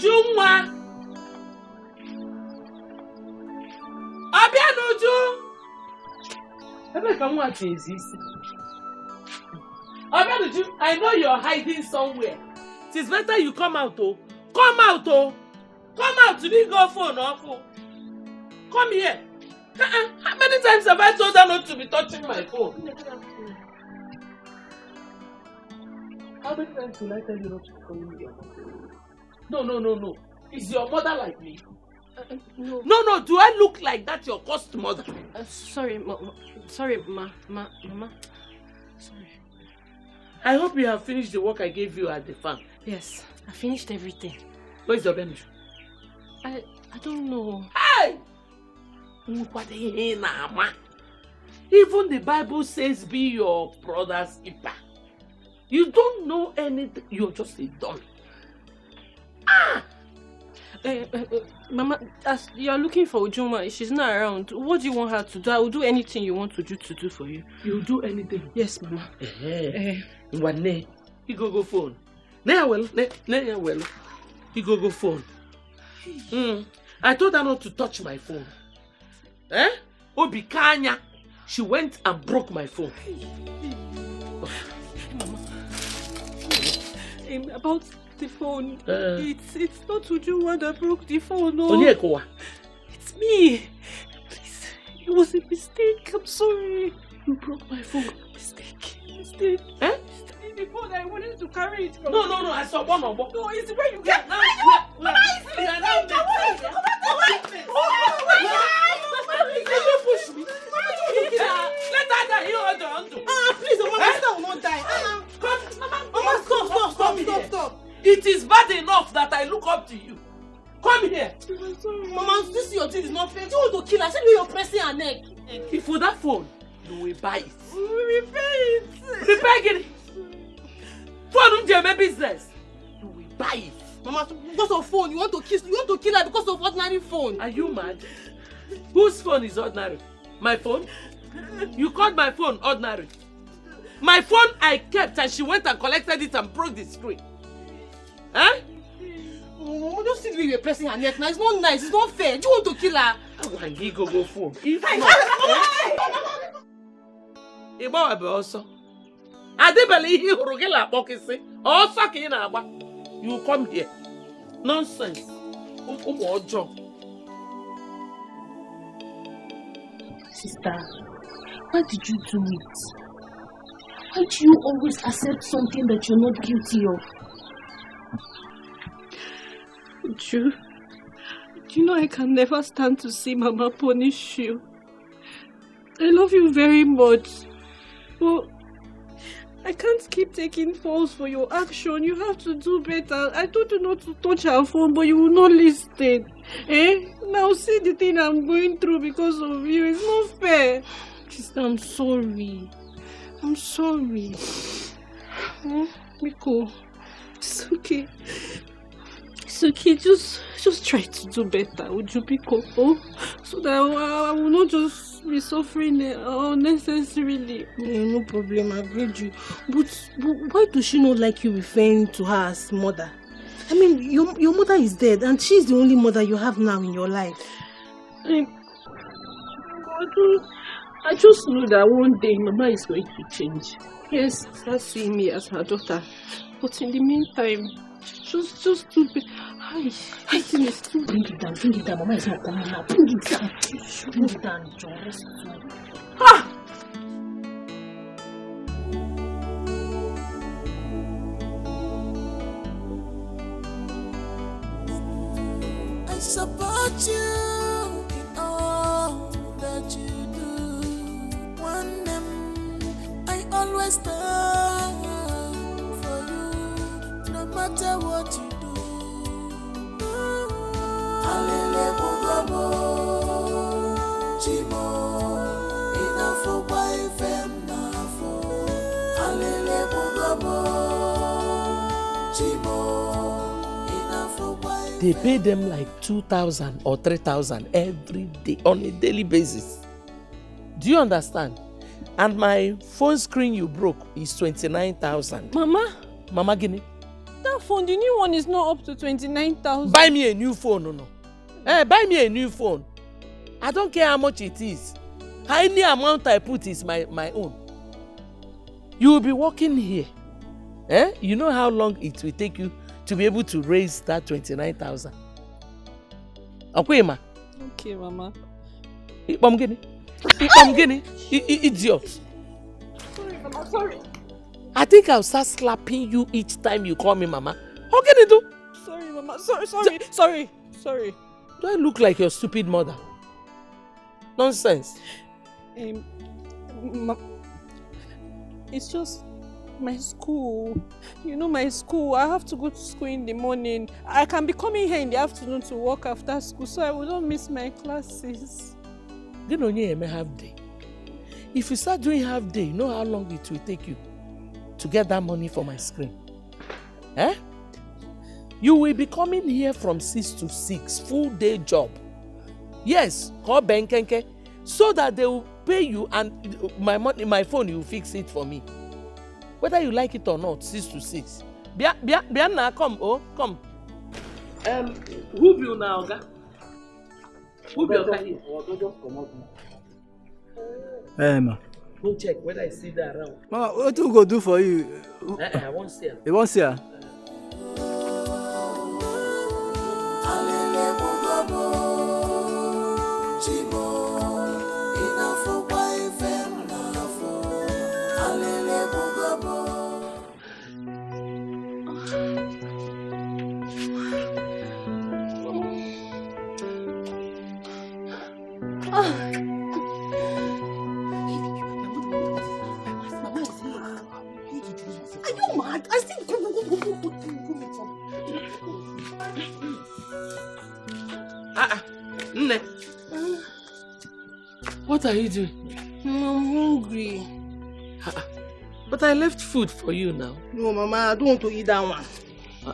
Ujunwa. Abianuju. Abianuju, I know you're hiding somewhere. It is better you come out, oh. Come out, oh. Come out, you didn't go phone off. Come here. How many times have I told her not to be touching my phone? How many times will I tell you not to call me? No. Is your mother like me? No. No. Do I look like that your cursed mother? Sorry, Mama. Sorry. I hope you have finished the work I gave you at the farm. Yes, I finished everything. Where is your bench? I don't know. Hey! Even the Bible says be your brother's keeper. You don't know anything. You're just a dummy. Mama, as you're looking for Ujunwa, she's not around. What do you want her to do? I will do anything you want to do for you. You'll do anything? Yes, Mama. You go phone. You go phone. I told her not to touch my phone. Obikanya. She went and broke my phone. About the phone. It's not Ujunwa that broke the phone. No. It's me. Please. It was a mistake. I'm sorry. You broke my phone. Mistake. The phone I wanted to carry it from. No. I saw one of them. No, it's where you get now. Push me. Let her die. You hold on. Please, Mama, sister will not die. Mama, stop. It is bad enough that I look up to you. Come here. Mama, this your thing is not fair. You want to kill her? Say you're pressing her neck. If for that phone, you will buy it. Repair it. Repair it. Phone my business. You will buy it. Mama, because of phone, you want to kill her because of ordinary phone. Are you mad? Whose phone is ordinary? My phone? You called my phone ordinary. My phone I kept and she went and collected it and broke the screen. Huh? Oh, don't see the way you're pressing her neck now. It's not nice. It's not fair. Do you want to kill her? And he go phone. If not, also. I didn't believe you also you come here. Nonsense. Sister, why did you do it? Why do you always accept something that you're not guilty of? Do you know I can never stand to see Mama punish you? I love you very much. But I can't keep taking faults for your action. You have to do better. I told you not to touch her phone, but you will not listen. Now see the thing I'm going through because of you. It's not fair. Sister, I'm sorry. I'm sorry. Miko, it's okay. It's okay. Just try to do better. Would you pick up? So that I will not just be suffering unnecessarily. No problem. I agreed you. But why does she not like you referring to her as mother? I mean, your mother is dead, and she's the only mother you have now in your life. I just know that one day Mama is going to change. Yes, start seeing me as her daughter. But in the meantime, just do it. I think it's too. Bring it down. Mama is not coming now. Bring it down. Bring it down, John. I support you in all that you do. One I always stand for you, no matter what you do. They pay them like 2,000 or 3,000 every day on a daily basis. Do you understand? And my phone screen you broke is 29,000. Mama? Mama Guinea. That phone, the new one is not up to 29,000. Buy me a new phone, no. Buy me a new phone. I don't care how much it is. Any amount I put is my own. You will be working here. You know how long it will take you to be able to raise that 29,000. Okay, ma. Okay, Mama. Idiot. Sorry, Mama, sorry. I think I'll start slapping you each time you call me Mama. How can you do? Sorry, Mama. Sorry. Do I look like your stupid mother? Nonsense. It's just my school. You know my school. I have to go to school in the morning. I can be coming here in the afternoon to work after school, so I will not miss my classes. Then only half day. If you start doing half day, you know how long it will take you to get that money for my screen? You will be coming here from 6 to 6, full day job. Yes, call Benkenke, so that they will pay you and my money, my phone, you fix it for me. Whether you like it or not, 6 to 6. Bianna, come. Who will now, Oga? Who will Oga here? Ma. Go check whether I see that around. Mama, what do we go do for you? I won't see her. You won't see her? Nne. What are you doing? I'm hungry. But I left food for you now. No, Mama, I don't want to eat that one. I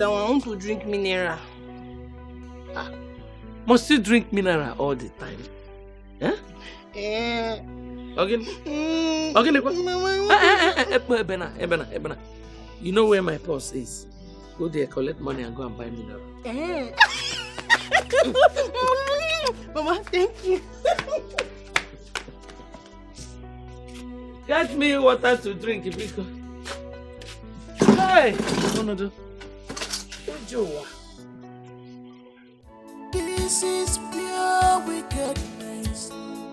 want to drink mineral. Must you drink mineral all the time? Okay. Ebena. You know where my purse is? Go there, collect money and go and buy mineral. Mama, thank you. Get me water to drink, because. Hey! This is pure wickedness.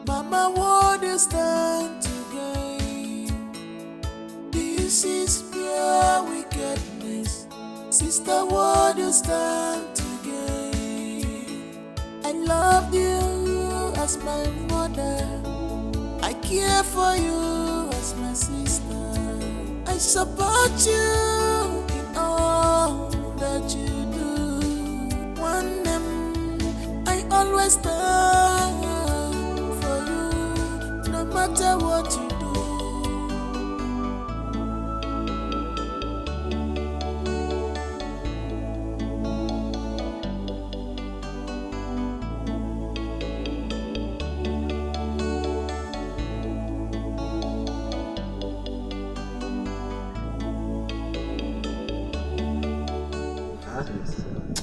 Mama, what is stand to gain? This is pure wickedness. Sister, what is stand to gain? I love you as my mother. I care for you as my sister. I support you in all that you do. One I always stand for you, no matter what you do.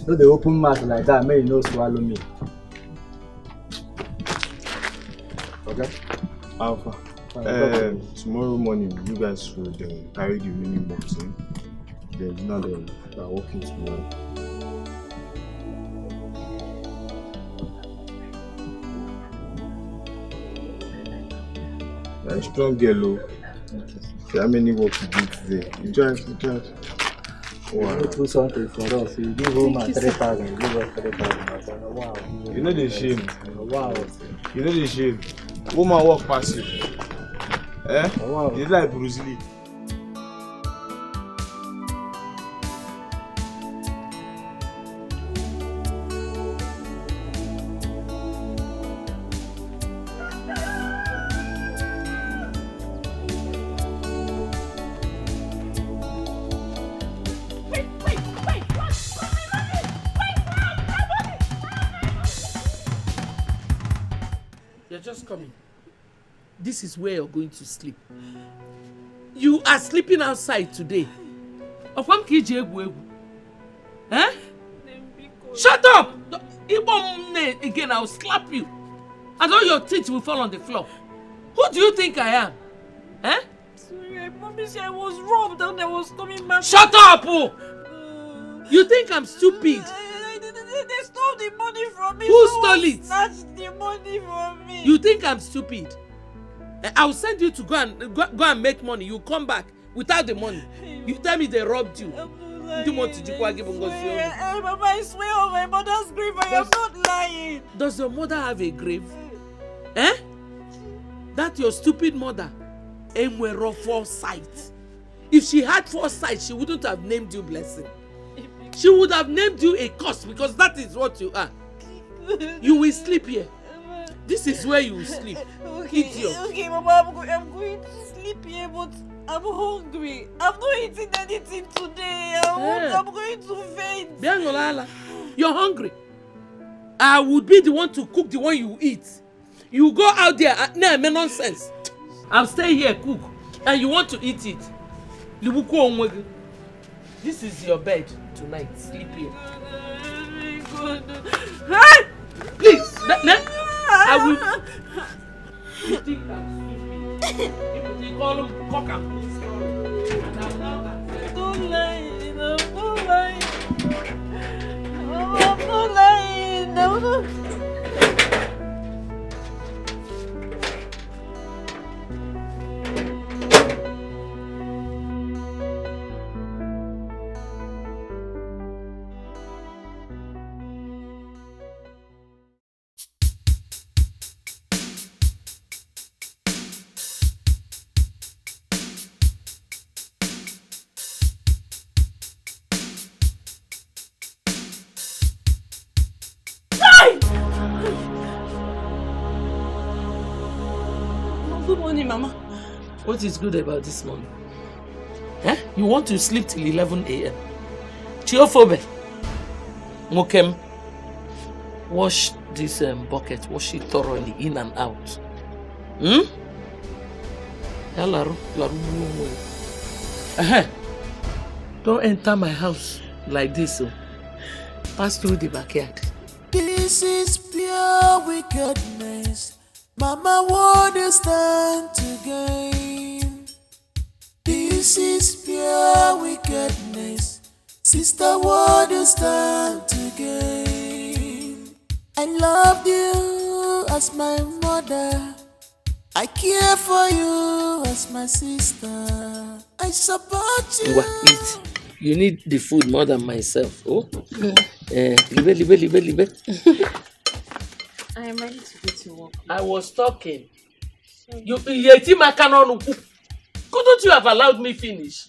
No, they open mouth like that, may you no swallow me. Okay? Alpha. Tomorrow morning, you guys should carry the remaining box in. Then now they are working tomorrow. Strong girl, how many work you do today? You drive. Wow. You do something for us. You give home 3,000. You give us 3,000. Wow. You know the shame. Wow. You know the shame. Woman walk past you. Wow. You like Bruce Lee. Just coming. This is where you're going to sleep. You are sleeping outside today. Of one kiji egwu. Eh? Shut up! Again, I'll slap you. And all your teeth will fall on the floor. Who do you think I am? Eh? Sorry, I promise you I was robbed and I was coming back. Shut up! You think I'm stupid? They stole the money from me. Who stole it? Snatched the money from me. You think I'm stupid? I'll send you to go and make money. You come back without the money. You tell me they robbed you. Mama, I swear on my mother's grave, I am not lying. Does your mother have a grave? Eh? That your stupid mother ain't were foresight. If she had foresight, she wouldn't have named you Blessing. She would have named you a curse because that is what you are. You will sleep here. This is where you will sleep. Okay, Mama, I'm going to sleep here, but I'm hungry. I've not eaten anything today. I'm going to faint. You're hungry. I would be the one to cook the one you eat. You go out there and nonsense. I'll stay here, cook, and you want to eat it. This is your bed tonight. Sleep here. Please, I will. You think I'm stupid? You call him cock and bull story. Don't lie. Don't lie. I'm not lying. No. Good morning, Mama. What is good about this morning? Eh? You want to sleep till 11 a.m. Chiophobe. Mokem, wash this bucket. Wash it thoroughly in and out. Don't enter my house like this. Pass through the backyard. This is pure wickedness. Mama, what is stand to gain? This is pure wickedness. Sister, what is stand to gain? I loved you as my mother. I care for you as my sister. I support you. Eat. You need the food more than myself. Oh? Libe. I am ready to go to work. I was talking. Couldn't you have allowed me finish?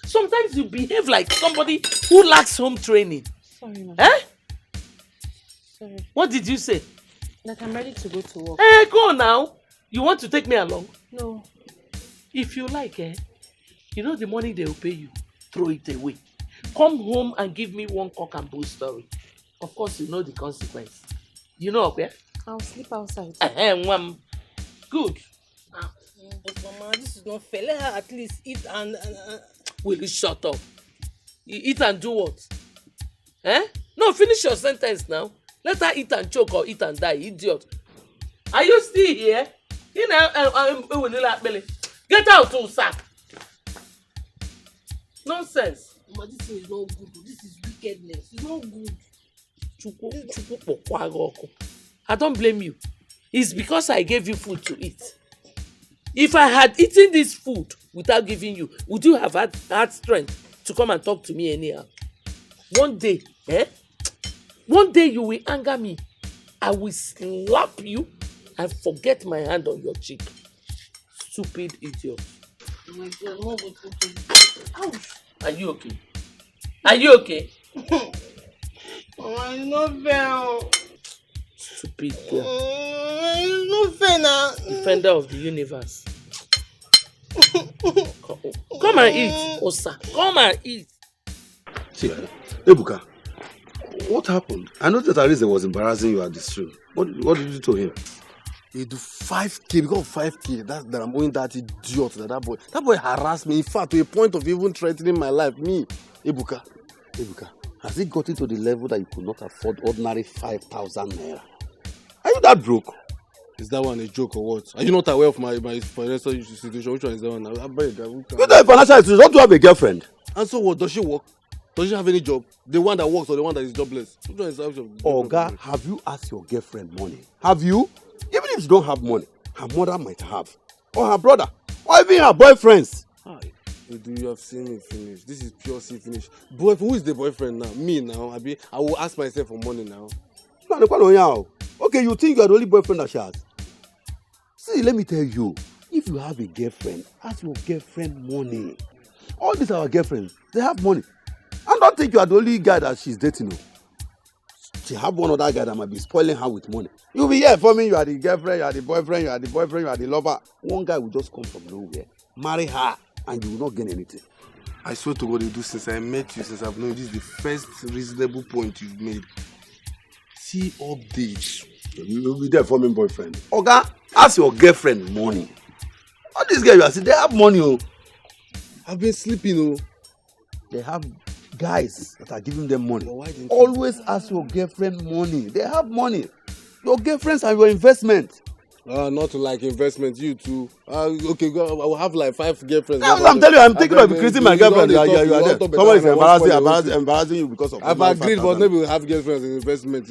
Sometimes you behave like somebody who lacks home training. Sorry, Mama. Eh? Sorry. What did you say? That I'm ready to go to work. Go now. You want to take me along? No. If you like, you know the money they will pay you. Throw it away. Come home and give me one cock and bull story. Of course, you know the consequence. You know, okay? I'll sleep outside. Good. But Mama, this is not fair. Let her at least eat and... Will you shut up? You eat and do what? No, finish your sentence now. Let her eat and choke or eat and die, idiot. Are you still here? Get out, sack. Nonsense. Mama, this is not good. This is wickedness. It's not good. I don't blame you. It's because I gave you food to eat. If I had eaten this food without giving you, would you have had strength to come and talk to me anyhow? One day, one day you will anger me. I will slap you and forget my hand on your cheek. Stupid idiot. Oh my God, Mama, ouch. Are you okay? Are you okay? Mama, it's not fair. Stupid girl. It's not fair now. Defender of the universe. Come and eat, Osa. Come and eat. See, Ebuka, what happened? I noticed that Arize was embarrassing you at the stream. What did you do to him? He do 5K because of 5K. That I'm owing that idiot, that boy. That boy harassed me. In fact, to a point of even threatening my life. Me, Ebuka, has it gotten to the level that you could not afford ordinary 5,000 naira? Are you that broke? Is that one a joke or what? Are you not aware of my financial situation? Which one is that one? You don't have financial situation. Don't you have a girlfriend? And so what? Does she work? Does she have any job? The one that works or the one that is jobless? Which one is Oga, have you asked your girlfriend money? Have you? Even if you don't have money, her mother might have. Or her brother. Or even her boyfriends. You have seen me finish. This is pure see finish. Who is the boyfriend now? Me now. I will ask myself for money now. Okay, you think you are the only boyfriend that she has? See, let me tell you. If you have a girlfriend, ask your girlfriend money. All these are our girlfriends. They have money. And don't think you are the only guy that she's dating. No. She have one other guy that might be spoiling her with money. You'll be here for me. You are the girlfriend, you are the boyfriend, you are the boyfriend, you are the lover. One guy will just come from nowhere, marry her, and you will not gain anything. I swear to God, you do since I met you, since I've known you. This is the first reasonable point you've made. See updates. You will be there for me, boyfriend. Oga, ask your girlfriend money. All these guys you are seeing, they have money. Oh. I've been sleeping. Oh. They have guys that are giving them money. Always ask your girlfriend money. They have money. Your girlfriends are your investment. Not like investment, you too. Okay, I will have like 5 girlfriends. I'm telling you, I'm thinking of increasing my girlfriend. You are there. Someone is embarrassing you because of. I've agreed, but maybe we'll have girlfriends in investment.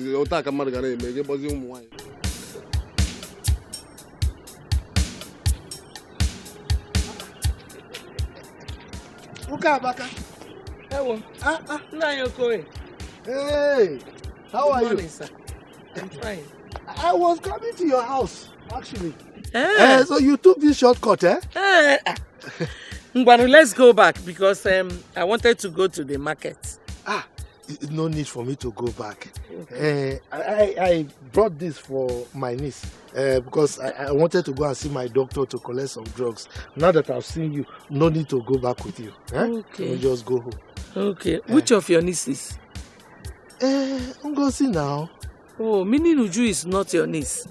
Hello. Now you're going. Hey, how are you? Sir. I'm fine. I was coming to your house, actually. So you took this shortcut, eh? Ngwanu, let's go back because I wanted to go to the market. No need for me to go back. Okay. I brought this for my niece because I wanted to go and see my doctor to collect some drugs. Now that I've seen you, no need to go back with you. Okay. We'll just go home. Okay. Which of your nieces? Ngozi now. Oh, meaning Uju is not your niece.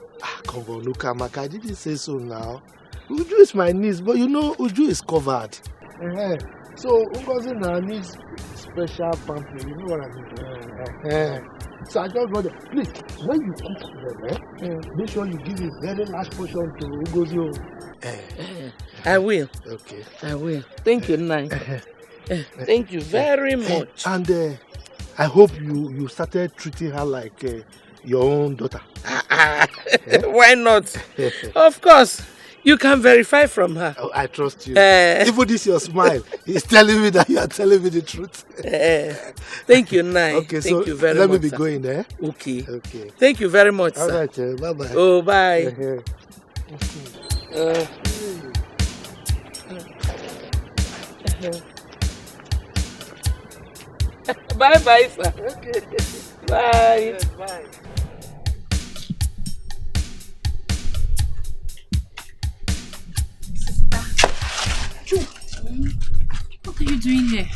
Come on, look, Amaka, I didn't say so now. Uju is my niece, but you know Uju is covered. So Ngozi now needs special pampering, you know what I mean? So I just want to, please, when you cook them, make sure you give a very large portion to Ngozi. I will. Okay. I will. Thank you, Nai. Thank you very much. And I hope you started treating her like your own daughter. Why not? Of course. You can verify from her. Oh, I trust you. Even this your smile is telling me that you are telling me the truth. Thank you, Nai. Okay, Thank you very let much. me be going there. Okay. Okay. Thank you very much, All sir. right, bye-bye. Oh, bye. Bye-bye, sir. Okay. Bye. Bye. What are you doing here?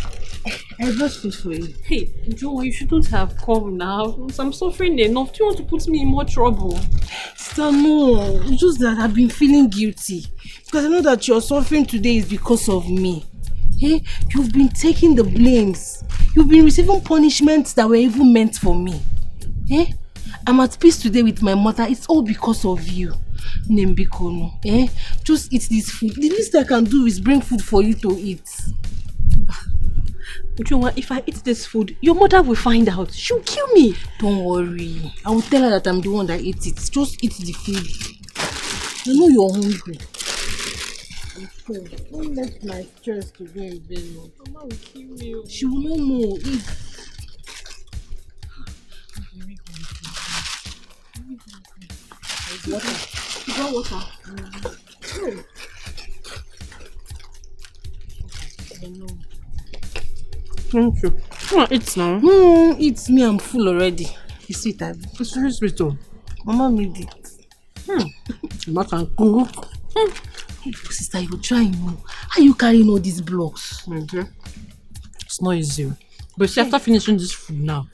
I brought food for you. Hey, Joe, you shouldn't have come now. I'm suffering enough. Do you want to put me in more trouble? Sister, no. It's just that I've been feeling guilty. Because I know that your suffering today is because of me. Hey, you've been taking the blames. You've been receiving punishments that were even meant for me. Hey, I'm at peace today with my mother. It's all because of you. Nembikono. Just eat this food. The least I can do is bring food for you to eat. Joa, if I eat this food, your mother will find out. She'll kill me. Don't worry. I will tell her that I'm the one that ate it. Just eat the food. I know you're hungry. Don't let my stress to be in vain. Mama will kill me. She will not know. Eat. Water. You got water? I know. Thank you. Come on, eat now. It's me. I'm full already. It's sweet, Abby. It's very sweet, though. Mama made it. Matter good. Hey, sister, you try, you know. How you carrying all these blocks? Okay. It's not easy. But see, after finishing this food now.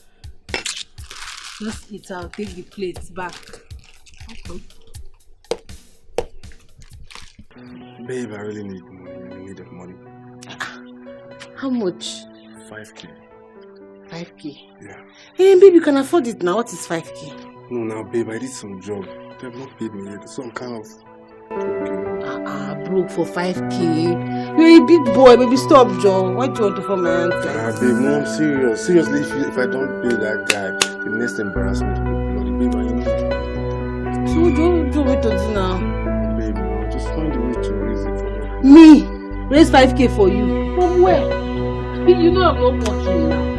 Just eat. I'll take the plates back. Okay. Babe, I really need money. I really need money. How much? 5K. 5K. Yeah. Hey, babe, you can afford it now. What is 5K? No, now, babe, I did some job. They have not paid me yet. So I'm kind of broke for 5K. You're a big boy, baby. Stop, John. Why do you want to form my hand? Babe, no, I'm serious. Seriously, if I don't pay that guy, the next embarrassment will be bloody. Babe, I know. So what do you want me to do now? Babe, no, just find a way to raise it for me. Me? Raise 5K for you? From where? You know I'm not working now.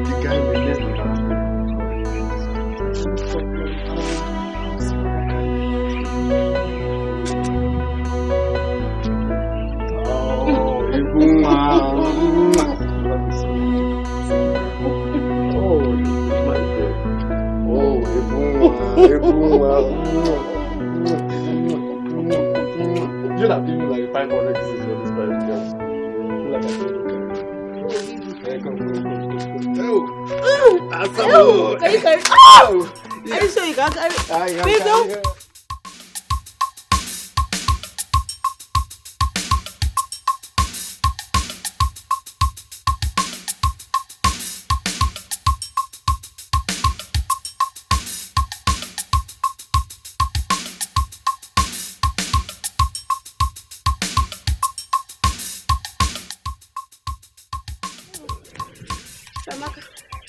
The guy will next embarrassment. You have given like 500 pieces for this price, girls. Can you carry? Are you sure you can carry? Please don't.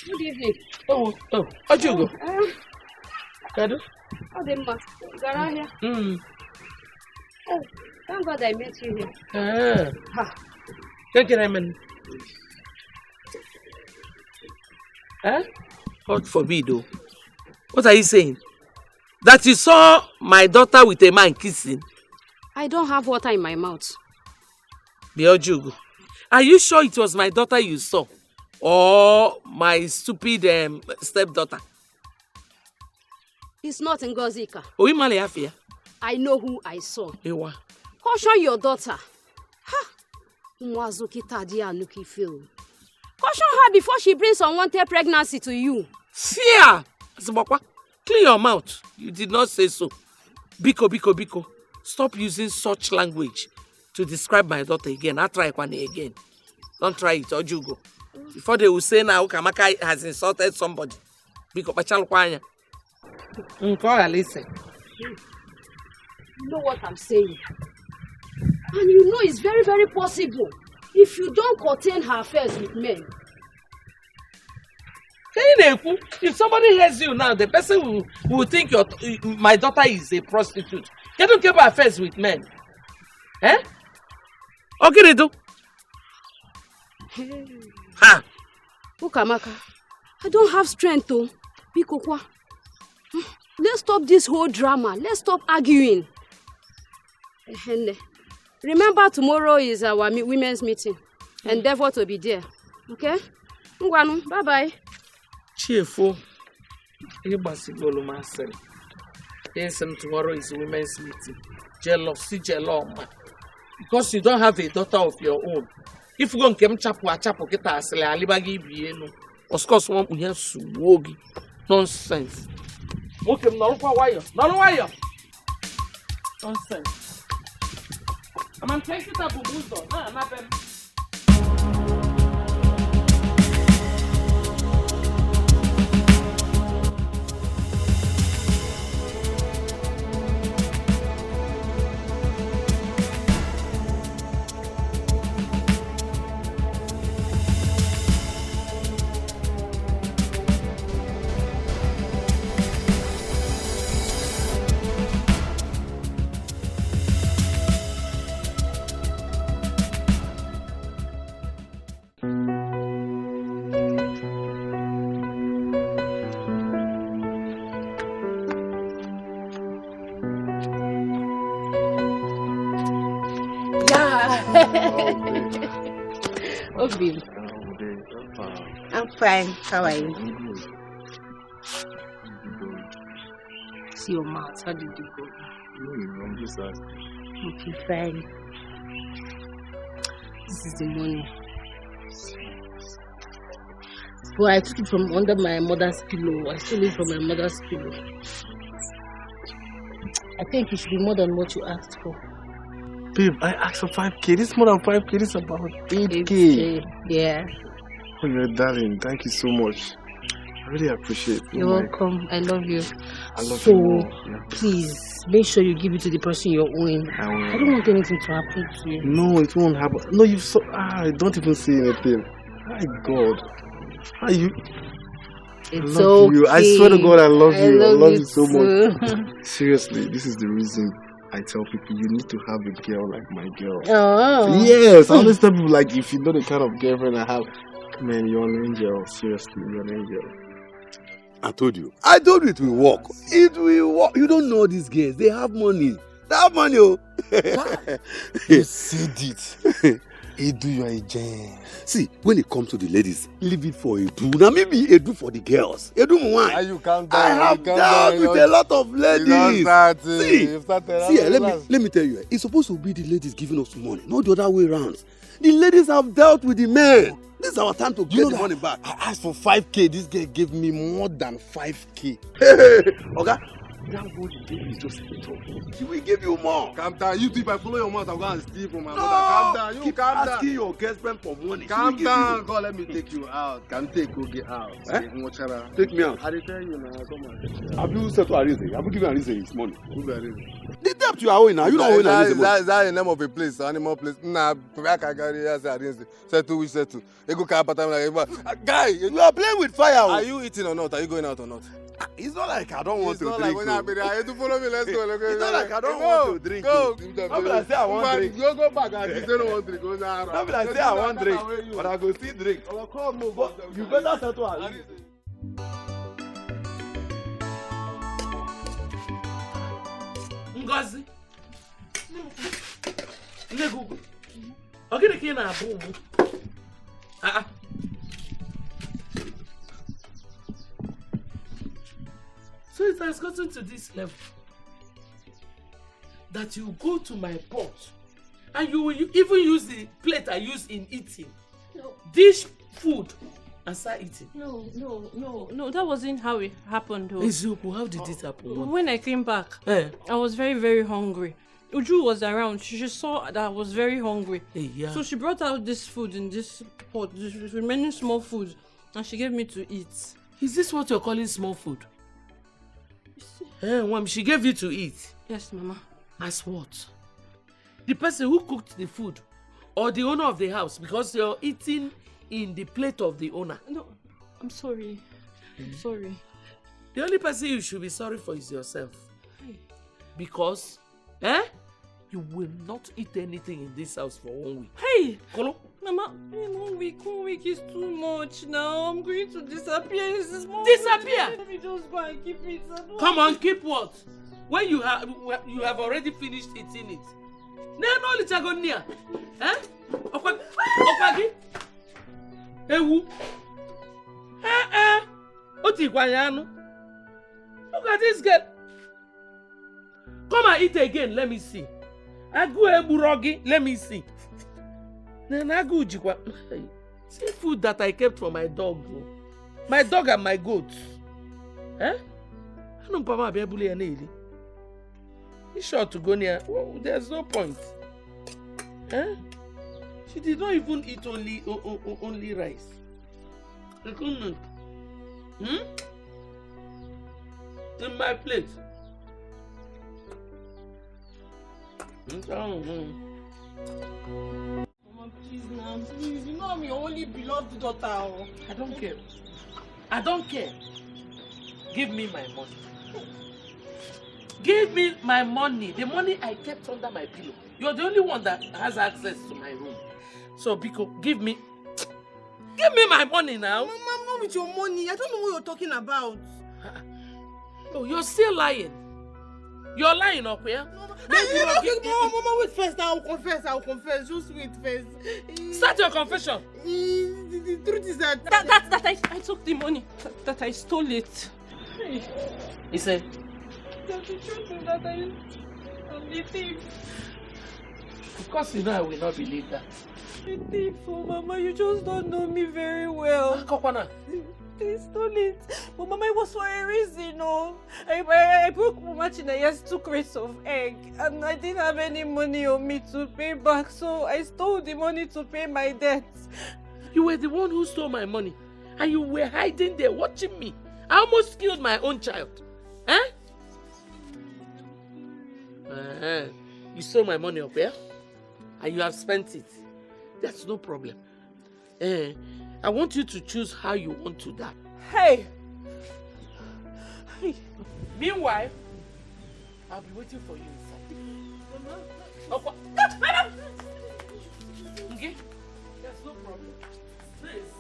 Good evening. Oh, how'd you go? Kadu? How the mask? Gara here. Oh, thank God I met you here. Can I mean? God forbid, though. What are you saying? That you saw my daughter with a man kissing? I don't have water in my mouth. Biojugo, are you sure it was my daughter you saw? Or my stupid stepdaughter? It's not Ngozika. Oimale. I know who I saw. Ewa. Caution your daughter. Caution her before she brings unwanted pregnancy to you. Fear! Clean your mouth. You did not say so. Biko. Stop using such language to describe my daughter again. I'll try one again. Don't try it, or you go. Before they will say now Kamaka has insulted somebody. Biko Pachalkwanya. Listen. You know what I'm saying. And you know it's very, very possible if you don't contain her affairs with men. If somebody hears you now, the person will think my daughter is a prostitute. You don't keep affairs with men. Okay, they do. Ukamaka, I don't have strength to. Bikokwa. Let's stop this whole drama. Let's stop arguing. Remember, tomorrow is our women's meeting. Endeavor to be there. Okay? Ngwanu, bye-bye. Cheerful. Yes, tomorrow is women's meeting. Jealousy. Because you don't have a daughter of your own. If you go and chapo get us alibagi bieno. Of course, one we have suwogi. Nonsense. Okay, no wire. Nonsense. I'm trying to tap buzo. Oh, baby. I'm fine. How are you? See your mouth. How did you go? I'm just asking. Okay, fine. This is the money. Well, I took it from under my mother's pillow. I stole it from my mother's pillow. I think it should be more than what you asked for. Babe, I asked for 5K. This is more than 5K. This is about 8K. 8K. Yeah. Oh, you're a darling. Thank you so much. I really appreciate it. You're welcome. I love you. I love so, you more. Yeah. Please, make sure you give it to the person you're owing. I will. I don't want anything to happen to you. No, it won't happen. No, you so. Don't even say anything. My God. How you? It's I love okay. you. I swear to God, I love you. I love you so too. much. Seriously, this is the reason I tell people you need to have a girl like my girl. Oh. Yes, I always tell people like if you know the kind of girlfriend I have, man, you're an angel. Seriously, you're an angel. I told you it will work. It will work. You don't know these girls. They have money. They have money, oh. You said it. Edu, you are a gem. See, when it comes to the ladies, leave it for Edu. Now maybe Edu for the girls. Edu, why? You calm down. I have dealt with a lot of ladies. Let me tell you, it's supposed to be the ladies giving us money, not the other way around. The ladies have dealt with the men. This is our time to get the money back. I asked for 5K. This girl gave me more than 5K. Okay? That what you gave is just a little. She will give you more. Calm down. You think if I follow your mouth, I'm going to steal from my mother. Calm down. You keep calm down. asking your girlfriend for money. Calm down. God, let me take you out. Can take you get out. Take me out. I did tell you now. Come on. Have you said to Arize? Have you given Arize his money? Who be Arize? The debt you are owing now. You don't owe Arize money. Is that the name of a place? Animal place? Nah, I can carry Arize. Settle which settle. You go carry part-time like guy. You are playing with fire. Are you eating or not? Are you going out or not? It's not like I don't want to drink. It's not like when I be there. You to follow me. Let's go. It's not like I don't want to drink. Go. How will I say I want drink? Go back. I say don't want drink. Go now. How will I say I want drink? But I go still drink. Come move. You better settle Arize. Ngozi. Nego. Ogini ki na abu mu. So it has gotten to this level that you go to my pot and you will even use the plate I use in eating. No. Dish food and start eating. No, that wasn't how it happened though. Ezeoku, how did it happen? When I came back, I was very, very hungry. Uju was around. She just saw that I was very hungry. Yeah. So she brought out this food in this pot, this remaining small food, and she gave me to eat. Is this what you're calling small food? Mom, she gave you to eat. Yes, Mama. As what? The person who cooked the food or the owner of the house, because you're eating in the plate of the owner. No, I'm sorry. I'm sorry. The only person you should be sorry for is yourself. Because, you will not eat anything in this house for 1 week. Hey! Kolo? Mama, 1 week is too much now. I'm going to disappear. Disappear? Let me just go and keep it. Come on, keep what? When you have already finished eating it. No, Lichagonia. Okwagi? Ewu? Otikwanyanu? Look at this girl. Come and eat again, let me see. Agu eburogi, let me see. See food that I kept for my dog. My dog and my goats. He's sure to go near. Well, there's no point. She did not even eat only rice. In my plate. Mama, please now, please. You know I'm your only beloved daughter. I don't care. I don't care. Give me my money. Give me my money. The money I kept under my pillow. You're the only one that has access to my room. So, Biko, give me my money now. Mama, I'm not with your money. I don't know what you're talking about. No, you're still lying. You're lying up here. Mama, wait first. I'll confess. Just wait first. Start your confession. The truth is that I took the money. That I stole it. He said, The truth is that I'm the thief. Of course you know I will not believe that. Stepmother, Mama, you just don't know me very well. Kokwana. They stole it. But Mama, it was for a reason, no? I broke Mama Chinaya's 2 crates of egg and I didn't have any money on me to pay back, so I stole the money to pay my debts. You were the one who stole my money and you were hiding there watching me. I almost killed my own child. Eh? You stole my money up here and you have spent it. That's no problem. I want you to choose how you want to die. Hey! Meanwhile, I'll be waiting for you inside. Okay? There's no problem. Please.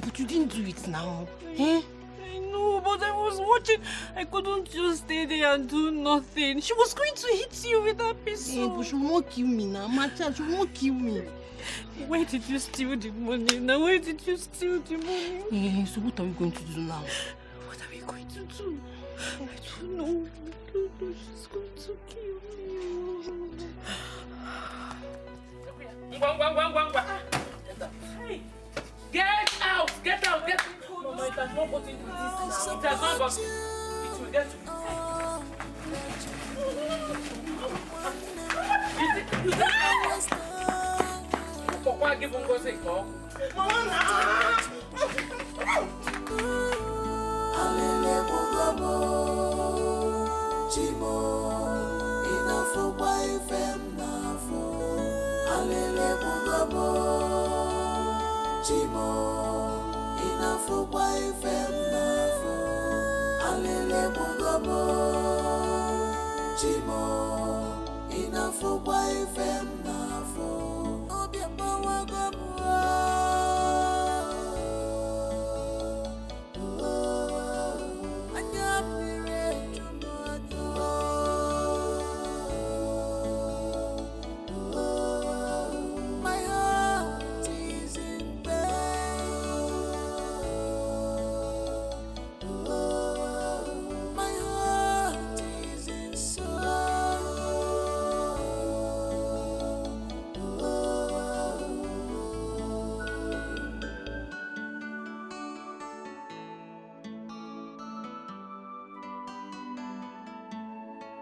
But you didn't do it now. Eh? I know, but I was watching. I couldn't just stay there and do nothing. She was going to hit you with that pistol. But she will not kill me now. My child, she will not kill me. Where did you steal the money? Now, where did you steal the money? So what are we going to do now? What are we going to do? I don't know. I don't know. She's going to kill me. Hey! Get out! Get out! Get out! Mama, it has not got into this now. It has not got. It will get to me. Papa, give him go say go.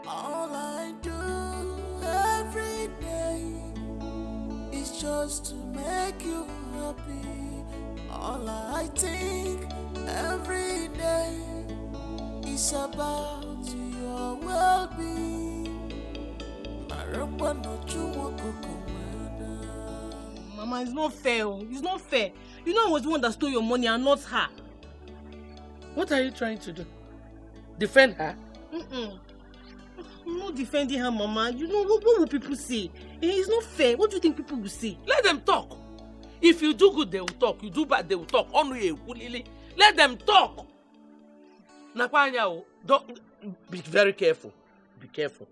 All I do every day is just to make you happy. All I think every day is about your well-being. Mama, it's not fair. It's not fair. You know I was the one that stole your money and not her. What are you trying to do? Defend her? I'm not defending her, Mama. You know, what will people say? It's not fair. What do you think people will say? Let them talk. If you do good, they will talk. You do bad, they will talk. Let them talk. Nakwanya, don't be very careful. Be careful.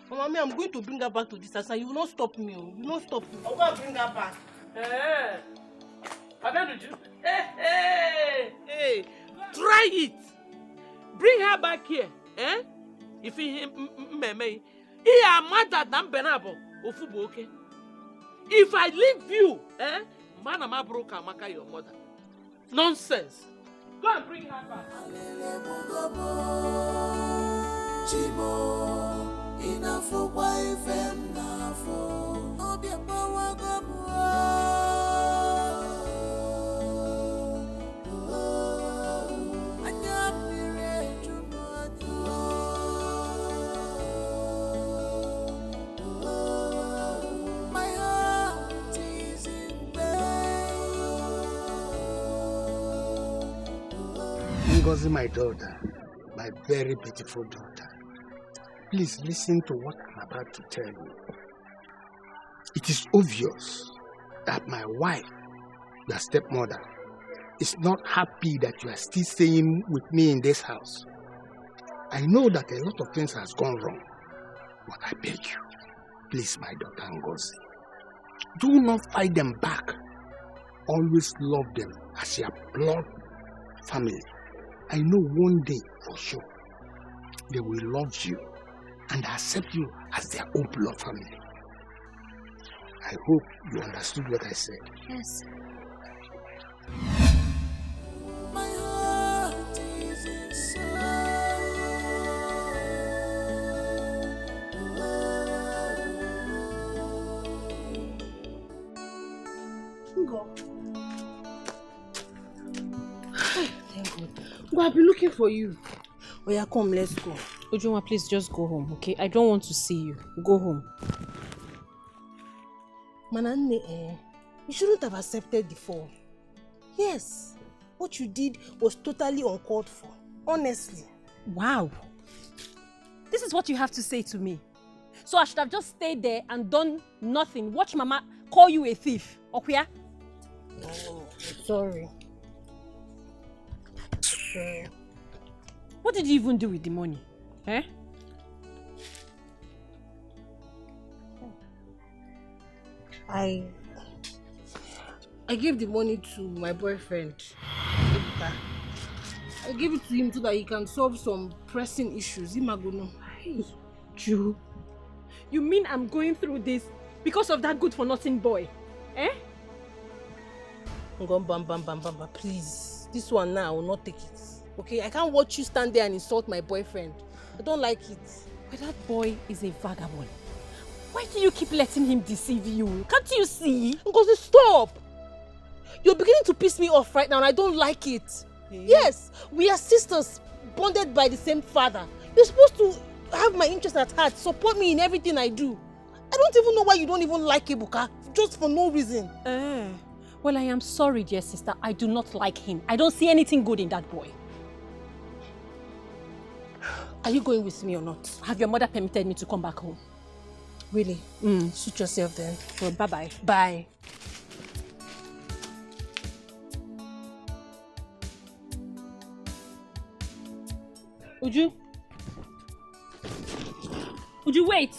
Mama, I'm going to bring her back to this house and you will not stop me. You will not stop me. I'm going to bring her back. Hey. Try it. Bring her back here. Eh? If he me, mad than Benabo, okay? If I leave you, Manama broke Amaka, your mother. Nonsense. Go and bring her back. Ngozi, my daughter, my very beautiful daughter, please listen to what I'm about to tell you. It is obvious that my wife, your stepmother, is not happy that you are still staying with me in this house. I know that a lot of things has gone wrong, but I beg you, please, my daughter Ngozi, do not fight them back. Always love them as your blood family. I know one day for sure they will love you and accept you as their own blood family. I hope you understood what I said. Yes. My heart is inside. Go. Thank God. Go, I've been looking for you. Oh yeah, come, let's go. Ujunwa, please just go home, okay? I don't want to see you. Go home. Mananne, you shouldn't have accepted the fall. Yes, what you did was totally uncalled for. Honestly. Wow. This is what you have to say to me. So I should have just stayed there and done nothing. Watch Mama call you a thief. Okay? Oh, sorry. Sorry. What did you even do with the money? Eh? I gave the money to my boyfriend. I gave it to him so that he can solve some pressing issues. Imagono. Hey, Ju. You mean I'm going through this because of that good-for-nothing boy? Eh? Bam, please. This one now, I will not take it. Okay? I can't watch you stand there and insult my boyfriend. I don't like it. But that boy is a vagabond. Why do you keep letting him deceive you? Can't you see? Ngozi, stop! You're beginning to piss me off right now and I don't like it. Hey. Yes, we are sisters, bonded by the same father. You're supposed to have my interest at heart, support me in everything I do. I don't even know why you don't even like Ebuka, just for no reason. Well, I am sorry, dear sister. I do not like him. I don't see anything good in that boy. Are you going with me or not? Have your mother permitted me to come back home? Really? Suit yourself then. Well, bye-bye. Bye. Uju? Uju, wait!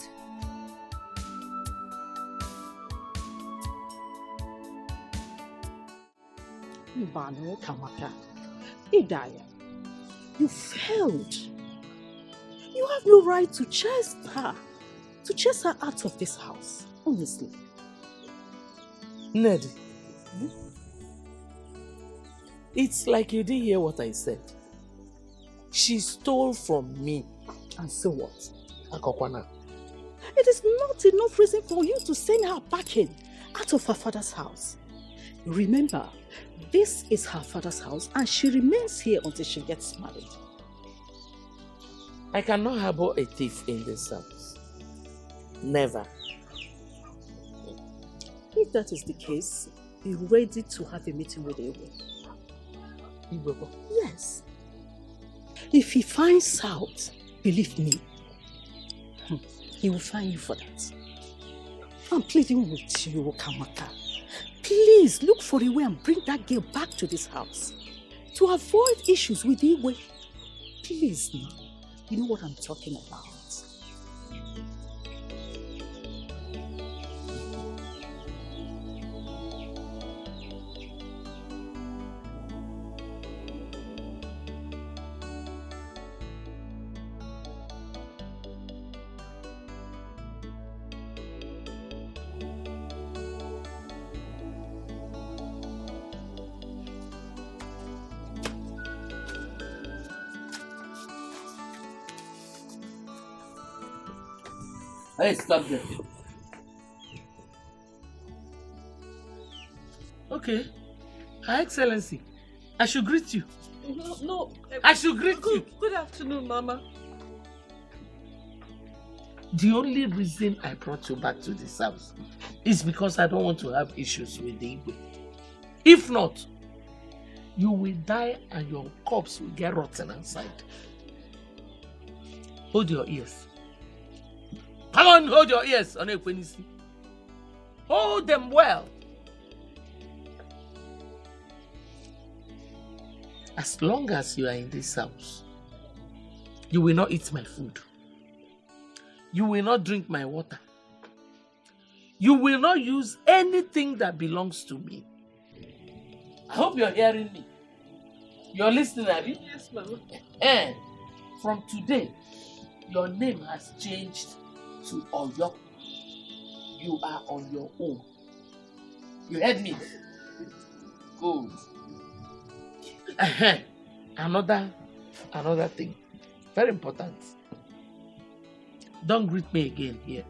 Mbano Kamaka, Idaya, you failed. You have no right to chase her out of this house, honestly. Ned, it's like you didn't hear what I said. She stole from me. And so what? Akokwana. It is not enough reason for you to send her packing out of her father's house. Remember, this is her father's house and she remains here until she gets married. I cannot harbor a thief in this house. Never. If that is the case, be ready to have a meeting with Ewo. Iwebo? Yes. If he finds out, believe me, he will find you for that. I'm pleading with you, Kamaka. Please look for a way and bring that girl back to this house. To avoid issues with Iwe. Please now. You know what I'm talking about. Hey, stop there. Okay. Her Excellency, I should greet you. No. I should greet you. Good afternoon, Mama. The only reason I brought you back to this house is because I don't want to have issues with the Igwe. If not, you will die and your corpse will get rotten outside. Hold your ears. Come on, hold your ears, Onekwenisi. Hold them well. As long as you are in this house, you will not eat my food. You will not drink my water. You will not use anything that belongs to me. I hope you're hearing me. You're listening, Abby? Yes, Mama. And from today, your name has changed to Oyo. You are on your own. You heard me? Good. Another thing. Very important. Don't greet me again here.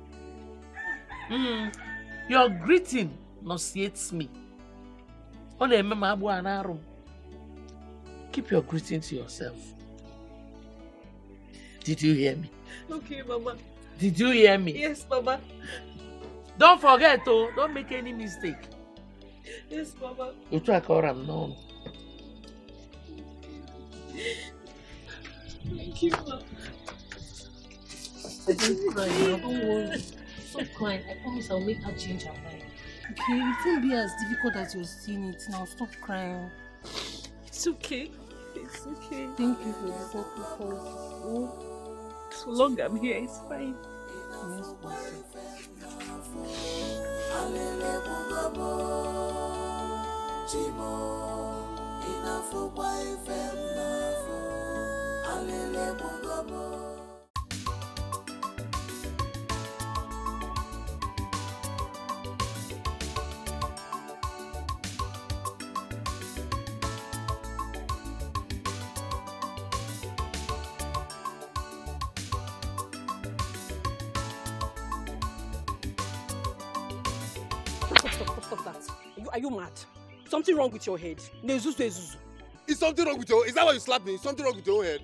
Your greeting nauseates me. Keep your greeting to yourself. Did you hear me? Okay, Mama. Did you hear me? Yes, Mama. Don't forget, oh, don't make any mistake. Yes, Mama. You try to call him now. Thank you, Mama. Don't cry now, don't worry. Stop crying. I promise I'll make her change her mind. Okay, it won't be as difficult as you're seeing it now. Stop crying. It's okay. It's okay. Thank you for the sacrifice. Oh, so long I'm here, it's fine. yes, Pastor. Stop that. Are you mad? Something wrong with your head? Nezuzu. Is something wrong with your... Is that why you slapped me? Is something wrong with your own head?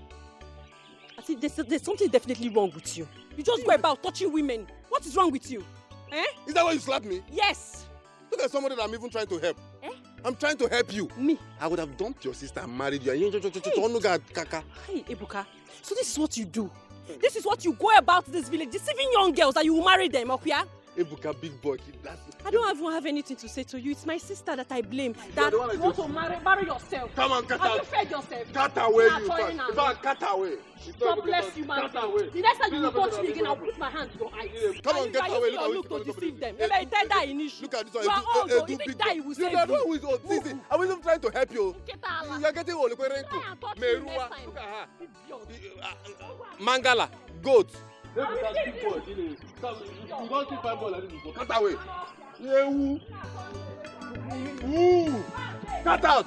I think there's something definitely wrong with you. You just go about touching women. What is wrong with you? Eh? Is that why you slapped me? Yes. Look at somebody that I'm even trying to help. Eh? I'm trying to help you. Me? I would have dumped your sister and married you. Hey, Ebuka. So this is what you do. This is what you go about this village, deceiving young girls that you will marry them, okay? Ebuka, big boy. I don't even have anything to say to you. It's my sister that I blame. That you want to marry yourself. Come on, cut Have out. you fed yourself? Cut away, Nah, you. sorry now. Cut away. God bless you, man. Cut away. The next time you touch me again, I'll put my hand to your eyes. Come on, get away. Look to deceive them. Maybe I tell that in issue. Look at this one. You are old, though. If you die, you will save You are me. the one who is old. See, I was even trying to help you. You are getting old. Try and touch me next time. Look at her. Idiot. Mangala, goat. Cut away. Cut out.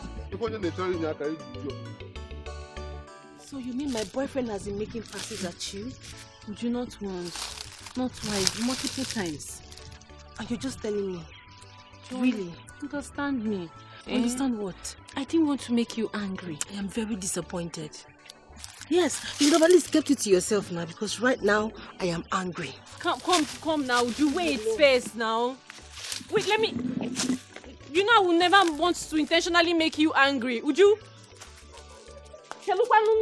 So you mean my boyfriend has been making passes at you? Would you not once, not twice, multiple times? And you're just telling me? Really? Understand me. Understand what? I didn't want to make you angry. I am very disappointed. Yes, you should have at least kept it to yourself now, because right now I am angry. Come now. You wait first now. Wait, let me. You know I will never want to intentionally make you angry. Would you?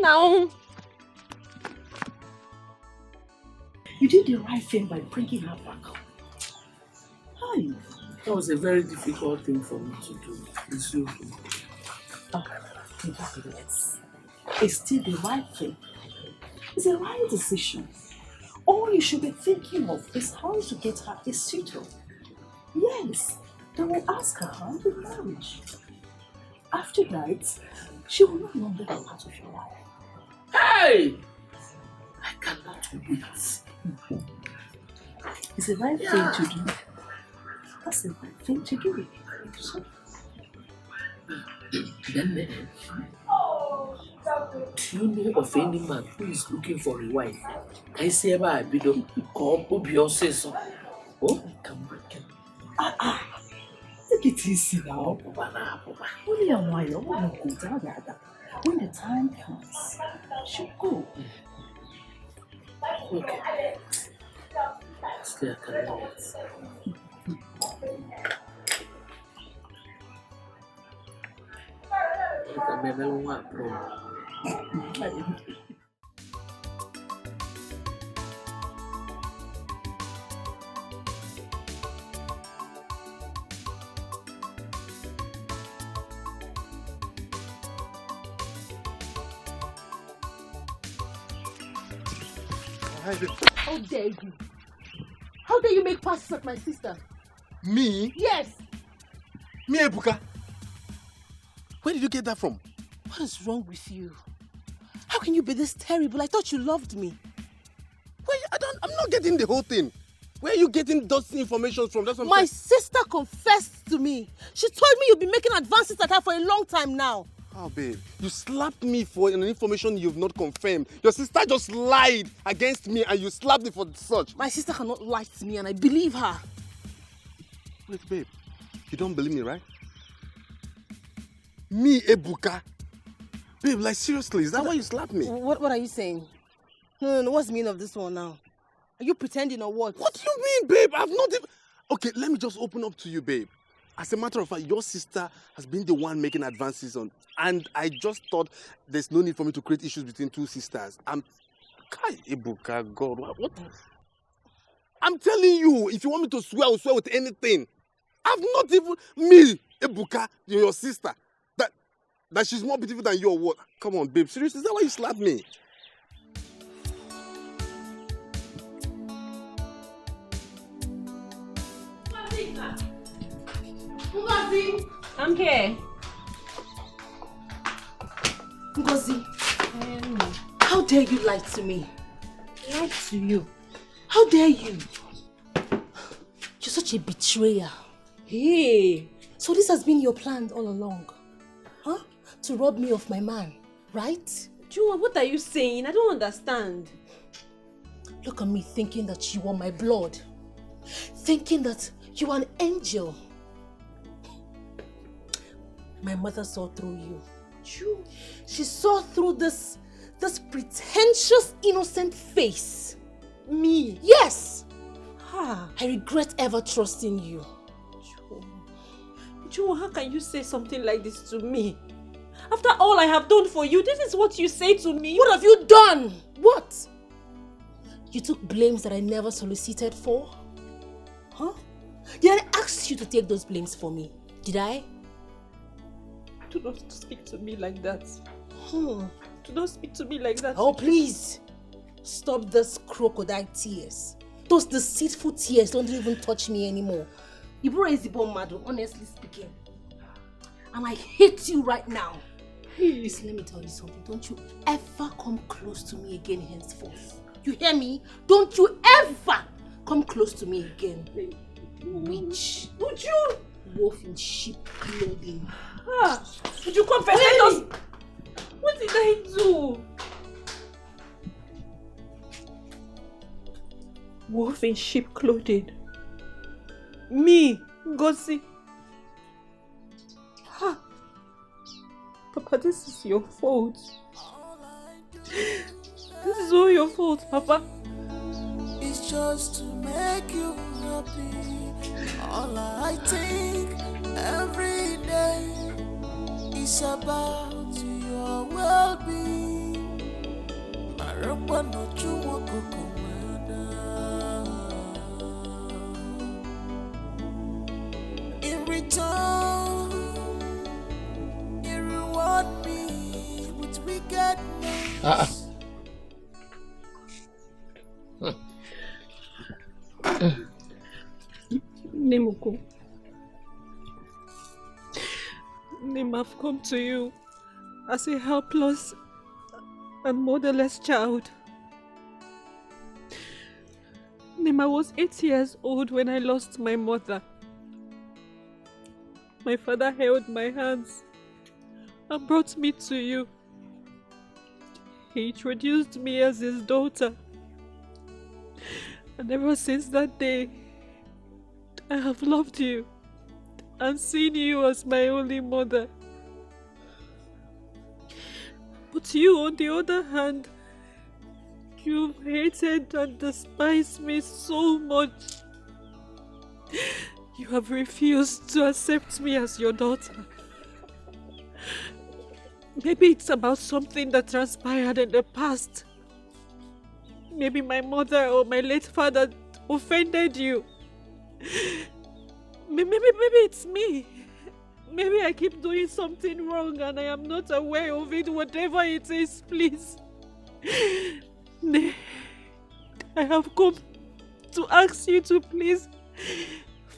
Now. You did the right thing by bringing her back. Hi. That was a very difficult thing for me to do. It's you. Yes. It's still the right thing. It's the right decision. All you should be thinking of is how to get her a suitor. Yes, they will ask her hand in marriage. After that, she will no longer be part of your life. Hey! I cannot wait. It's the right thing to do. That's the right thing to do. So, Then, do you know of any man who is looking for a wife? I say about a bit of so. Oh, come back. take it easy now. Only a while, when the time comes, she'll go. Okay. Still, I can wait. How dare you? How dare you make passes at my sister? Me? Yes. Me, Ebuka? Where did you get that from? What is wrong with you? How can you be this terrible? I thought you loved me. I'm not getting the whole thing. Where are you getting those information from? That's what I'm My saying. sister confessed to me. She told me you've been making advances at her for a long time now. Oh, babe, you slapped me for an information you've not confirmed. Your sister just lied against me and you slapped me for such. My sister cannot lie to me and I believe her. Wait, babe, you don't believe me, right? Me, Ebuka? Babe, like seriously, is that why you slapped me? What are you saying? No, what's the meaning of this one now? Are you pretending or what? What do you mean, babe? I've not even... Okay, let me just open up to you, babe. As a matter of fact, your sister has been the one making advances on... And I just thought there's no need for me to create issues between two sisters. Kai, Ebuka, God, what? I'm telling you, if you want me to swear, I'll swear with anything. I've not even... Me, Ebuka, your sister. That she's more beautiful than you or what? Come on, babe. Seriously, is that why you slapped me? Ngozi! I'm here. Ngozi, how dare you lie to me? Lie to you? How dare you? You're such a betrayer. Hey! So this has been your plan all along? Huh? To rob me of my man, right? Juma, what are you saying? I don't understand. Look at me thinking that you are my blood. Thinking that you are an angel. My mother saw through you. She saw through this pretentious, innocent face. Me? Yes! Ah. I regret ever trusting you. Juma, how can you say something like this to me? After all I have done for you, this is what you say to me? What have you done? What? You took blames that I never solicited for? Huh? Did I ask you to take those blames for me? Did I? Do not speak to me like that. Do not speak to me like that. Oh, please. Stop those crocodile tears. Those deceitful tears don't even touch me anymore. Ibura is the bomb, madam, honestly speaking. And I hate you right now. Listen, let me tell you something. Don't you ever come close to me again henceforth. You hear me? Don't you ever come close to me again. Witch. Would you? Wolf in sheep clothing. Would you confess? Hey. What did I do? Wolf in sheep clothing. Me, Ngozi. Papa, this is your fault. This is all your fault, Papa. It's just to make you happy. All I think every day is about your well-being. Marapa no chuwa kokomada. In return, you reward me with wickedness. Nemuko. Nim, I've come to you as a helpless and motherless child. Nim, I was 8 years old when I lost my mother. My father held my hands and brought me to you. He introduced me as his daughter. And ever since that day, I have loved you and seen you as my only mother. But you, on the other hand, you've hated and despised me so much. You have refused to accept me as your daughter. Maybe it's about something that transpired in the past. Maybe my mother or my late father offended you. Maybe it's me. Maybe I keep doing something wrong and I am not aware of it. Whatever it is, please. I have come to ask you to please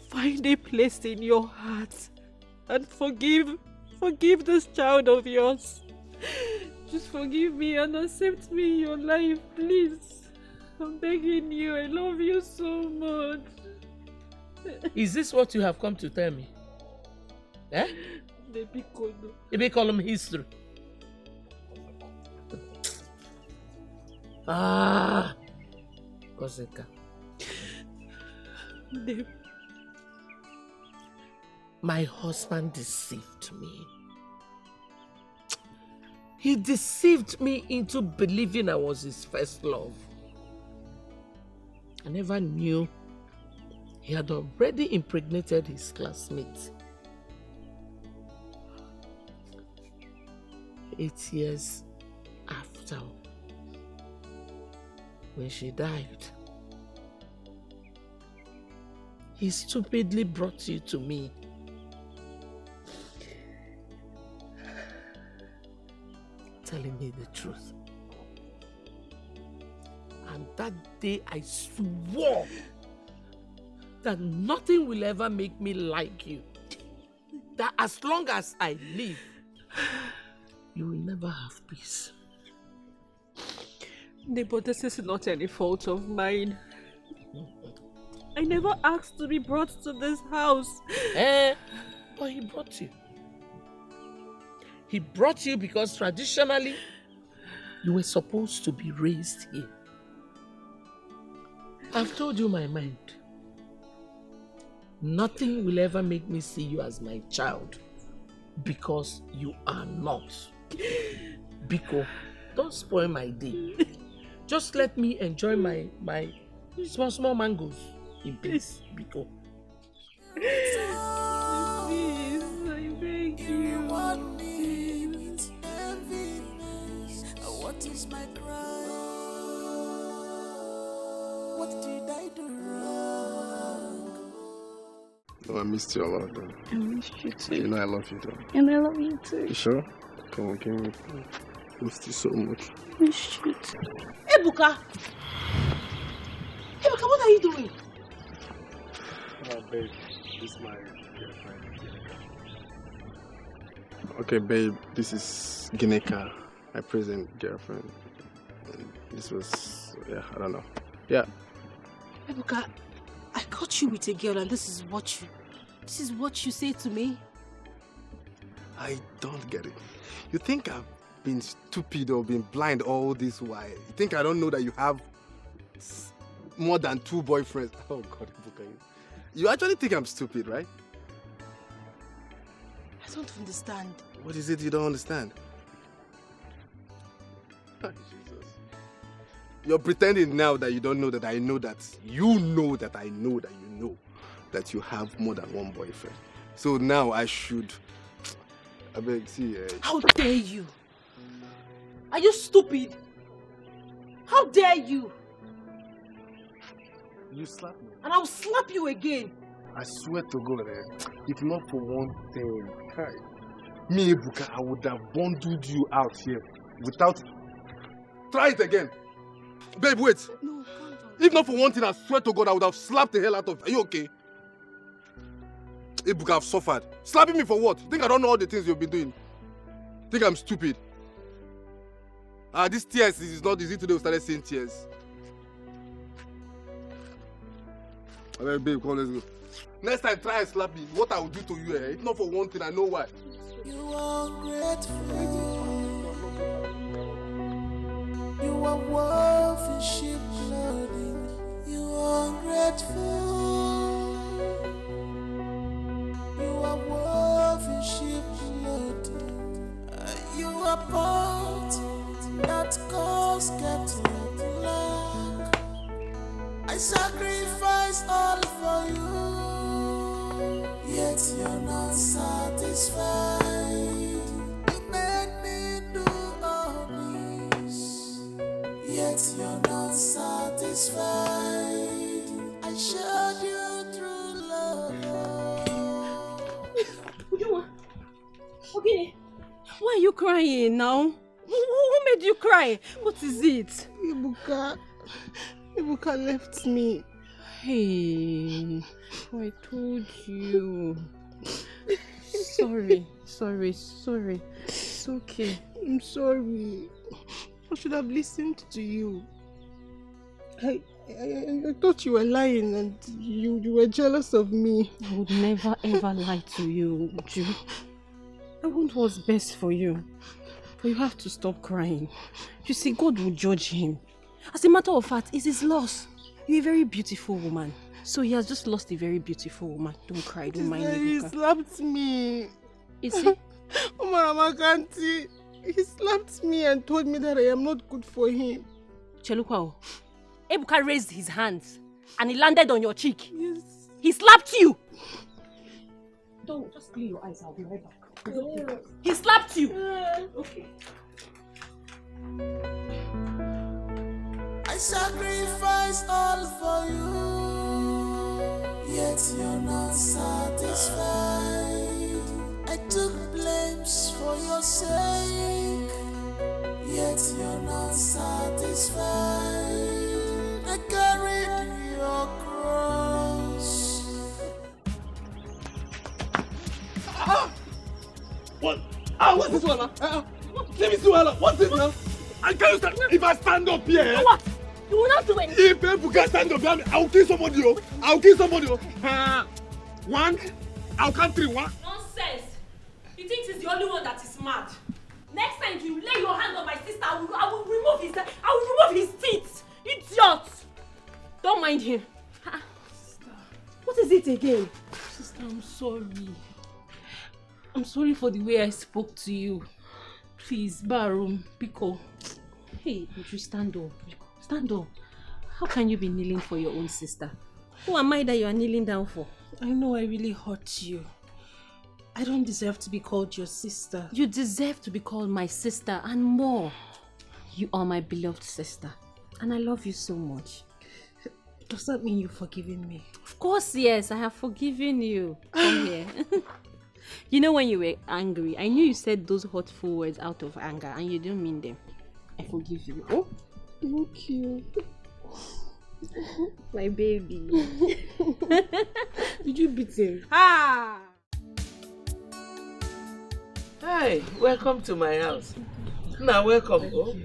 find a place in your heart and forgive this child of yours. Just forgive me and accept me in your life, please. I'm begging you. I love you so much. Is this what you have come to tell me? Eh? You may call him history. Ah, Koseka. My husband deceived me. He deceived me into believing I was his first love. I never knew he had already impregnated his classmate. 8 years after, when she died, he stupidly brought you to me. Telling me the truth. And that day I swore that nothing will ever make me like you. That as long as I live, you will never have peace. But this is not any fault of mine. I never asked to be brought to this house. But he brought you. He brought you because traditionally, you were supposed to be raised here. I've told you my mind. Nothing will ever make me see you as my child because you are not. Biko, don't spoil my day. Just let me enjoy my small mangoes in peace, Biko. Please, I beg you. What is my crime? What did I do wrong? No, I missed you a lot, though. I missed you too. You know I love you, though. And I love you too. You sure? Come on, give me. I missed you so much. I missed you too. Ebuka! Ebuka, what are you doing? Babe, this is my girlfriend. Okay, babe, this is Gineka, my present girlfriend. And this was, I don't know. Yeah. Ebuka, I caught you with a girl and this is what you say to me? I don't get it. You think I've been stupid or been blind all this while? You think I don't know that you have more than 2 boyfriends? Oh God, Ebuka, you actually think I'm stupid, right? I don't understand. What is it you don't understand? Jesus. You're pretending now that you don't know that I know that you know that I know that you know that you have more than 1 boyfriend. So now I should... I beg, see... How dare you? Are you stupid? How dare you? You slap me. And I'll slap you again. I swear to God, if not for one thing, me, Ebuka, I would have bundled you out here without... Try it again. Babe, wait. No, calm down. If not for one thing, I swear to God, I would have slapped the hell out of you. Are you okay? Ebuka, I've suffered. Slapping me for what? Think I don't know all the things you've been doing? Think I'm stupid? This tears is not easy today. We started seeing tears. Alright, babe, come, let's go. Next time, try and slap me. What I will do to you, If not for one thing, I know why. You are grateful. You are worth in sheep loading. You are grateful. You are worth in sheep loading. You are part that cause get to black. I sacrifice all for you, yet you're not satisfied. You made me do all this, yet you're not satisfied. I showed you through love. Okay, why are you crying now? Who made you cry? What is it? Ebuka left me. Hey, I told you. Sorry. It's okay. I'm sorry. I should have listened to you. I thought you were lying and you were jealous of me. I would never ever lie to you, Uju. I want what's best for you. But you have to stop crying. You see, God will judge him. As a matter of fact, it's his loss. You're a very beautiful woman. So he has just lost a very beautiful woman. Don't cry, don't mind me. He slapped me. Is he? Omaramankanti, he slapped me and told me that I am not good for him. Chelukwao, Ebuka raised his hands and he landed on your cheek. Yes. He slapped you. Don't, just clean your eyes. I'll be right back. Okay. He slapped you. Okay. I sacrifice all for you, yet you're not satisfied. I took blames for your sake, yet you're not satisfied. I carried your cross. What? What's this one? Let me see what. What's this now? I can't stand. If I stand up here, what? You will not do anything. If people can stand up here, I'll kill somebody. I'll kill somebody. One. I'll count 3. 1. Nonsense. He thinks he's the only one that is mad. Next time you lay your hand on my sister, I will remove his teeth. Idiot. Don't mind him. Sister. What is it again? Sister, I'm sorry. I'm sorry for the way I spoke to you. Please, Barum, Pico. Hey, would you stand up? Stand up. How can you be kneeling for your own sister? Who am I that you are kneeling down for? I know I really hurt you. I don't deserve to be called your sister. You deserve to be called my sister and more. You are my beloved sister. And I love you so much. Does that mean you've forgiven me? Of course, yes. I have forgiven you. Come here. You know when you were angry, I knew you said those hurtful words out of anger and you didn't mean them. I forgive you. Oh, thank you. My baby. Did you beat him? Ah! Hi, welcome to my house. Now, welcome. Oh.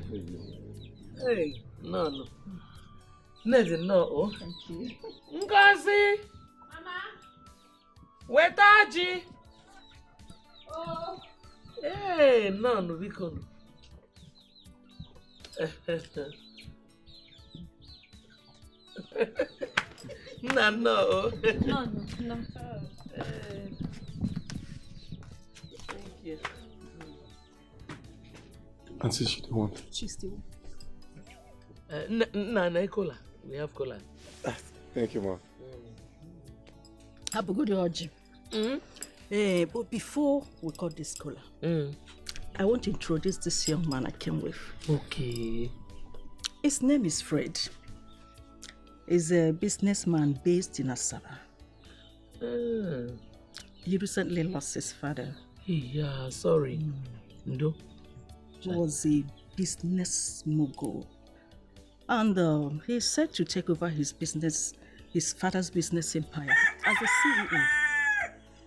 Hey, no. Nezi, no. Oh. Thank you. Ngozi! Mama! Wetaji! Oh! Hey, no, biko. No. No. Thank you. Auntie, she don't want. She's still. No, cola. We have cola. Thank you, Ma. Have a good urge. But before we cut this cola, I want to introduce this young man I came with. Okay. His name is Fred. He's a businessman based in Asaba. He recently lost his father. Yeah, sorry. No. He was a business mogul. And he's set to take over his father's business empire as a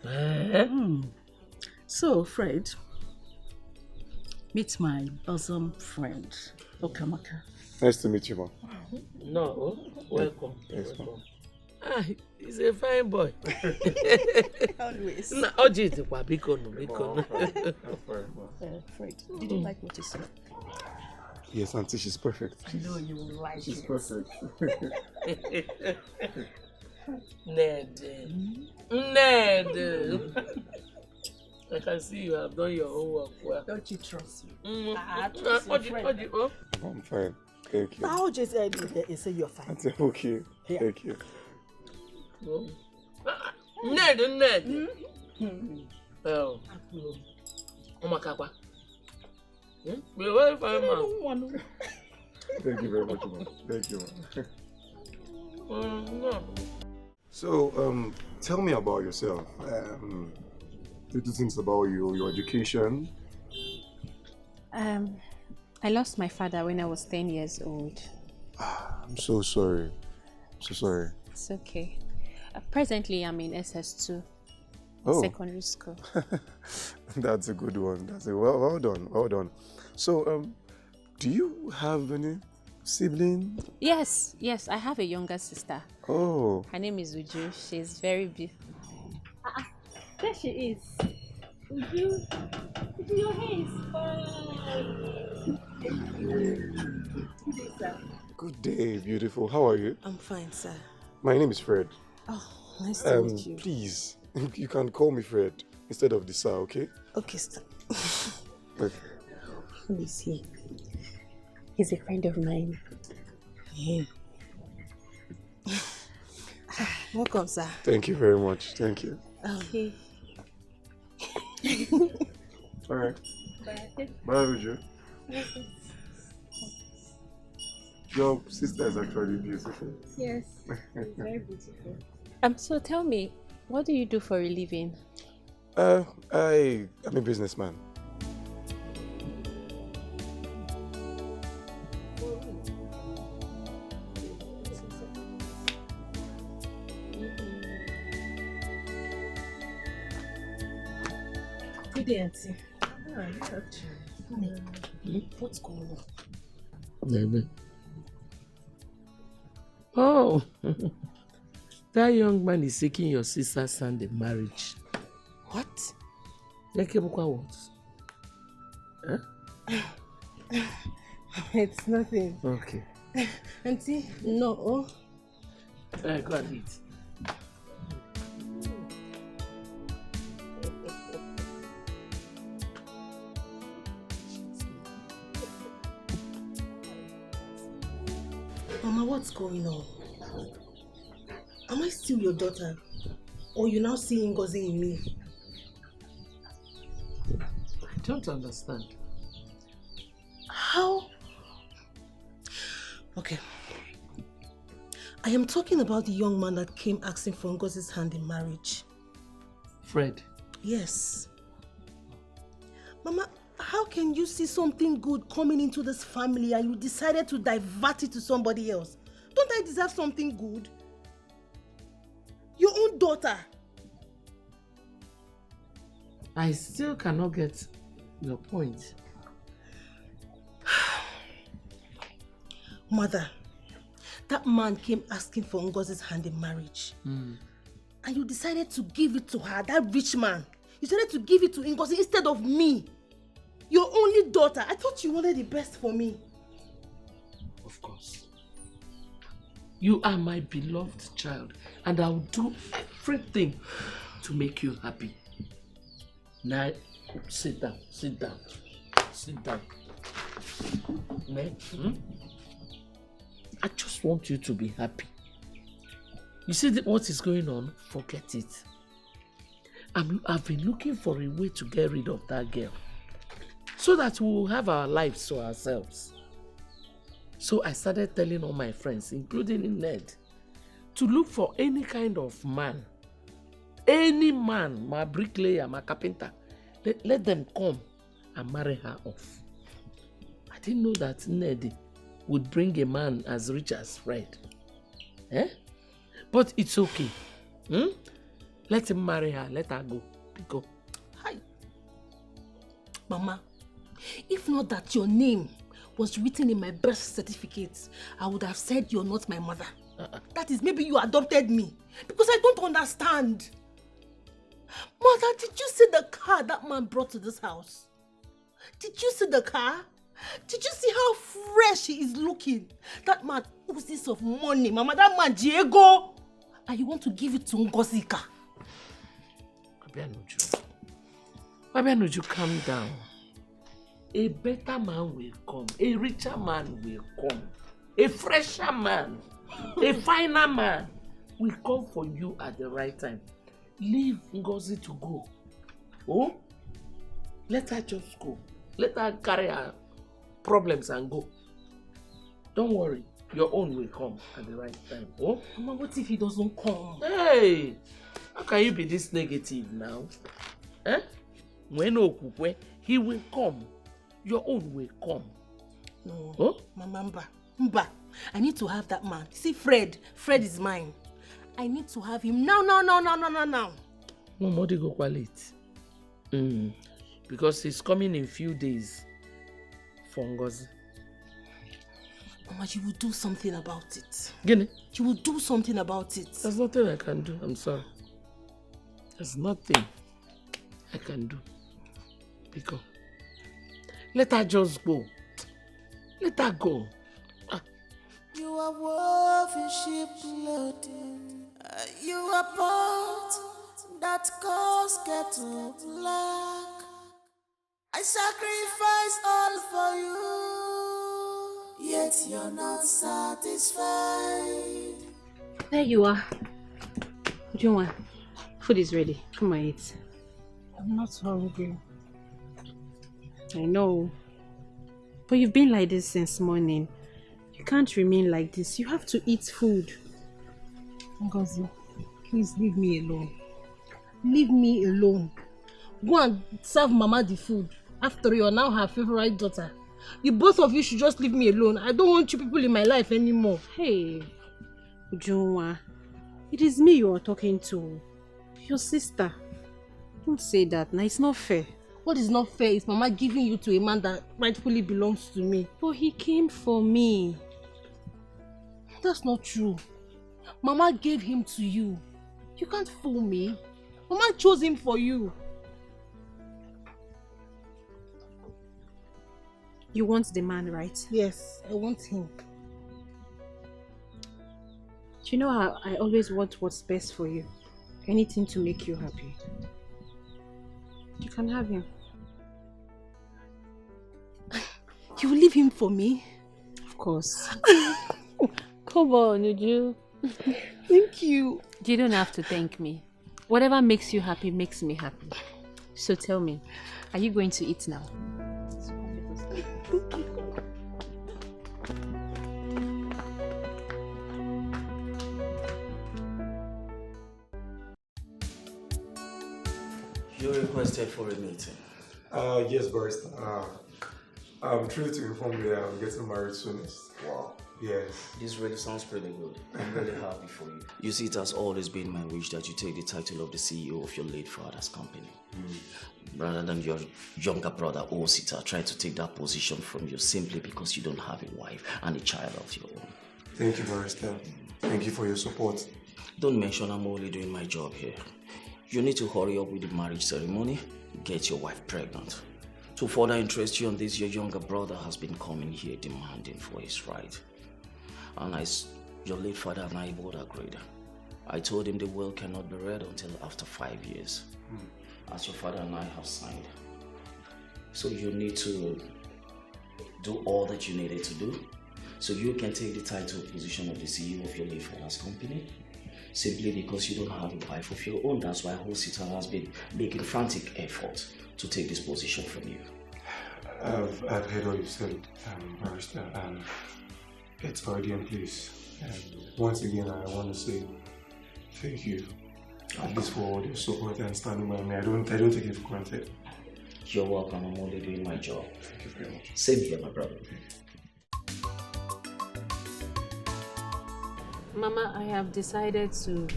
CEO. So, Fred, meet my bosom friend, Okamaka. Nice to meet you, Ma. No, welcome. Thanks, welcome. He's a fine boy. Always. No, Oji, biko. Fred, did you like what you said? Yes, Auntie, she's perfect. I know you will like She's it. perfect. Ned. I can see you have done your homework well. Don't you trust me? Oji, oh. I'm fine. Thank you. I'll just end it and say you're fine. Auntie, okay. Yeah. Thank you. Ned. Oh. Omakakwa. Be very fine, man. Thank you very much, Ma. Thank you, Ma. No. So, tell me about yourself. Little things about you, your education. I lost my father when I was 10 years old. I'm so sorry. So sorry. It's okay. Presently, I'm in SS2, secondary school. That's a good one. Well done. So, do you have any sibling? Yes, I have a younger sister. Oh. Her name is Uju. She's very beautiful. There she is. Uju, your hair is fine. Good day, beautiful. How are you? I'm fine, sir. My name is Fred. Oh, nice to meet you. Please, you can call me Fred instead of the sir, okay? Okay, sir. Okay. Who is he? He's a friend of mine. Yeah. Welcome, sir. Thank you very much. Thank you. Okay. All right. Bye. Bye, Uju. Your sister is actually beautiful. Yes, she's very beautiful. So tell me, what do you do for a living? I'm a businessman. Good day, auntie. What's going on? Baby. Oh, that young man is seeking your sister's hand in marriage. What? Lekebukwa what? Huh? It's nothing. Okay. Auntie, no. Go and eat. Mama, what's going on? Am I still your daughter? Or you now see Ngozi in me? I don't understand. How? Okay. I am talking about the young man that came asking for Ngozi's hand in marriage. Fred. Yes. Mama, how can you see something good coming into this family and you decided to divert it to somebody else? Don't I deserve something good? Your own daughter. I still cannot get your point. Mother, that man came asking for Ngozi's hand in marriage. And you decided to give it to her, that rich man. You decided to give it to Ngozi instead of me. Your only daughter. I thought you wanted the best for me. Of course. You are my beloved child, and I will do everything to make you happy. Now, sit down. I just want you to be happy. You see what is going on? Forget it. I've been looking for a way to get rid of that girl, so that we will have our lives to ourselves. So I started telling all my friends, including Ned, to look for any kind of man. Any man, my bricklayer, my carpenter, let them come and marry her off. I didn't know that Ned would bring a man as rich as Fred. But it's okay. Let him marry her, let her go. Hi. Mama, if not that your name was written in my birth certificate, I would have said you're not my mother. That is, maybe you adopted me. Because I don't understand. Mother, did you see the car that man brought to this house? Did you see the car? Did you see how fresh he is looking? That man oozes of money, Mama. That man, Diego. And you want to give it to Ngozika? Abianuju, calm down. A better man will come. A richer man will come. A fresher man. A finer man will come for you at the right time. Leave Ngozi to go. Oh? Let her just go. Let her carry her problems and go. Don't worry. Your own will come at the right time. Oh? Mama, what if he doesn't come? Hey! How can you be this negative now? When he will come. Your own will come. No. Oh? Mama, Mba. I need to have that man. See, Fred is mine. I need to have him now. Modi go quality. Because he's coming in few days for Ngozi. Mama, you will do something about it. Guinea? You will do something about it. There's nothing I can do. I'm sorry. There's nothing I can do. Because let her just go. Let her go. You are woven sheep loading. You are pot that cause kettle black. I sacrifice all for you, yet you're not satisfied. There you are. Ujunwa, food is ready. Come and eat. I'm not hungry. I know. But you've been like this since morning. You can't remain like this. You have to eat food. Ngozi, please leave me alone. Leave me alone. Go and serve Mama the food. After you're now her favorite daughter. You both of you should just leave me alone. I don't want you people in my life anymore. Hey, Ujunwa, it is me you are talking to. Your sister. Don't say that. Now it's not fair. What is not fair is Mama giving you to a man that rightfully belongs to me. But he came for me. That's not true. Mama gave him to you. You can't fool me. Mama chose him for you. You want the man, right? Yes, I want him. You know how I always want what's best for you. Anything to make you happy. You can have him. You will leave him for me? Of course. Come on, Uju. Thank you. You don't have to thank me. Whatever makes you happy makes me happy. So tell me, are you going to eat now? You requested for a meeting. Yes, barrister. I'm thrilled to inform you that I'm getting married soonest. Wow. Yes. This really sounds pretty good. I'm really happy for you. You see, it has always been my wish that you take the title of the CEO of your late father's company. Rather than your younger brother, Osita, try to take that position from you simply because you don't have a wife and a child of your own. Thank you, barrister. Thank you for your support. Don't mention I'm only doing my job here. You need to hurry up with the marriage ceremony, get your wife pregnant. To further interest you on this, your younger brother has been coming here demanding for his right. And your late father and I both agreed. I told him the will cannot be read until after 5 years, as your father and I have signed. So you need to do all that you needed to do, so you can take the title position of the CEO of your late father's company, simply because you don't have a wife of your own. That's why Hosita has been making frantic efforts to take this position from you. I've heard what you said, barrister, and it's already in place. And once again, I want to say thank you, at least for all your support and standing by me. I don't take it for granted. You're welcome. I'm only doing my job. Thank you very much. Same here, my brother. Mama, I have decided to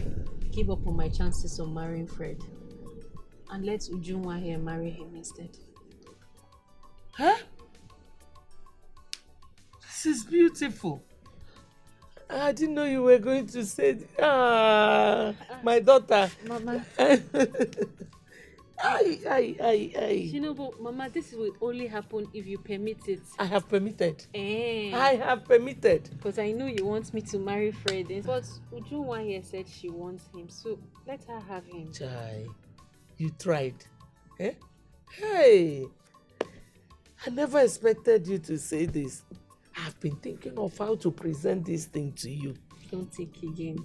give up on my chances of marrying Fred and let Ujunwa here marry him instead. Huh? This is beautiful. I didn't know you were going to say, my daughter. Mama. You know, but Mama, this will only happen if you permit it. I have permitted. I have permitted. Because I know you want me to marry Fred. But Ujunwa here said she wants him, so let her have him. Chai, you tried. Eh? Hey, I never expected you to say this. I've been thinking of how to present this thing to you. Don't think again.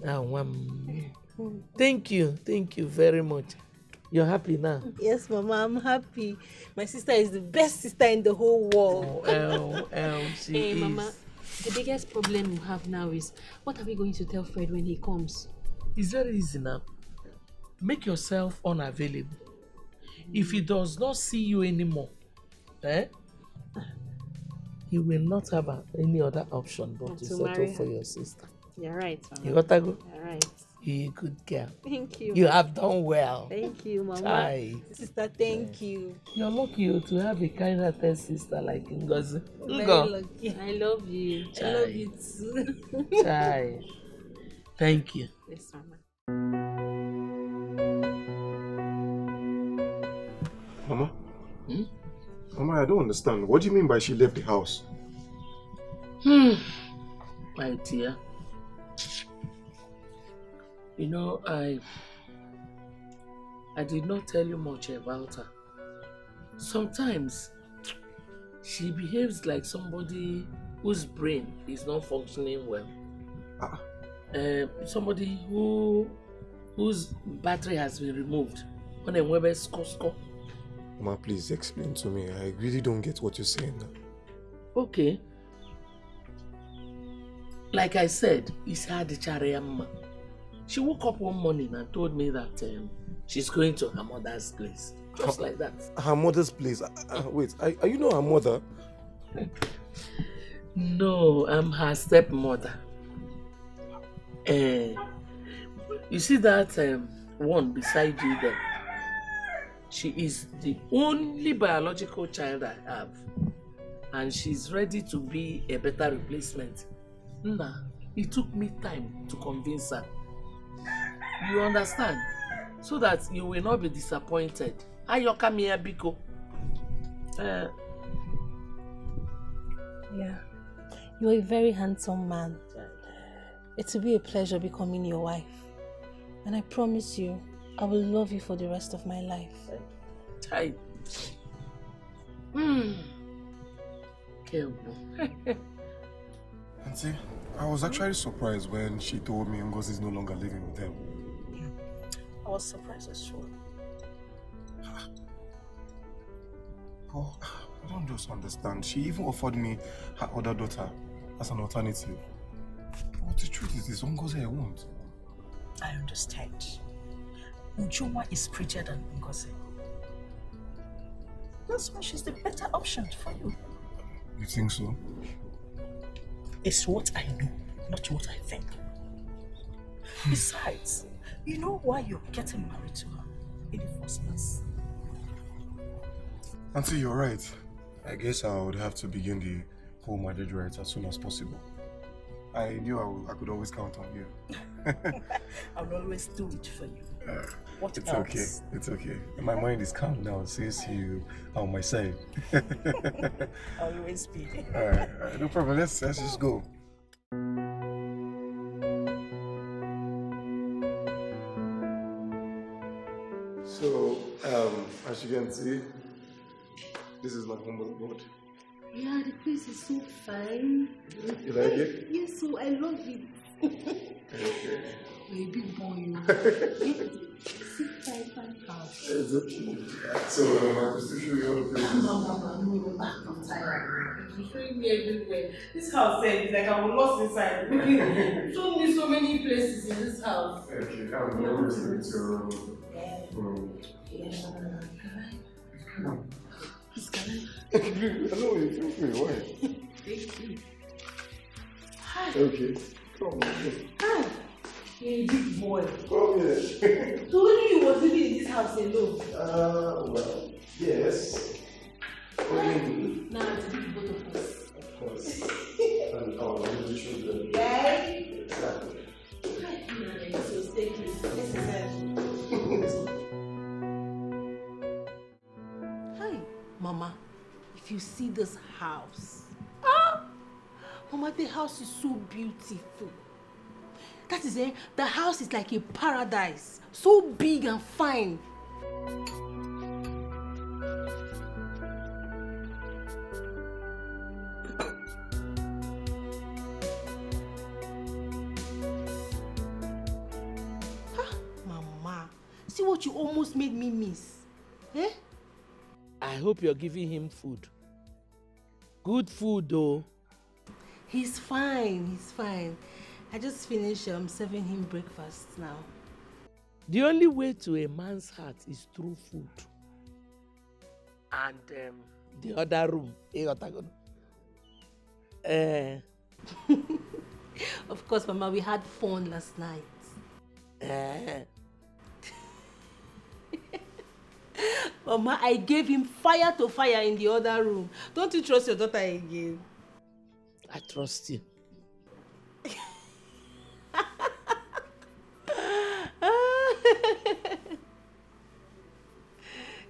Thank you very much. You're happy now? Yes, Mama, I'm happy. My sister is the best sister in the whole world. She is. Mama, the biggest problem we have now is, what are we going to tell Fred when he comes? It's very easy now. Make yourself unavailable. If he does not see you anymore, he will not have any other option but to settle for your sister. You're right, Mama. You gotta go. You're right. You're a good girl. Thank you. You have done well. Thank you, Mama. Chai. Sister, thank you. You're lucky to have a kind-hearted sister like Ngozi. Very lucky. I love you. Chai. I love you too. Chai. Thank you. Yes, Mama. Mama? Mama, I don't understand. What do you mean by she left the house? My dear. You know, I did not tell you much about her. Sometimes she behaves like somebody whose brain is not functioning well. Somebody whose battery has been removed. On a Weber score. Mama, please explain to me. I really don't get what you're saying now. Okay. Like I said, it's her Charayamma. She woke up one morning and told me that she's going to her mother's place. Just like that. Her mother's place? Wait, are you not her mother? No, I'm her stepmother. You see that one beside you there? She is the only biological child I have. And she's ready to be a better replacement. Nah, it took me time to convince her. You understand? So that you will not be disappointed. Ayoka Mia Biko. Yeah. You're a very handsome man. It will be a pleasure becoming your wife. And I promise you, I will love you for the rest of my life. Tight. Auntie, I was actually surprised when she told me Ngozi is no longer living with them. I was surprised as well. Oh, I don't just understand. She even offered me her other daughter as an alternative. But the truth is, this Ngozi I won't. I understand. Ujoma is prettier than Ngozi. That's why she's the better option for you. You think so? It's what I know, not what I think. Besides, you know why you're getting married to her in the first place. Auntie, you're right. I guess I would have to begin the whole marriage rites as soon as possible. I knew I could always count on you. I'll always do it for you. What it's else? okay. It's okay. My mind is calm now since you are on my side. Always be. Alright, no problem. Let's just go. So, as you can see, this is my humble abode. Yeah, the place is so fine. You like it? Yes, so I love it. Okay. You're a big boy. Fine house. It's okay. So, I have to show you all the places. No, I'm tired. You're showing me everywhere. This house is like I was lost inside. Show me so many places in this house. Okay, I'm always going to Come on. Hello, you feel free. Why? Thank you. Hi. Okay. Come on. Hi. You're a big boy. Come here. So when you was living in this house alone? Well, yes. Now it's a big both of us. Of course. And our relationship will be. Right? Exactly. So stay clean. This is it. Hi, Mama. If you see this house, Mama, the house is so beautiful. That is it. The house is like a paradise, so big and fine. Mama, see what you almost made me miss. Eh? I hope you're giving him food. Good food, though. He's fine. He's fine. I just finished serving him breakfast now. The only way to a man's heart is through food. And the other room. Of course, Mama, we had fun last night. Mama, I gave him fire to fire in the other room. Don't you trust your daughter again? I trust you.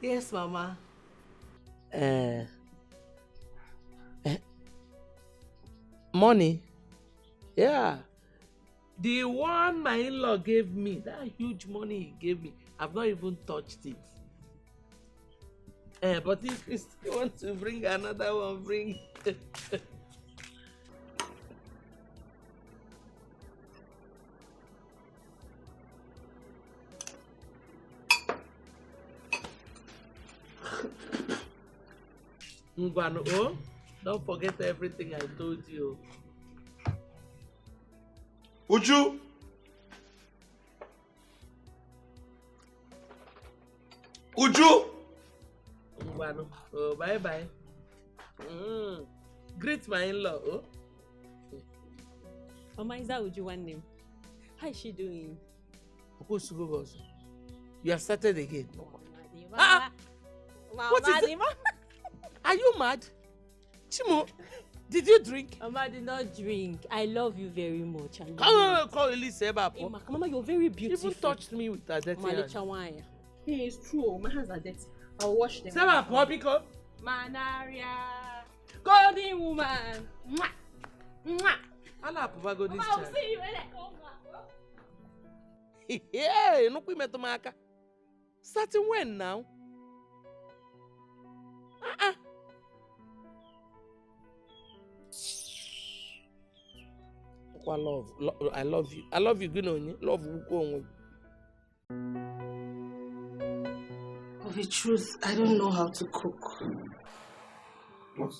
Yes, Mama. Money? Yeah. The one my in-law gave me, that huge money he gave me, I've not even touched it. But if you still want to bring another one, bring. Ngwano, oh, don't forget everything I told you. Uju! Uju! Ngwano, oh, bye-bye. Greet my in-law, oh. Mama, is that Uju one name? How is she doing? You have started again. Mama, What is it? Are you mad? Chimo, did you drink? Mama, I did not drink. I love you very much. Call Elise back. Hey, Mama, you're very beautiful. She even touched me with her dirty hand. Hey, it's true. My hands are dirty. I'll wash them. Seba, Popiko. Manaria. Golden woman. Mwah. Mwah. Ala Papa this Mama, I'll see you when I come back. Yeah, no we met Maka. Starting when now? I love you. I love you, Gunoni. Love you. Of the truth, I don't know how to cook. What?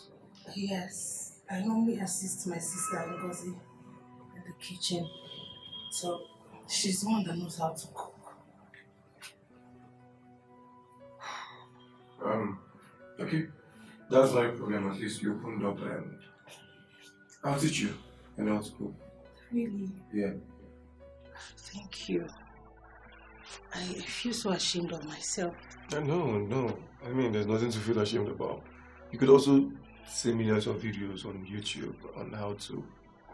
Yes, I normally assist my sister Ngozi in the kitchen. So, she's the one that knows how to cook. Okay. That's not a problem. At least you opened up and I'll teach you. I know how to cook. Really? Yeah. Thank you. I feel so ashamed of myself. No. I mean, there's nothing to feel ashamed about. You could also see millions of videos on YouTube on how to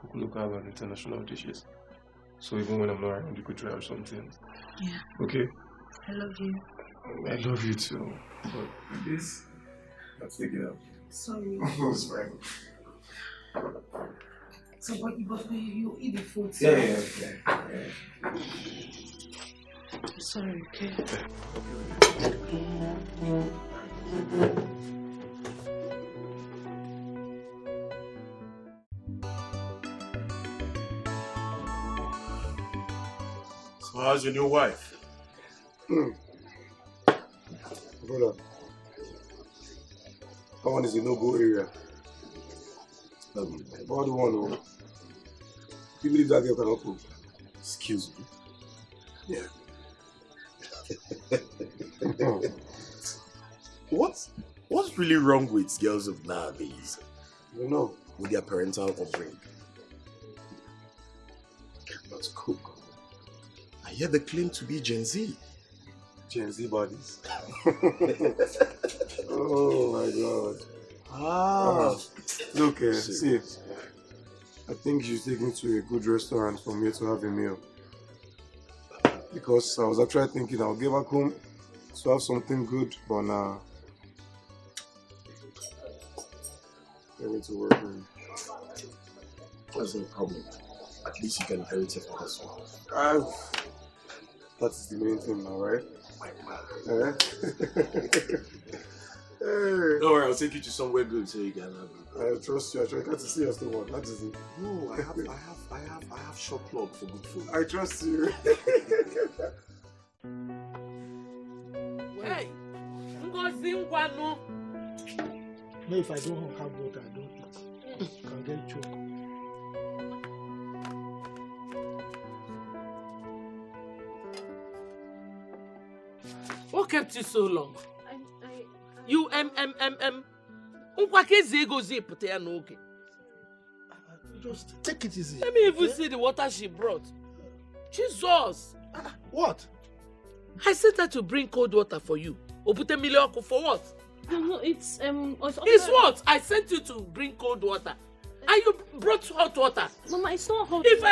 cook local and international dishes. So even when I'm not around, you could try out something. Yeah. Okay? I love you. I love you too. But this, let's take it out. Sorry. It's fine. So, but you eat the food. Yeah. I'm sorry, okay? So how's your new wife? Brother, that one is a no-go area. About the one who you believe that girl cannot cook. Excuse me. Yeah. What's really wrong with girls of nowadays? You know, with their parental upbringing. Cannot cook. I hear they claim to be Gen Z. Gen Z bodies. Oh my God. Look, see, I think you should take me to a good restaurant for me to have a meal. Because I was actually thinking I'll get back home to have something good, but now I need to work. That's no problem. At least you can inherit it from us. That is the main thing now, right? Don't worry, I'll take you to somewhere good so you can have it. I trust you. I try to see your store. That is it. No, I have shop plug for good food. I trust you. Hey, Ngozi Ngwano. No, if I don't have water, I don't eat. I can get choked. What kept you so long? You Nkwakezi egozi put ya n'oge. Just take it easy. Let me even see the water she brought. Jesus! What? I sent her to bring cold water for you. Obute milioku for what? No, it's It's what? I sent you to bring cold water. And you brought hot water. Mama, it's not hot. If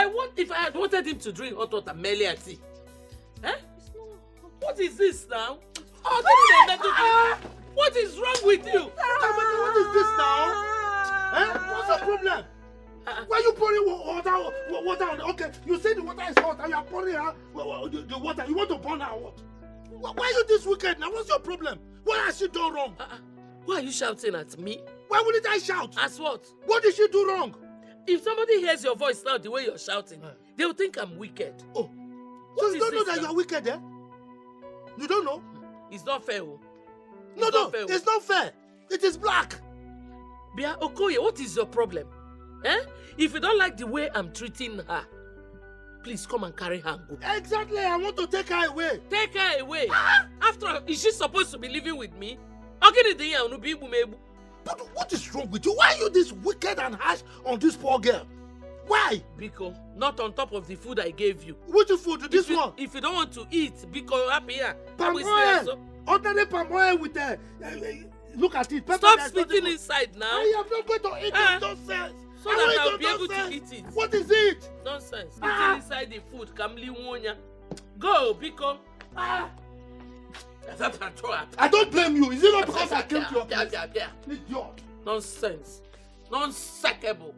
I had wanted him to drink hot water, merely at tea. Eh? What is this now? What is wrong with you? What is this now? What's the problem? Why are you pouring water on? Okay, you say the water is hot and you are pouring the water. You want to burn her what? Why are you this wicked now? What's your problem? What has she done wrong? Why are you shouting at me? Why wouldn't I shout? As what? What did she do wrong? If somebody hears your voice now the way you're shouting, they will think I'm wicked. Oh, so you don't know that you're wicked, eh? You don't know? It's not fair. No, it's not fair. It is black. Bia Okoye, what is your problem? Eh? If you don't like the way I'm treating her, please come and carry her and go. Exactly, I want to take her away. Take her away? After all, is she supposed to be living with me? But what is wrong with you? Why are you this wicked and harsh on this poor girl? Why? Biko, not on top of the food I gave you. Which food? This one? If you don't want to eat, Biko, happy here. Palm oil. Ordinary palm oil with the... look at it. Stop spitting inside now. I am not going to eat it. Nonsense. So that I'll be able to eat it. What is it? Nonsense. Spitting inside the food. Kamli Wonya. Go, Biko. I don't blame you. Is it not because I came to your place? Idiot. Nonsense. Non-sackable.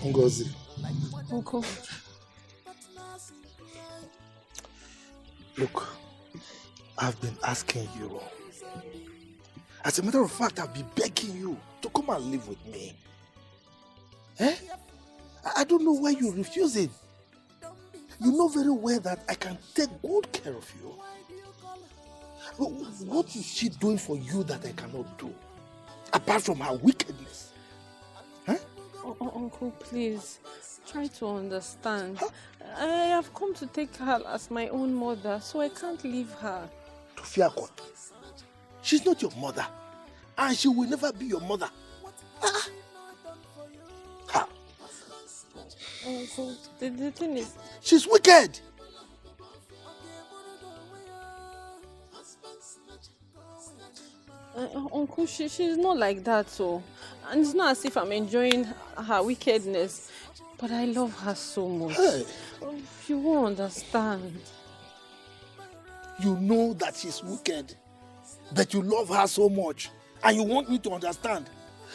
Ngozi. Uncle. Look, I've been asking you. As a matter of fact, I've been begging you to come and live with me. Eh? I don't know why you're refusing. You know very well that I can take good care of you. What is she doing for you that I cannot do? Apart from her wickedness. Huh? Uncle, please. Try to understand. I have come to take her as my own mother, so I can't leave her. Tofiakwa, she's not your mother. And she will never be your mother. Uncle, the thing is... She's wicked! Uncle, she's not like that, so... And it's not as if I'm enjoying her wickedness. But I love her so much. Hey. You won't understand. You know that she's wicked. But you love her so much. And you want me to understand.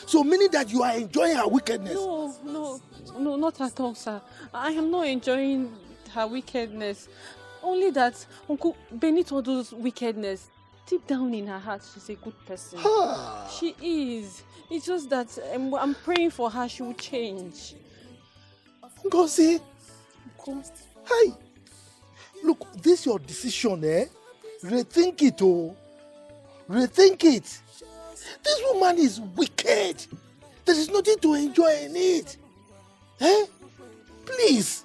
So meaning that you are enjoying her wickedness. No, not at all, sir. I am not enjoying her wickedness. Only that Uncle, beneath all those wickedness, deep down in her heart, she's a good person. She is. It's just that I'm praying for her, she will change. Go see. Hey, look, this is your decision, eh? Rethink it, oh. Rethink it. This woman is wicked. There is nothing to enjoy in it. Eh? Please.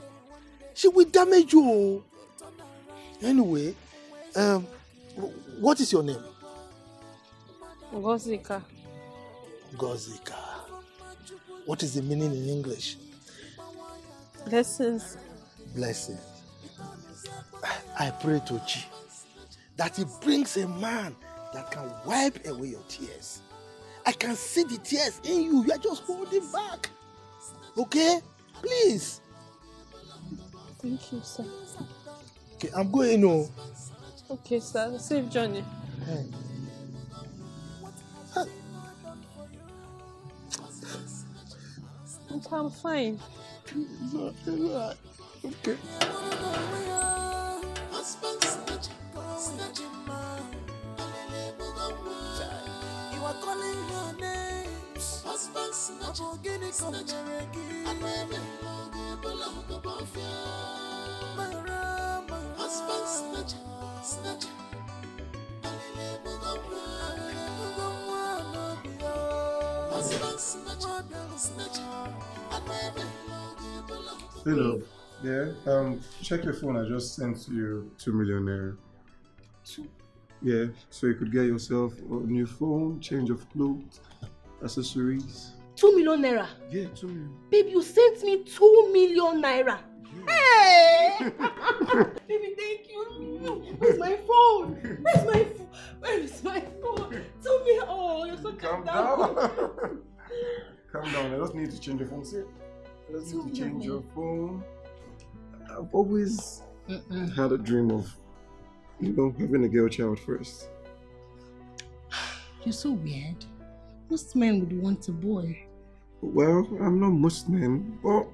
She will damage you. Anyway, what is your name? Gozika. Gozika. What is the meaning in English? Blessings. Blessings. I pray to Chi that he brings a man that can wipe away your tears. I can see the tears in you. You are just holding back. Okay? Please. Thank you, sir. Okay, I'm going now. Okay, sir. Safe journey. Hey. Uncle, I'm fine. Okay. You are calling your names. Hello. Yeah. Check your phone. I just sent you 2 million naira. Yeah. So you could get yourself a new phone, change of clothes, accessories. 2 million naira? Yeah, 2 million. Babe, you sent me 2 million naira. Hey! Baby, thank you. Where's my phone? Where's my phone? Where is my phone? 2 million. Oh, you're so calm down. Calm down. I just need to change your phone. See? I just need to change your phone. I've always had a dream of, having a girl child first. You're so weird. Most men would want a boy. Well, I'm not most men. Well,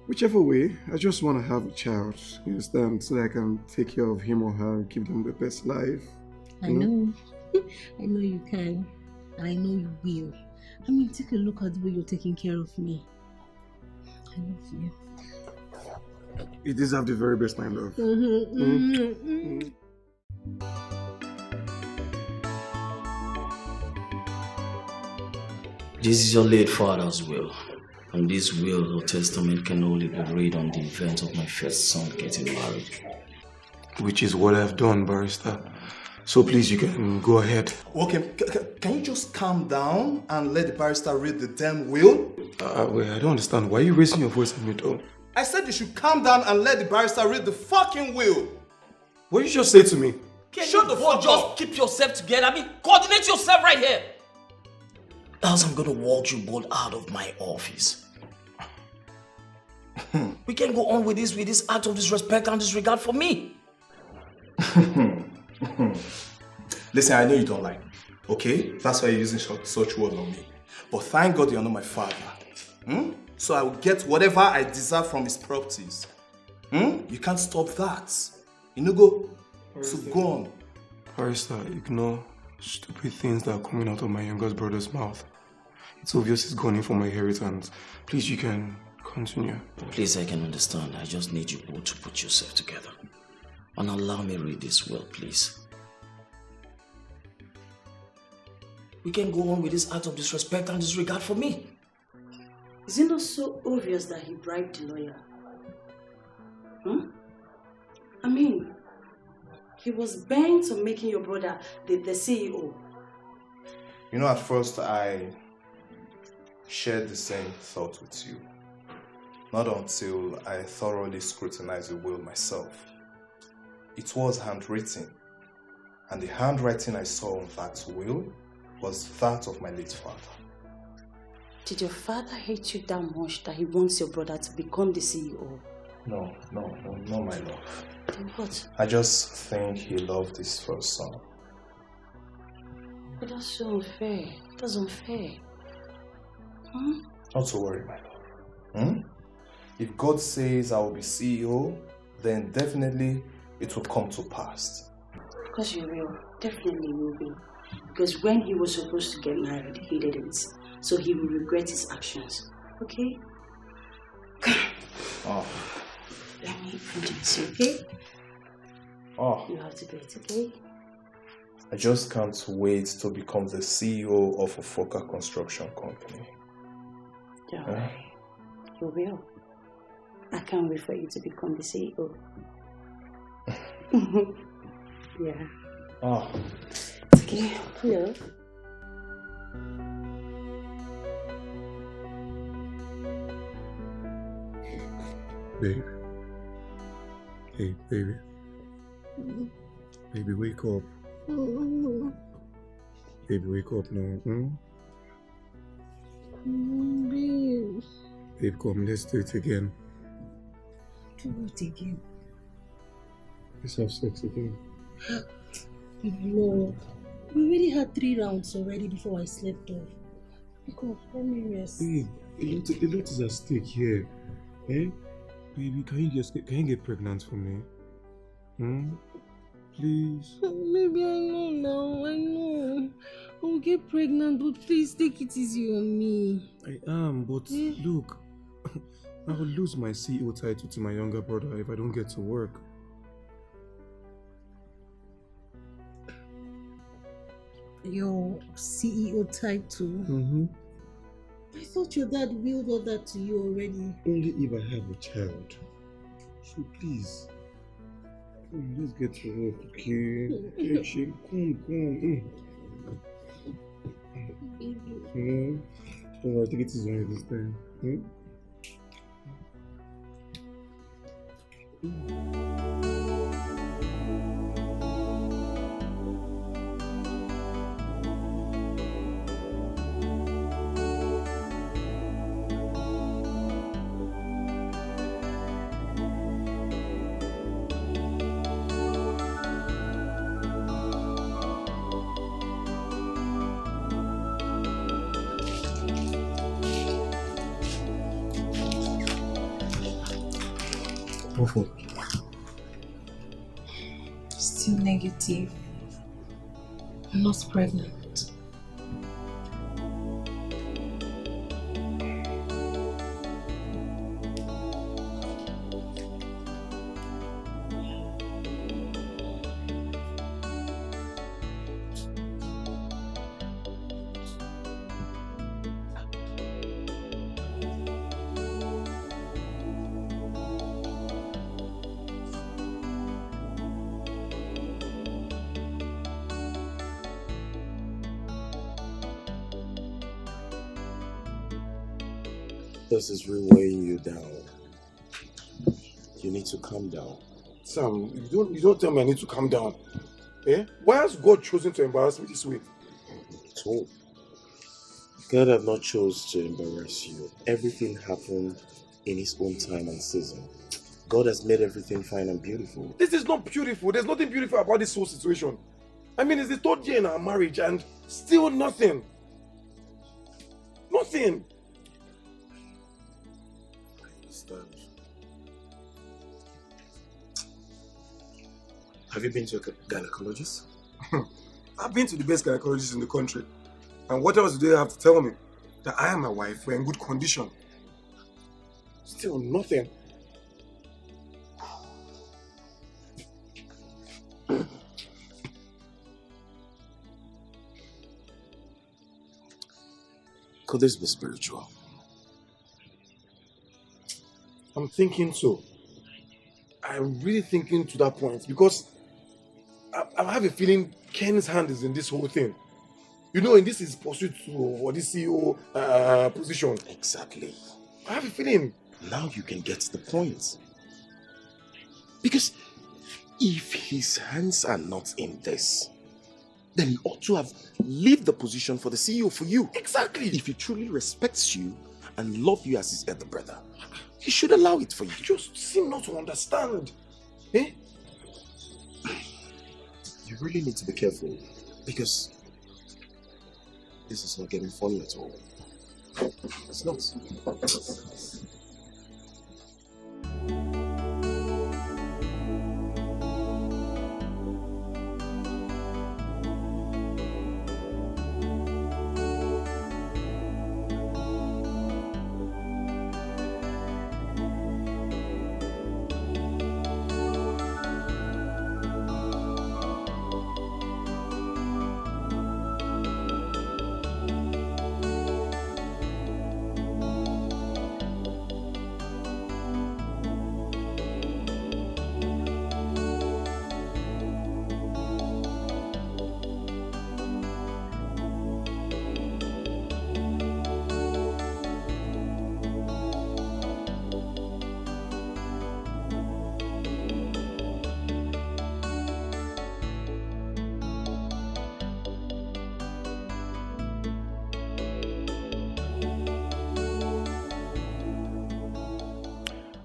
whichever way, I just want to have a child, you understand? So that I can take care of him or her and give them the best life. I know. I know you can. And I know you will. I mean, take a look at the way you're taking care of me. I love you. You deserve the very best, my love. This is your late father's will. And this will or testament can only be read on the event of my first son getting married. Which is what I've done, barrister. So please, you can go ahead. Okay, can you just calm down and let the barrister read the damn will? Wait, I don't understand. Why are you raising your voice at me, though? I said you should calm down and let the barrister read the fucking will. What did you just say to me? Shut the fuck up! Just keep yourself together. I mean, coordinate yourself right here. Else I'm gonna walk you both out of my office. We can't go on with this act of disrespect and disregard for me. Listen, I know you don't like me, okay? That's why you're using such words on me. But thank God you're not my father. So I will get whatever I deserve from his properties. You can't stop that. Go. So go on. Barrister, ignore stupid things that are coming out of my youngest brother's mouth. It's obvious he's gone in for my inheritance. Please, you can continue. Please, I can understand. I just need you both to put yourself together. And allow me read this will, please. We can go on with this act of disrespect and disregard for me. Is it not so obvious that he bribed the lawyer? I mean, he was bent on making your brother the CEO. At first I shared the same thought with you. Not until I thoroughly scrutinized the will myself. It was handwritten, and the handwriting I saw on that will was that of my late father. Did your father hate you that much that he wants your brother to become the CEO? No, my love. Then what? I just think he loved his first son. But that's so unfair. That's unfair. Not to worry, my love. If God says I will be CEO, then definitely it will come to pass. Because you will. Definitely will be. Because when he was supposed to get married, he didn't. So he will regret his actions. Okay? Let me introduce you, okay? You have to do it, okay? I just can't wait to become the CEO of a Foka construction company. Don't worry. You will. I can't wait for you to become the CEO. Yeah. Okay. Hello. Babe. Hey, baby. Baby, wake up. Baby, wake up now. Babe. Babe, come, let's do it again. Do it again. Let's have sex again. No. We already had 3 rounds already before I slept off. Because let me rest. Babe, a lot is at stake here. Eh? Baby, can you get pregnant for me? Please? Baby, I know now. I know. I'll get pregnant, but please take it easy on me. I am, but look, I will lose my CEO title to my younger brother if I don't get to work. Your CEO title? I thought your dad willed all that to you already. Only if I have a child. So please, come, let's get to work, okay? Come. Baby. Oh, I think it is only this time. Awful. Still negative. I'm not pregnant. This is really weighing you down. You need to calm down. Sam, you don't tell me I need to calm down. Eh? Why has God chosen to embarrass me this way? So, God have not chose to embarrass you. Everything happened in His own time and season. God has made everything fine and beautiful. This is not beautiful. There's nothing beautiful about this whole situation. I mean, it's the 3rd year in our marriage and still nothing. Nothing. Have you been to a gynecologist? I've been to the best gynecologist in the country. And what else do they have to tell me? That I and my wife were in good condition. Still nothing. Could this be spiritual? I'm thinking so. I'm really thinking to that point because I have a feeling Ken's hand is in this whole thing. You know, in this is pursuit for this CEO position. Exactly. I have a feeling. Now you can get the point. Because if his hands are not in this, then he ought to have left the position for the CEO for you. Exactly. If he truly respects you and loves you as his elder brother, he should allow it for you. You just seem not to understand. Eh? You really need to be careful because this is not getting funny at all. It's not.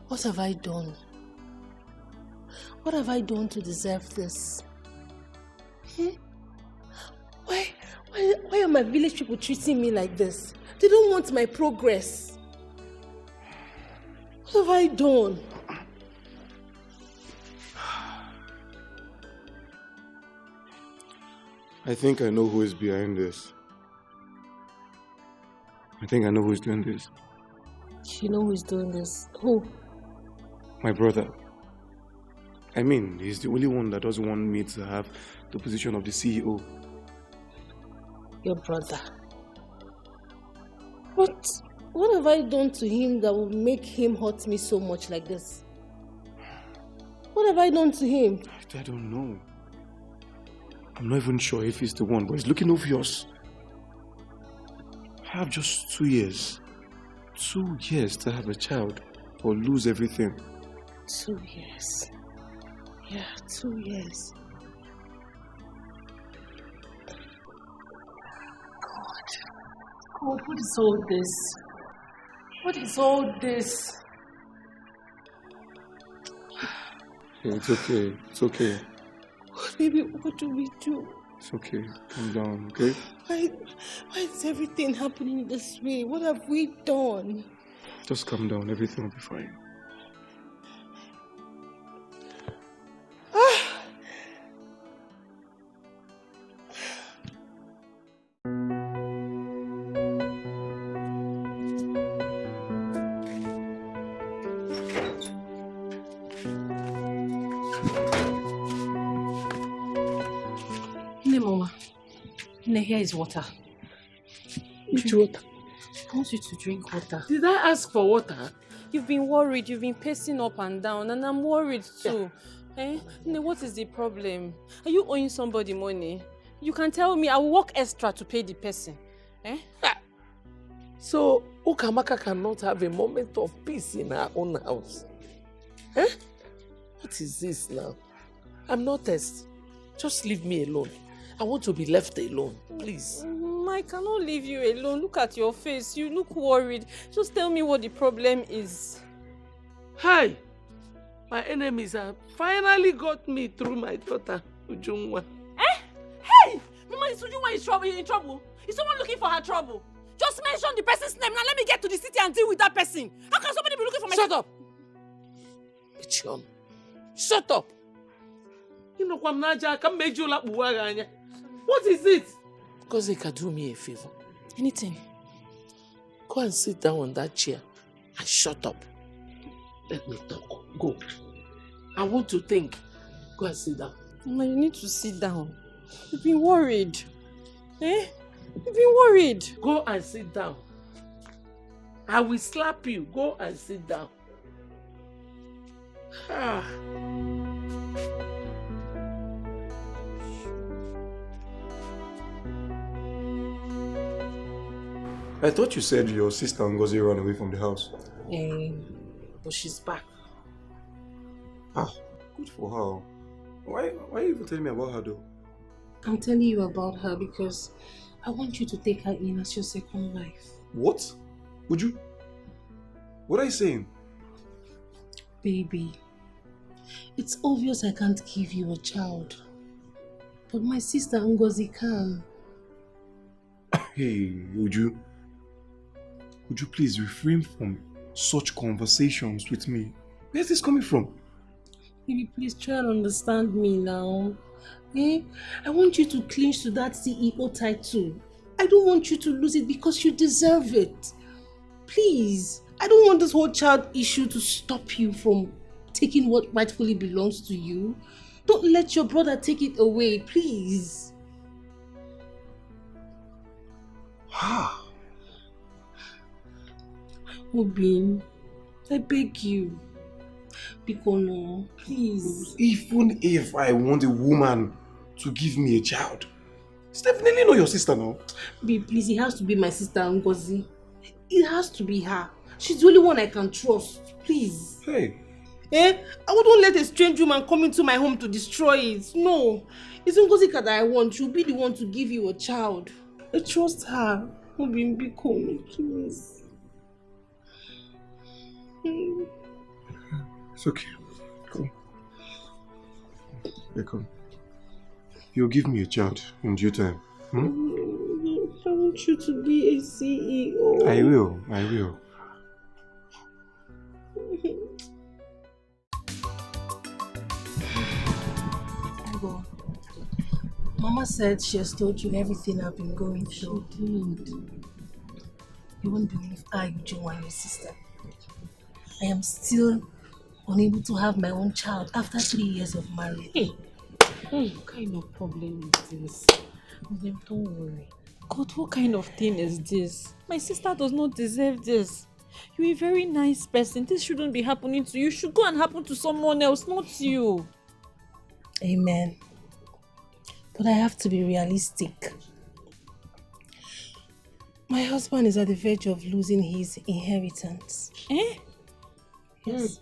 What have I done? What have I done to deserve this? Why are my village people treating me like this? They don't want my progress. What have I done? I think I know who is behind this. I think I know who is doing this. You know who is doing this? Who? My brother. I mean, he's the only one that doesn't want me to have the position of the CEO. Your brother? What have I done to him that will make him hurt me so much like this? What have I done to him? I don't know. I'm not even sure if he's the one, but it's looking obvious. I have just 2 years. 2 years to have a child or lose everything. 2 years. Yeah, 2 years. God, what is all this? What is all this? It's okay. It's okay. Baby, what do we do? It's okay. Calm down, okay? Why is everything happening this way? What have we done? Just calm down. Everything will be fine. Here is water. Which water? I want you to drink water. Did I ask for water? You've been worried, you've been pacing up and down, and I'm worried too. What is the problem? Are you owing somebody money? You can tell me, I will work extra to pay the person. So, Ukamaka cannot have a moment of peace in her own house. What is this now? I'm not test. Just leave me alone. I want to be left alone, please. I cannot leave you alone. Look at your face. You look worried. Just tell me what the problem is. Hi! My enemies have finally got me through my daughter, Ujungwa. Hey! Mama, is Ujungwa in trouble? Is someone looking for her trouble? Just mention the person's name. Now let me get to the city and deal with that person. How can somebody be looking for my... Shut up! Ichion. Shut up! What is it? Gozeka, do me a favor. Anything. Go and sit down on that chair and shut up. Let me talk. Go. I want to think. Go and sit down. Mama, you need to sit down. You've been worried. You've been worried. Go and sit down. I will slap you. Go and sit down. I thought you said your sister Ngozi ran away from the house. But she's back. Good for her. Why are you even telling me about her though? I'm telling you about her because I want you to take her in as your second wife. What? Would you? What are you saying? Baby, it's obvious I can't give you a child. But my sister Ngozi can. Hey, would you please refrain from such conversations with me? Where's this coming from? Baby, please try and understand me now. I want you to clinch to that CEO title. I don't want you to lose it because you deserve it. Please, I don't want this whole child issue to stop you from taking what rightfully belongs to you. Don't let your brother take it away, please. Obin, I beg you. Bikono, please. Even if I want a woman to give me a child, it's definitely not your sister now. Babe, please, it has to be my sister Ngozi. It has to be her. She's the only one I can trust. Please. Hey. I wouldn't let a strange woman come into my home to destroy it. No. It's Ngozi that I want. She'll be the one to give you a child. I trust her. Obin, Bikono, please. It's okay. Come. Here, come. You'll give me a child in due time. I want you to be a CEO. I will. I will. Mama said she has told you everything I've been going through. She did. You won't believe I, Ujungwa, and your sister. I am still unable to have my own child after 3 years of marriage. What kind of problem is this? Don't worry. God, what kind of thing is this? My sister does not deserve this. You're a very nice person. This shouldn't be happening to you. It should go and happen to someone else, not you. Amen. But I have to be realistic. My husband is at the verge of losing his inheritance. Eh? Yes.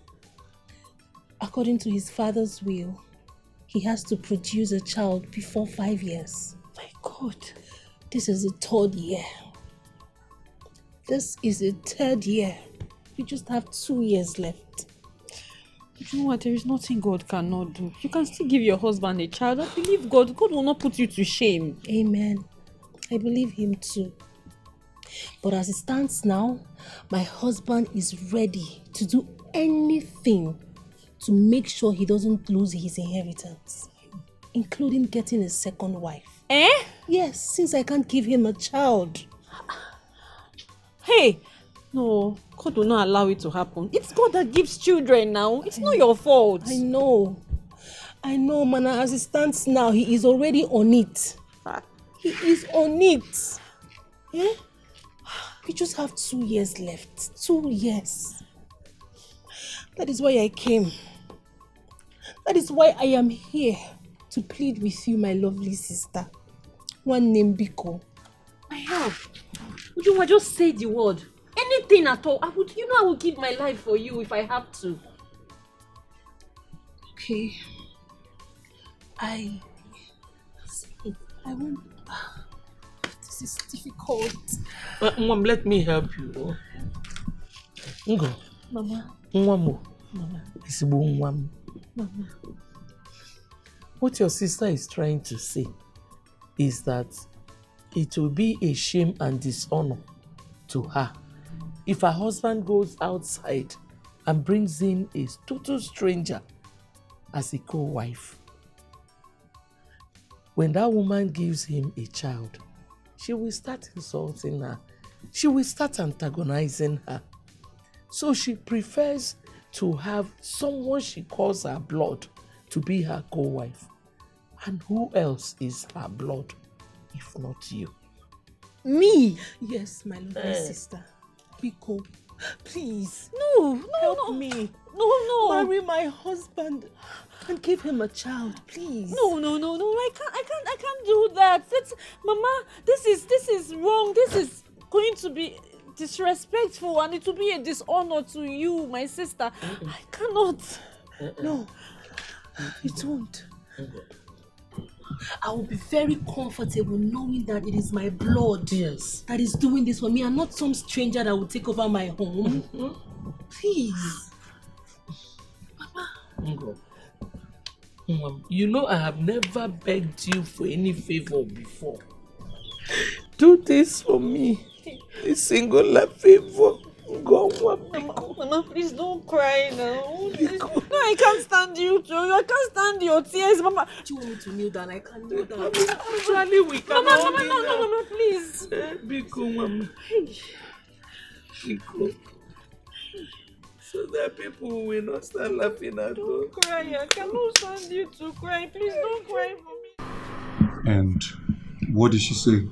According to his father's will, he has to produce a child before 5 years. My God. This is the 3rd year. This is the 3rd year. We just have 2 years left. You know what? There is nothing God cannot do. You can still give your husband a child. I believe God. God will not put you to shame. Amen. I believe him too. But as it stands now, my husband is ready to do anything to make sure he doesn't lose his inheritance, including getting a 2nd wife. Eh? Yes, since I can't give him a child. Hey! No, God will not allow it to happen. It's God that gives children now. It's not your fault. I know, Mana. As it stands now, he is already on it. He is on it. Yeah? We just have 2 years left. 2 years. That is why I came. That is why I am here to plead with you, my lovely sister. One name Biko. My help. Ujunwa, just say the word. Anything at all. I would give my life for you if I have to. Okay. I won't. This is difficult. Mom, let me help you. Ngo. Mama. Mwamo. Mama. Mama. What your sister is trying to say is that it will be a shame and dishonor to her if her husband goes outside and brings in a total stranger as a co-wife. When that woman gives him a child, she will start insulting her. She will start antagonizing her. So she prefers to have someone she calls her blood to be her co-wife. And who else is her blood if not you? Me? Yes, my lovely sister. Biko, please. No, help me. No. Marry my husband and give him a child, please. No. I can't do that. Mama, this is wrong. This is going to be disrespectful and it will be a dishonor to you, my sister. I cannot. No, it won't. I will be very comfortable knowing that it is my blood that is doing this for me and not some stranger that will take over my home. Please. Mama. You know I have never begged you for any favor before. Do this for me. A singular favor. Go on, Mama, please don't cry now. No, I can't stand you, Joe. I can't stand your tears, Mama. Do you want me to kneel down? I can't kneel down. Actually, we can Mama, no, please. Biko, Mama. Biko. So that people will not start laughing at us. Don't cry. I cannot stand you to cry. Please don't cry for me. And what did she say?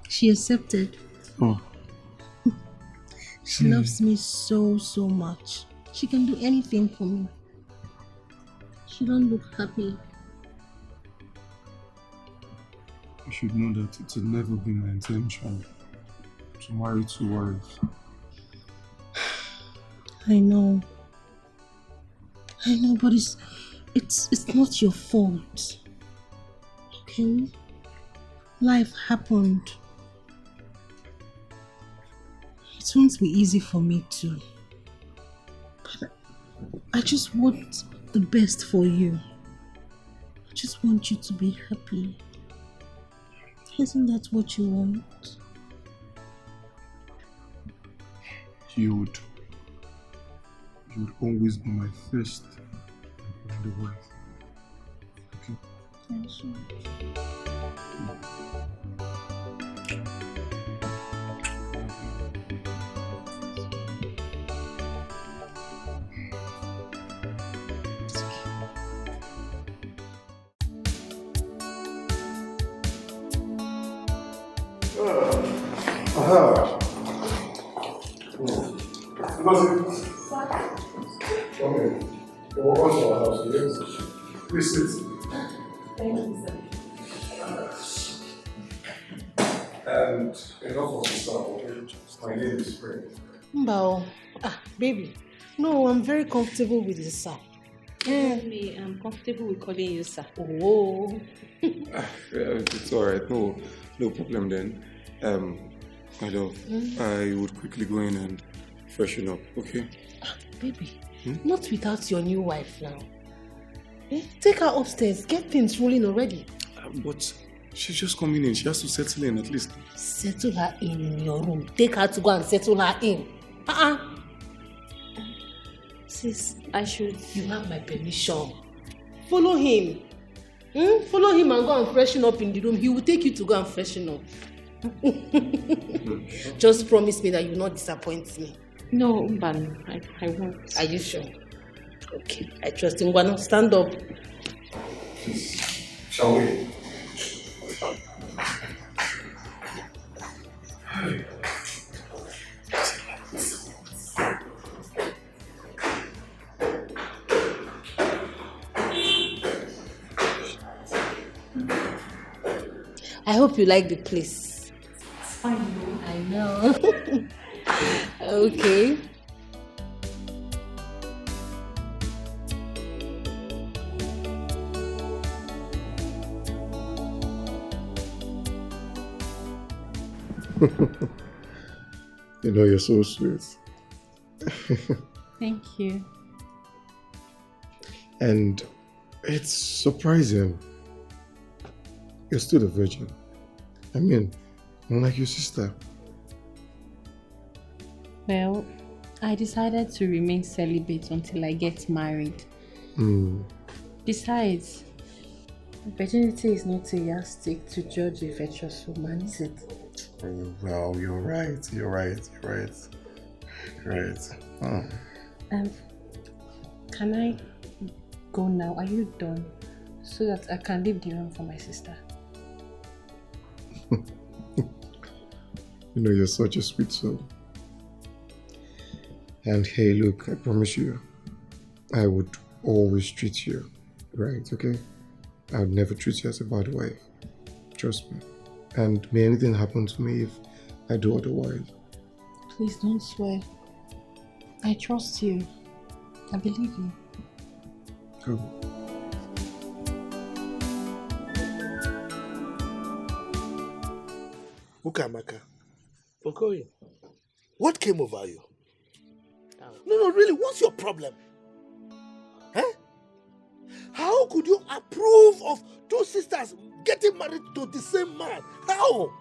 She accepted. Oh. She loves me so much. She can do anything for me. She don't look happy. You should know that it had never been my intention to marry 2 wives. I know, but it's not your fault. Okay? Life happened. It won't be easy for me too. But I just want the best for you. I just want you to be happy. Isn't that what you want? You would always be my first and only wife. Okay? Yeah, sure. Okay. once in our house, yes. Please sit. Thank you, sir. And enough of the stuff, okay? My name is Spring. Mbao. Baby. No, I'm very comfortable with this, sir. Me, I'm comfortable with calling you sir. Oh. It's alright, no problem then. My love, I would quickly go in and freshen up, okay? Baby, not without your new wife now. Take her upstairs, get things rolling already. But she's just coming in, she has to settle in at least. Settle her in your room. Take her to go and settle her in. Sis, you have my permission. Follow him. Follow him and go and freshen up in the room. He will take you to go and freshen up. Just promise me that you will not disappoint me. No, Mbano, I won't. Are you sure? Okay, I trust him. Mbano, stand up. Shall we? I hope you like the place. I know. Okay. You know, you're so sweet. Thank you. And it's surprising. You're still a virgin. I mean, unlike your sister. Well, I decided to remain celibate until I get married. Besides, virginity is not a yardstick to judge a virtuous woman, is it? Oh, well, you're right. Can I go now? Are you done? So that I can leave the room for my sister. You know, you're such a sweet soul. And hey, look, I promise you, I would always treat you right, okay? I would never treat you as a bad wife. Trust me. And may anything happen to me if I do otherwise. Please don't swear. I trust you. I believe you. Good. Ukamaka, Okoye. what came over you? No, really, what's your problem? How could you approve of two sisters getting married to the same man? How?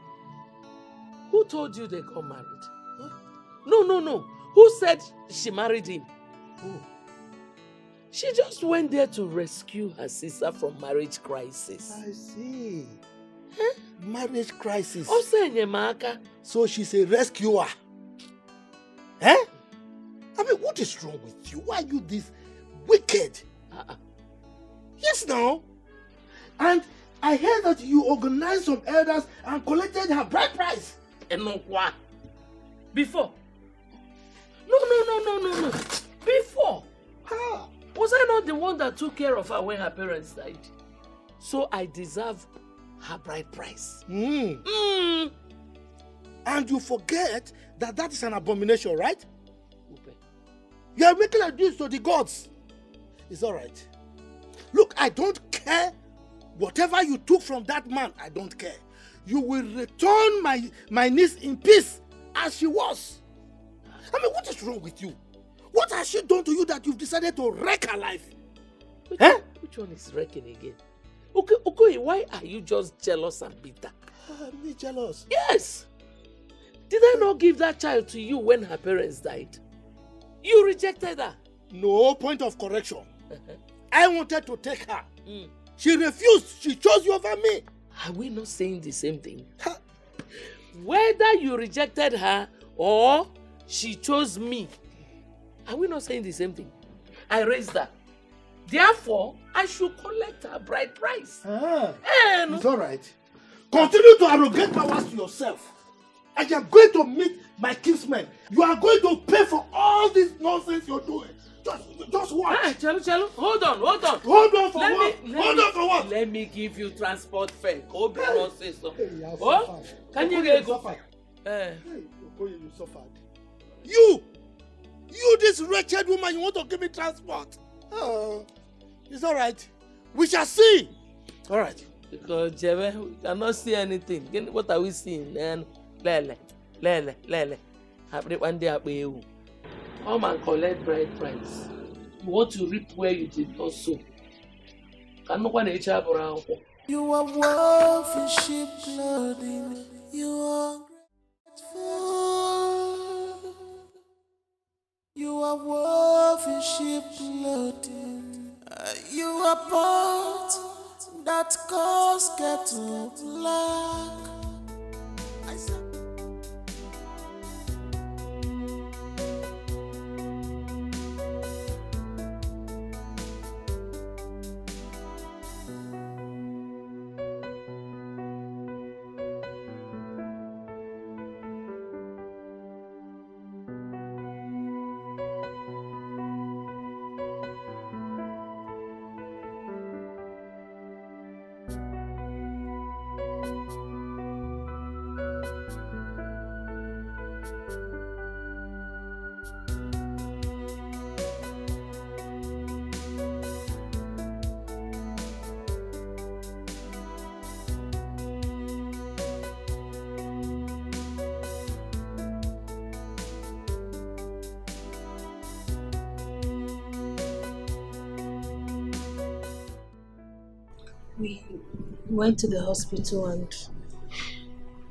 Who told you they got married? Huh? No. Who said she married him? Who? She just went there to rescue her sister from marriage crisis. I see. Marriage crisis. So she's a rescuer. I mean, what is wrong with you? Why are you this wicked? Yes, now. And I heard that you organized some elders and collected her bride price. And no what? Before? No. Before? How? Was I not the one that took care of her when her parents died? So I deserve her bride price. And you forget that is an abomination, right? You are making a deal to the gods. It's all right. Look, I don't care. Whatever you took from that man, I don't care. You will return my niece in peace as she was. I mean, what is wrong with you? What has she done to you that you've decided to wreck her life? Which one is wrecking again? Okay, why are you just jealous and bitter? Me jealous? Yes! Did I not give that child to you when her parents died? You rejected her. No point of correction. I wanted to take her. She refused. She chose you over me. Are we not saying the same thing? Whether you rejected her or she chose me, are we not saying the same thing? I raised her. Therefore, I should collect her bride price. It's all right. Continue to arrogate powers to yourself. I am going to meet my kinsmen. You are going to pay for all this nonsense you're doing. Just what? Chelu, hold on. Hold on for what? Hold on for what? Let me give you transport fare. Go be nonsense. Hey, Oh, can you get go? Hey, you suffered. You, this wretched woman, you want to give me transport? Oh, it's all right. We shall see. All right. Because Jebe, we cannot see anything. What are we seeing? Lele. One day I pay you. Come and collect bride price. You want to reap where you did not sow. Can no one each have around? You are worth in sheep clothing. You are grateful. You are worth in sheep clothing. You are part that cause get to black. We went to the hospital and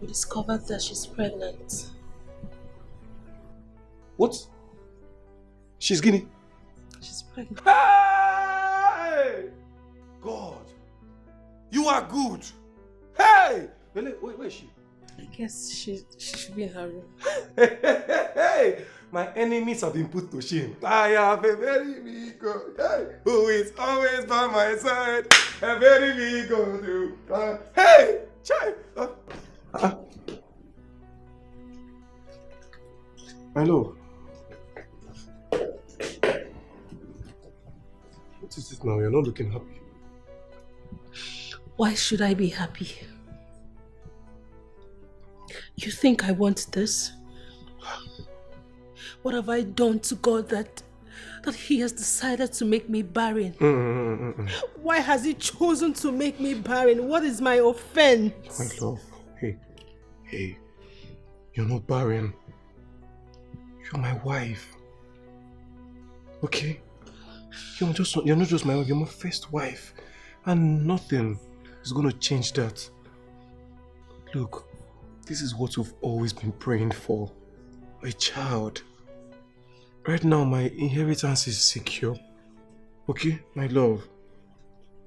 we discovered that she's pregnant. What? She's Guinea? She's pregnant. Hey! God! You are good! Hey! Where is she? I guess she should be in her room. Hey! My enemies have been put to shame. I have a very big God, hey, who is always by my side. A very big God. Hey! Child! Hello. What is it now? You're not looking happy. Why should I be happy? You think I want this? What have I done to God that He has decided to make me barren? Why has He chosen to make me barren? What is my offense? My love, hey, you're not barren. You're my wife. Okay? You're not just my wife, you're my first wife. And nothing is going to change that. Look, this is what we've always been praying for. A child. Right now, my inheritance is secure. Okay, my love?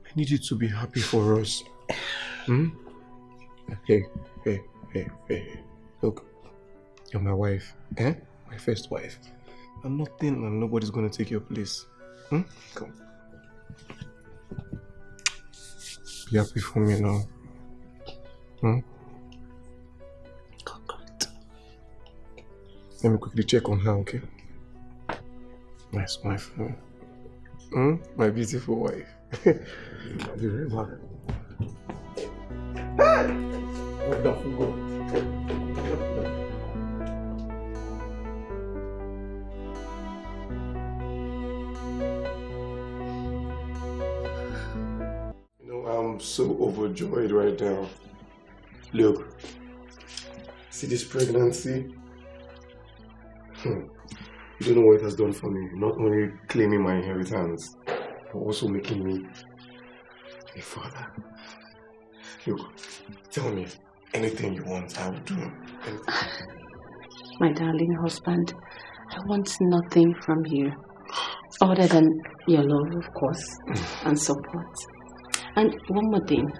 I need you to be happy for us. Hey. Look, you're my wife, eh? My first wife. And nothing and nobody's gonna take your place. Come. Be happy for me now. Let me quickly check on her, okay? Nice wife. My beautiful wife. I'll be right back. Wonderful God. I'm so overjoyed right now. Look, see this pregnancy? You don't know what it has done for me. Not only claiming my inheritance, but also making me a father. Look, tell me anything you want, I will do. Anything. My darling husband, I want nothing from you other than your love, of course, and support. And one more thing.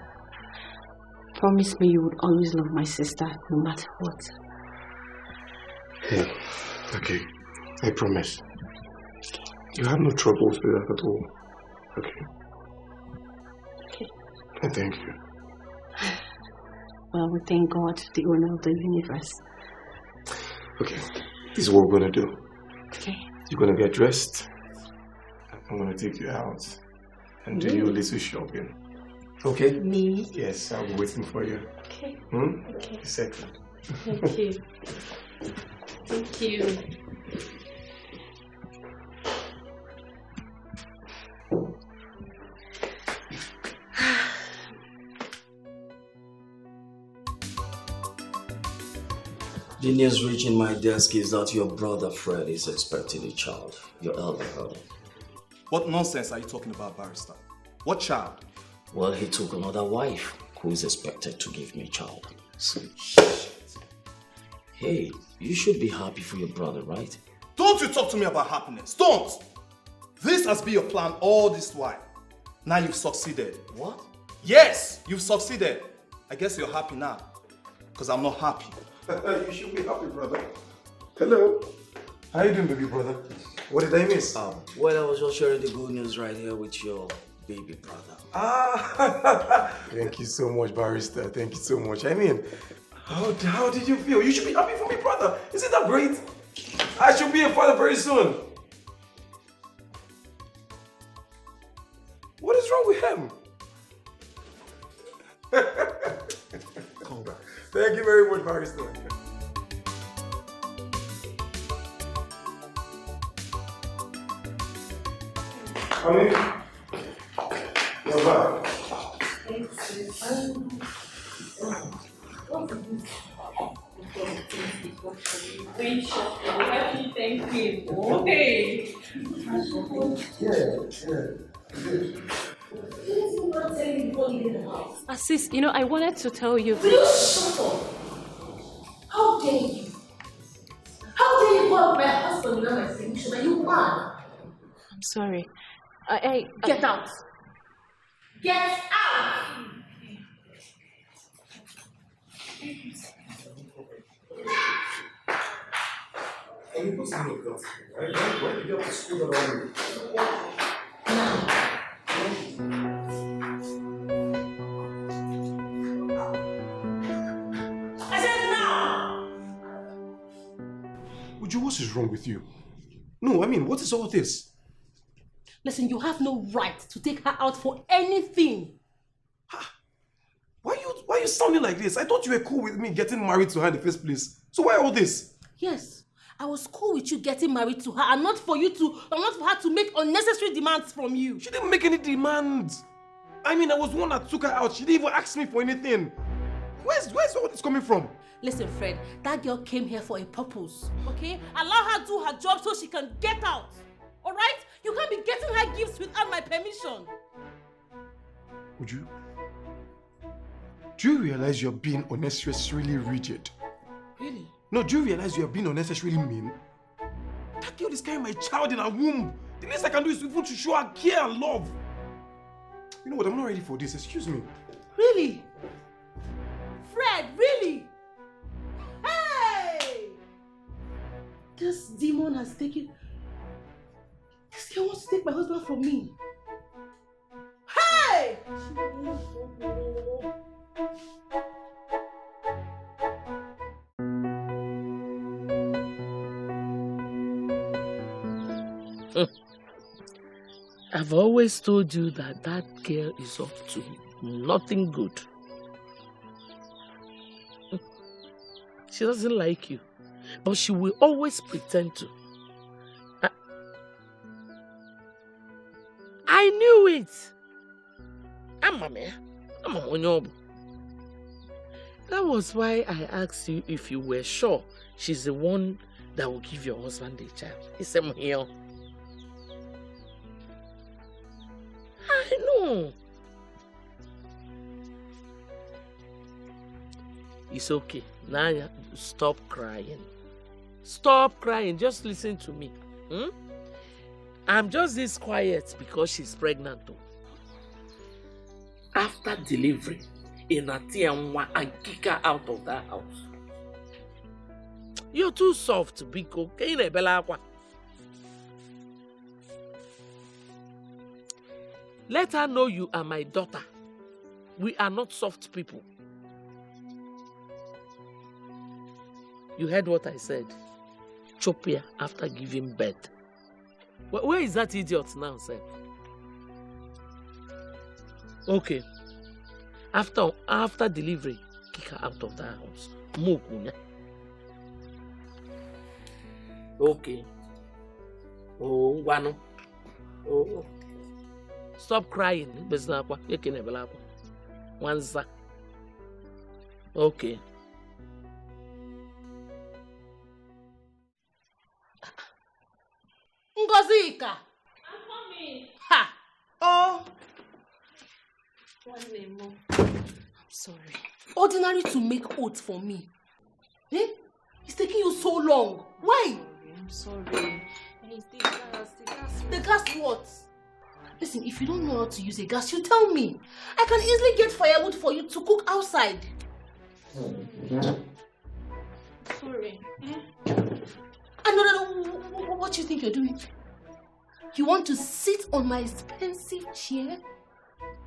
Promise me you would always love my sister, no matter what. Yeah, okay. I promise. You have no troubles with that at all. Okay. And thank you. Well, we thank God, the owner of the universe. Okay, this is what we're gonna do. Okay. You're gonna get dressed. I'm gonna take you out and do your little shopping. Okay? Me? Yes, I'll be waiting for you. Okay. Okay. Second. Thank you. Thank you. The news reaching my desk is that your brother Fred is expecting a child, your elder brother. What nonsense are you talking about, Barrister? What child? Well, he took another wife who is expected to give me a child. Hey, you should be happy for your brother, right? Don't you talk to me about happiness. Don't! This has been your plan all this while. Now you've succeeded. What? Yes, you've succeeded. I guess you're happy now. Because I'm not happy. You should be happy, brother. Hello. How you doing, baby brother? What did I miss? Well, I was just sharing the good news right here with your baby brother. Thank you so much, Barrister. Thank you so much. I mean, how did you feel? You should be happy for me, brother. Isn't that great? I should be a father very soon. What is wrong with him? Congrats. Thank you very much, Barrister. Come in. You're back. Thank you. Okay. Sis, you know, I wanted to tell you. Will you shut up? How dare you? How dare you call my husband without my permission? Are you mad? I'm sorry. Get out! Get out! Can you put some of that? Why did you have to school around I said now! Uju, what is wrong with you? No, I mean, what is all this? Listen, you have no right to take her out for anything. Why are you sounding like this? I thought you were cool with me getting married to her in the first place. So why all this? Yes, I was cool with you getting married to her and not for her to make unnecessary demands from you. She didn't make any demands. I mean, I was the one that took her out. She didn't even ask me for anything. Where's all this coming from? Listen, Fred, that girl came here for a purpose, okay? Allow her to do her job so she can get out, all right? You can't be getting her gifts without my permission. Uju, do you realize you're being unnecessarily rigid? Really? No, do you realize you're being unnecessarily mean? That girl is carrying my child in her womb. The least I can do is even to show her care and love. You know what? I'm not ready for this. Excuse me. Really? Fred, really? Hey! This demon has taken... This girl wants to take my husband from me. Hey! I've always told you that that girl is up to nothing good. She doesn't like you, but she will always pretend to. I knew it. That was why I asked you if you were sure she's the one that will give your husband a child. He said, here. I know. It's okay. Now stop crying. Stop crying. Just listen to me. I'm just this quiet because she's pregnant too. After delivery, Inatianwa and kick her out of that house. You're too soft, Biko. Let her know you are my daughter. We are not soft people. You heard what I said. Chop her after giving birth. Where is that idiot now, sir? Okay. After delivery, kick her out of that house. Move, Munya. Okay. Oh, Wano. Oh. Stop crying. Wanza. Okay. Ngozika. I'm coming. Ha! Oh. I'm sorry. Ordinary to make oath for me. Eh? It's taking you so long. Why? I'm sorry. It's the gas. The gas what? Listen, if you don't know how to use a gas, you tell me. I can easily get firewood for you to cook outside. Sorry. No. What do you think you're doing? You want to sit on my expensive chair?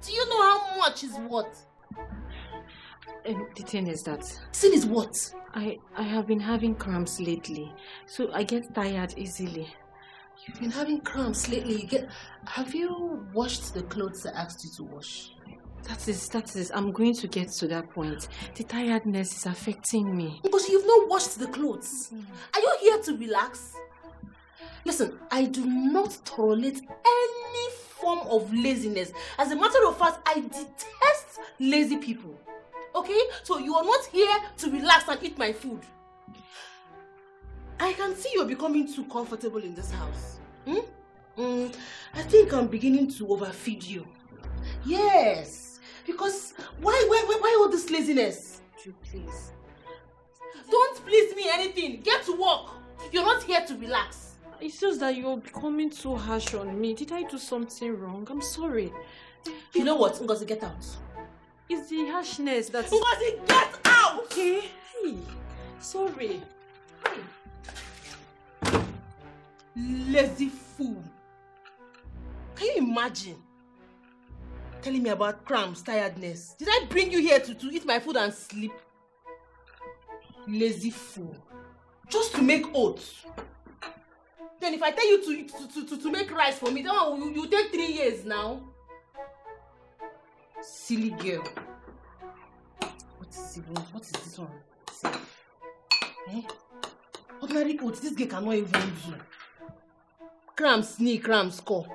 Do you know how much is what? The thing is that... Sin is what? I have been having cramps lately, so I get tired easily. You've been having cramps lately. Have you washed the clothes I asked you to wash? That is. I'm going to get to that point. The tiredness is affecting me. Because you've not washed the clothes. Are you here to relax? Listen, I do not tolerate any form of laziness. As a matter of fact, I detest lazy people. Okay? So you are not here to relax and eat my food. I can see you're becoming too comfortable in this house. I think I'm beginning to overfeed you. Yes. Because why all this laziness? You please. Don't please me anything. Get to work. You're not here to relax. It's just that you're becoming too harsh on me. Did I do something wrong? I'm sorry. You know what? Ngozi, get out. It's the harshness that's... Ngozi, get out! Okay. Hey. Sorry. Hey. Lazy fool. Can you imagine? Telling me about cramps, tiredness. Did I bring you here to eat my food and sleep? Lazy fool. Just to make oats. Then if I tell you to make rice for me, then you take 3 years now. Silly girl. What is this one? Eh? Ordinary oats, this girl cannot even do. Cramps, knee, cramps, score.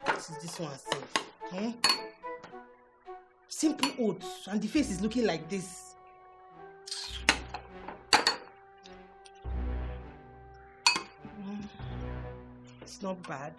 What is this one safe? Eh? Simple oats, and the face is looking like this. It's not bad.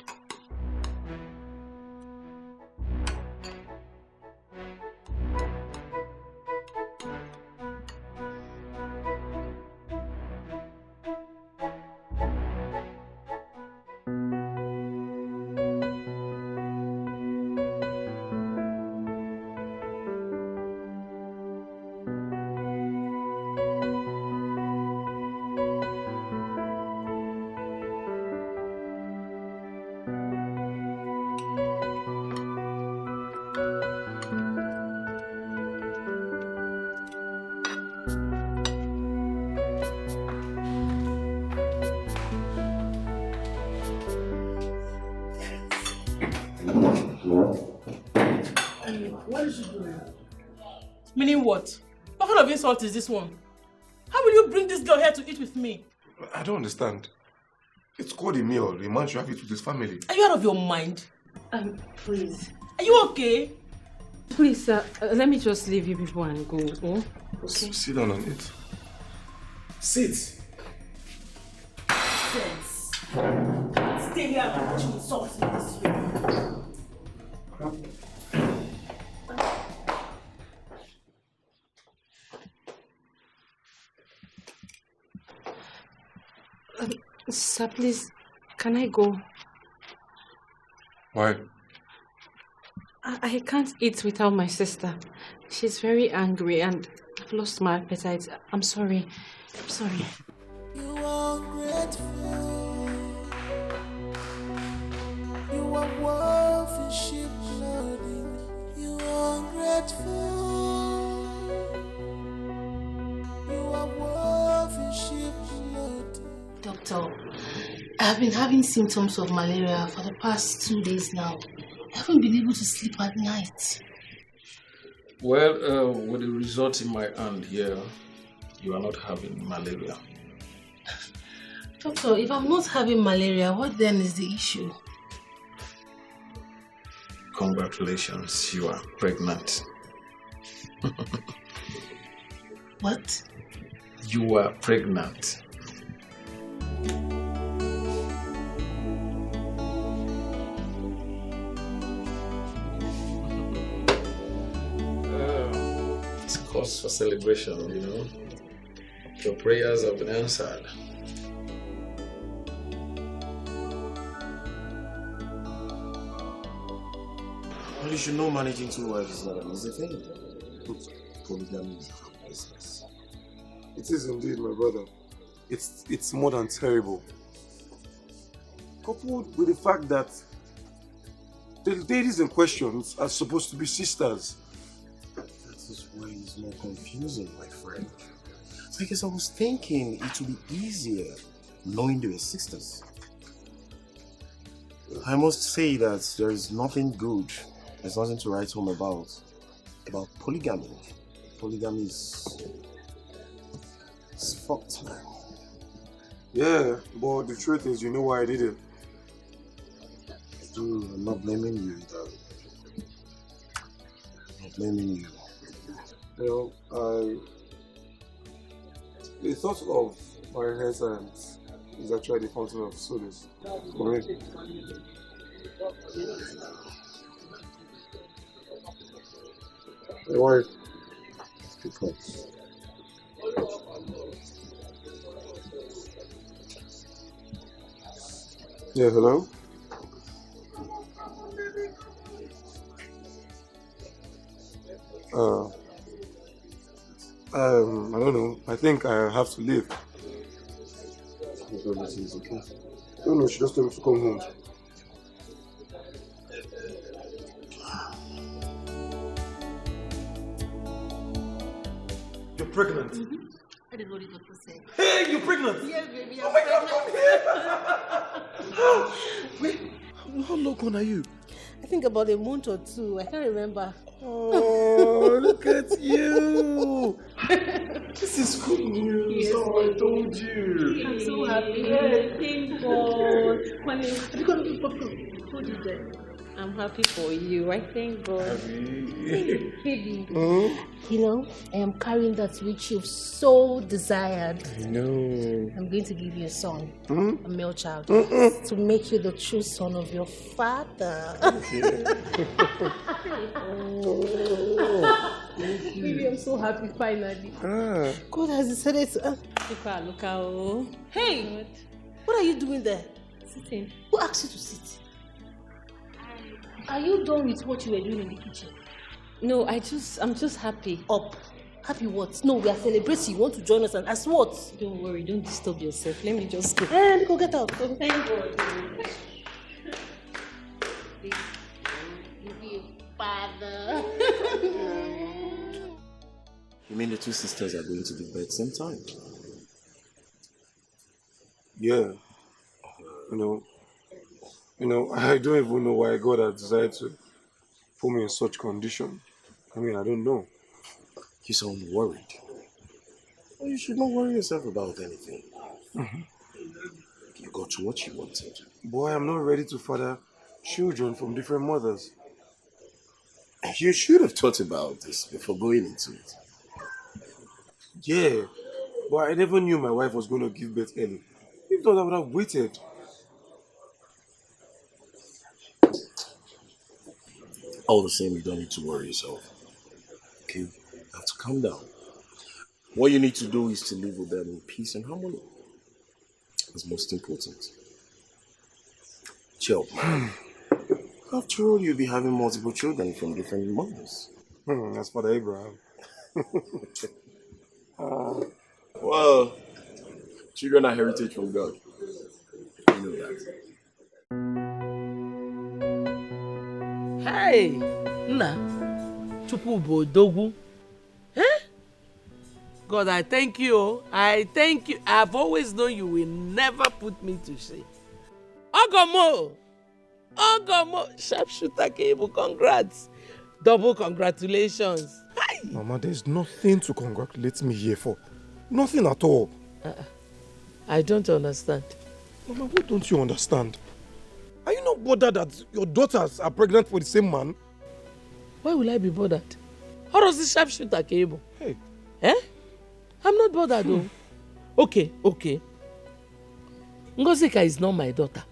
What is she doing? Meaning what? What kind of insult is this one? How will you bring this girl here to eat with me? I don't understand. It's called a meal. A man should have it with his family. Are you out of your mind? Please. Are you okay? Please, let me just leave you before and go. Oh? Okay. Sit down on it. Sit. Sense. Stay here and watch me insult me this way. Sir, please, can I go? Why? I can't eat without my sister. She's very angry and I've lost my appetite. I'm sorry. I'm sorry. You are grateful. You are worth sheep loading. You are grateful. You are worth sheep loading. Double Doctor, I've been having symptoms of malaria for the past 2 days now. I haven't been able to sleep at night. Well, with the results in my hand here, you are not having malaria. Doctor, if I'm not having malaria, what then is the issue? Congratulations, you are pregnant. What? You are pregnant. It's cause for celebration, you know. Your prayers have been answered. Well, you should know managing 2 wives is not an easy thing. Polygamy is a business. It is indeed, my brother. It's more than terrible. Coupled with the fact that the ladies in question are supposed to be sisters. That is why it's more confusing, my friend. Because I was thinking it would be easier knowing they were sisters. I must say that there is nothing good, there's nothing to write home about polygamy. Polygamy is fucked, man. Yeah, but the truth is, you know why I did it. Dude, I'm not blaming you, darling. I'm not blaming you. You know, the thought of my hair science is actually the fountain of solace for me. My wife. Because. Yeah, hello? I don't know. I think I have to leave. Everything okay? No, she just told me to come home. You're pregnant. Mm-hmm. That is what the doctor said. Hey, you're pregnant! Yes, baby. Oh my God, come here! Wait, how long are you? I think about a month or 2. I can't remember. Oh, look at you! This is good news. Yes, oh, I told you. I'm so happy. Thank God. Hold it there. I'm happy for you. I thank God. Baby, you know, I am carrying that which you've so desired. I know. I'm going to give you a son, a male child, Mm-mm. to make you the true son of your father. Baby, I'm so happy finally. God has decided to. Look out. Hey, what are you doing there? Sitting. Who asked you to sit? Are you done with what you were doing in the kitchen? No, I'm just happy. Up. Happy what? No, we are celebrating. You want to join us and as what? Don't worry, don't disturb yourself. Let me just go. Go get out. Go. Thank God. Father. You mean the 2 sisters are going to give birth same time? Yeah. You know, I don't even know why God has decided to put me in such condition. I mean, I don't know. You sound worried. Well, you should not worry yourself about anything. You got what you wanted. Boy, I'm not ready to father children from different mothers. You should have thought about this before going into it. Yeah, but I never knew my wife was going to give birth early. If not, I would have waited. All the same, you don't need to worry yourself. Okay? You have to calm down. What you need to do is to live with them in peace and harmony. That's most important. Chill. After all, you'll be having multiple children from different mothers. That's Father Abraham. Well, children are heritage from God. You know that. Hey, Nna, Chupu bụ odogwu. God, I thank you. I thank you. I've always known you will never put me to shame. Ogomo! Ogomo! Sharpshooter cable, congrats. Double congratulations. Hi. Mama, there's nothing to congratulate me here for. Nothing at all. I don't understand. Mama, what don't you understand? Are you not bothered that your daughters are pregnant for the same man? Why will I be bothered? How does this sharpshooter cable? Hey. Eh? I'm not bothered though. Okay. Ngozika is not my daughter.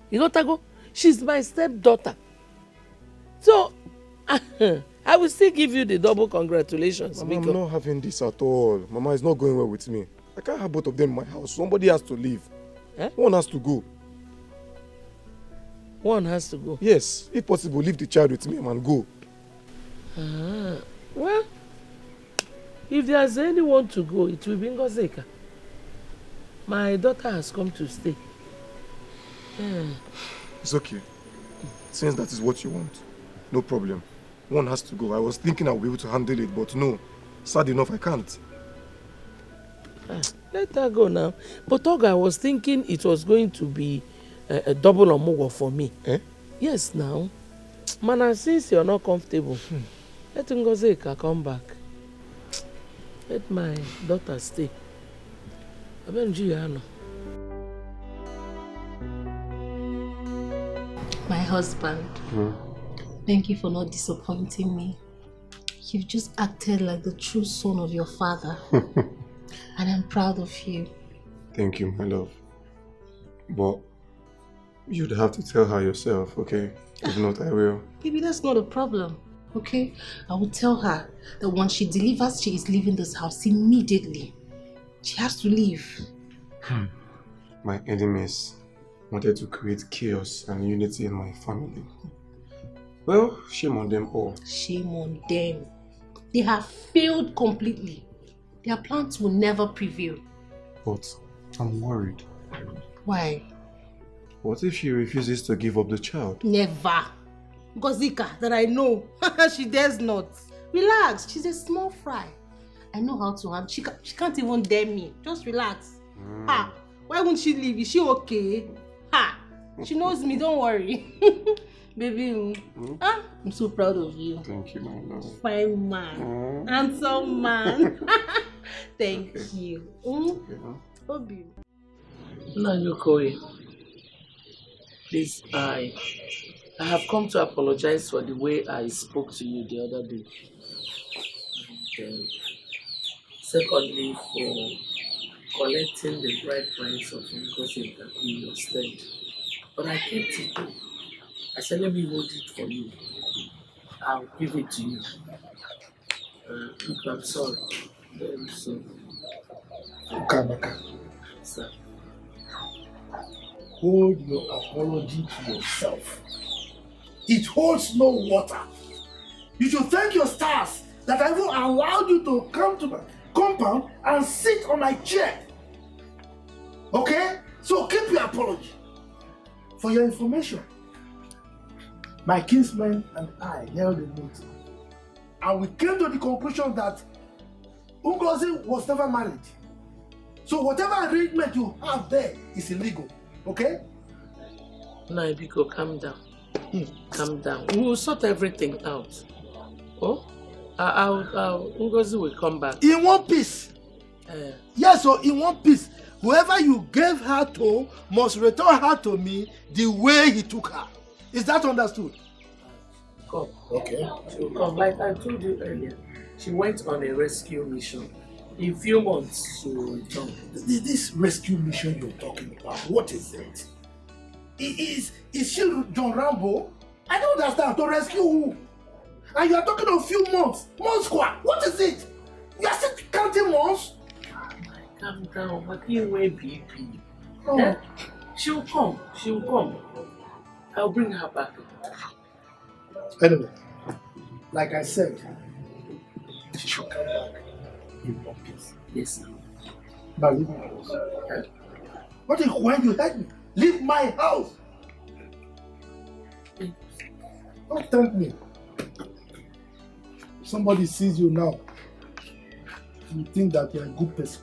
You got to go? She's my stepdaughter. So, I will still give you the double congratulations. Mama, I'm not having this at all. Mama, it's not going well with me. I can't have both of them in my house. Somebody has to leave. Eh? One has to go. One has to go? Yes. If possible, leave the child with me and go. Well, if there's anyone to go, it will be Ngozika. My daughter has come to stay. It's okay. Since that is what you want, no problem. One has to go. I was thinking I'll be able to handle it, but no. Sad enough, I can't. Let her go now. But Oga, I was thinking it was going to be a double omugo for me. Eh? Yes, now. Mana, since you're not comfortable, let Ngozika come back. Let my daughter stay. My husband, thank you for not disappointing me. You've just acted like the true son of your father. And I'm proud of you. Thank you, my love. But you'd have to tell her yourself, okay? If not, I will. Baby, that's not a problem, okay? I will tell her that once she delivers, she is leaving this house immediately. She has to leave. My enemies wanted to create chaos and unity in my family. Well, shame on them all. Shame on them. They have failed completely. Their plans will never prevail. But I'm worried. Why? What if she refuses to give up the child? Never. Ngozika, that I know. She dares not. Relax, she's a small fry. I know how to handle. She can't even dare me. Just relax. Ha! Why won't she leave? Is she okay? Ha! She knows me, don't worry. Baby, I'm so proud of you. Thank you, my love. Fine man. Handsome man. Thank you. Obi. Nanyokoi, please, I have come to apologize for the way I spoke to you the other day. And, secondly, for collecting the bride price of Ngozika in your stead. But I kept it. I said, let me hold it for you. I'll give it to you. Look, I'm sorry. Very sorry. Ukamaka, Sir. hold your apology to yourself. It holds no water. You should thank your stars that I even allowed you to come to my compound and sit on my chair. Okay? So keep your apology. For your information, my kinsmen and I held a meeting, and we came to the conclusion that Ngozi was never married. So whatever arrangement you have there is illegal. Okay? Naibiko, calm down. Calm down. We will sort everything out. Oh? Ngozi will come back. In one piece. Yes, so in one piece. Whoever you gave her to must return her to me the way he took her. Is that understood? Come. Okay. She will come. Like I told you earlier, she went on a rescue mission. In a few months, she will return. This rescue mission you're talking about, what is it? Is she John Rambo? I don't understand. To rescue who? And you are talking of few months. Months squad. What is it? You are still counting months? Calm down. But you will BP. Oh. Eh? She will come. She will come. I'll bring her back. Anyway, like I said, she should come back in one piece. Yes, sir. Now leave my house. What if when you heard me? Leave my house! Don't thank me. Somebody sees you now. you think that you're a good person.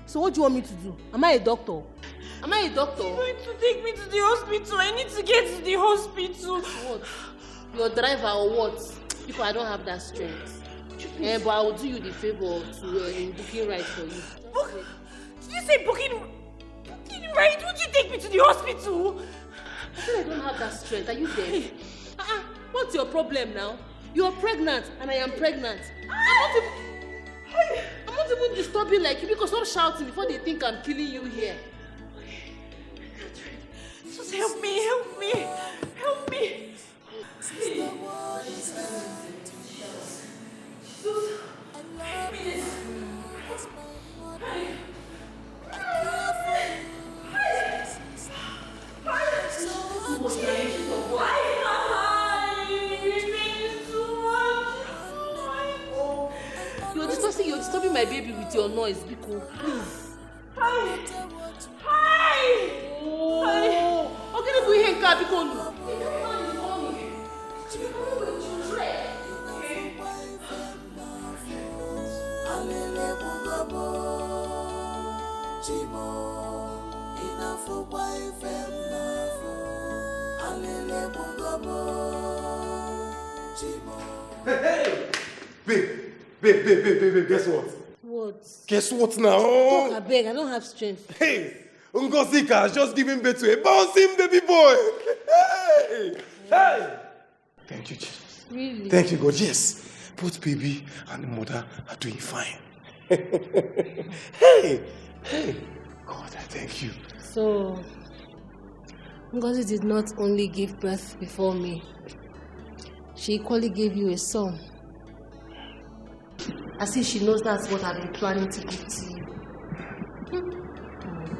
So what do you want me to do? Am I a doctor? Am I a doctor? You're going to take me to the hospital. I need to get to the hospital. What? Your driver or what? Because I don't have that strength. But I will do you the favor to booking right for you. Did you say booking right? Would you take me to the hospital? I said I don't have that strength. Are you there? What's your problem now? You're pregnant and I am pregnant. I'm not even disturbing like you because I'm shouting before they think I'm killing you here. Just help me, help me, help me. You're disturbing my baby with your noise, Biko. Please. Hi. How can you go here and car Biko? Hey! Babe, guess what? What? Guess what now? Talk, I beg, I don't have strength. Hey! Ngozika has just given birth to a bouncing baby boy! Hey! Thank you, Jesus. Really? Thank you, God. Yes. Both baby and the mother are doing fine. Hey! God, I thank you. So, Ngozi did not only give birth before me, she equally gave you a son. As if she knows that's what I've been planning to give to you.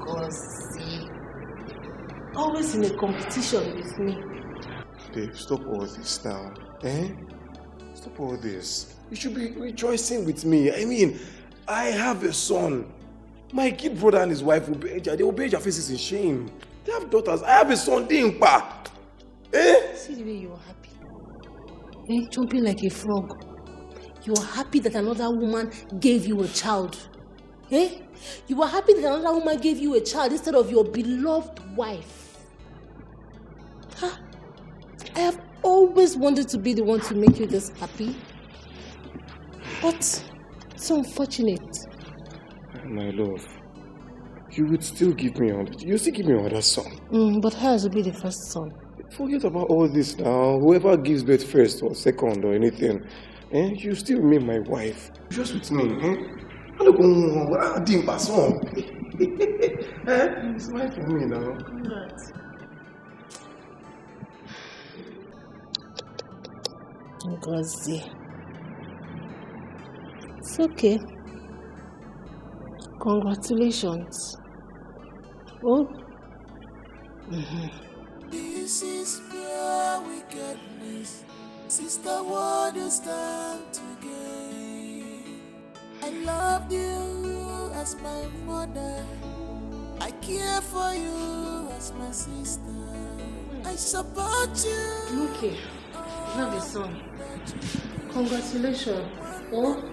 Ngozi. Always in a competition with me. Babe, stop all this now. Stop all this. You should be rejoicing with me. I mean, I have a son. My kid brother and his wife will bear they will bear their faces in shame. They have daughters. I have a son, Dimpa. See the way you're happy. Jumping like a frog. You're happy that another woman gave you a child. You were happy that another woman gave you a child instead of your beloved wife. I have always wanted to be the one to make you this happy. But it's unfortunate. My love, you would still give me you still give me another son. But hers will be the first son. Forget about all this now. Whoever gives birth first or second or anything, you still remain my wife. Just with me, I don't go Dimpa son. It's life for me now. Ngozi. It's okay. Congratulations. Oh. This is pure wickedness. Sister, what you stand to gain? I loved you as my mother. I care for you as my sister. I support you. Okay. You have a son. Congratulations. Oh.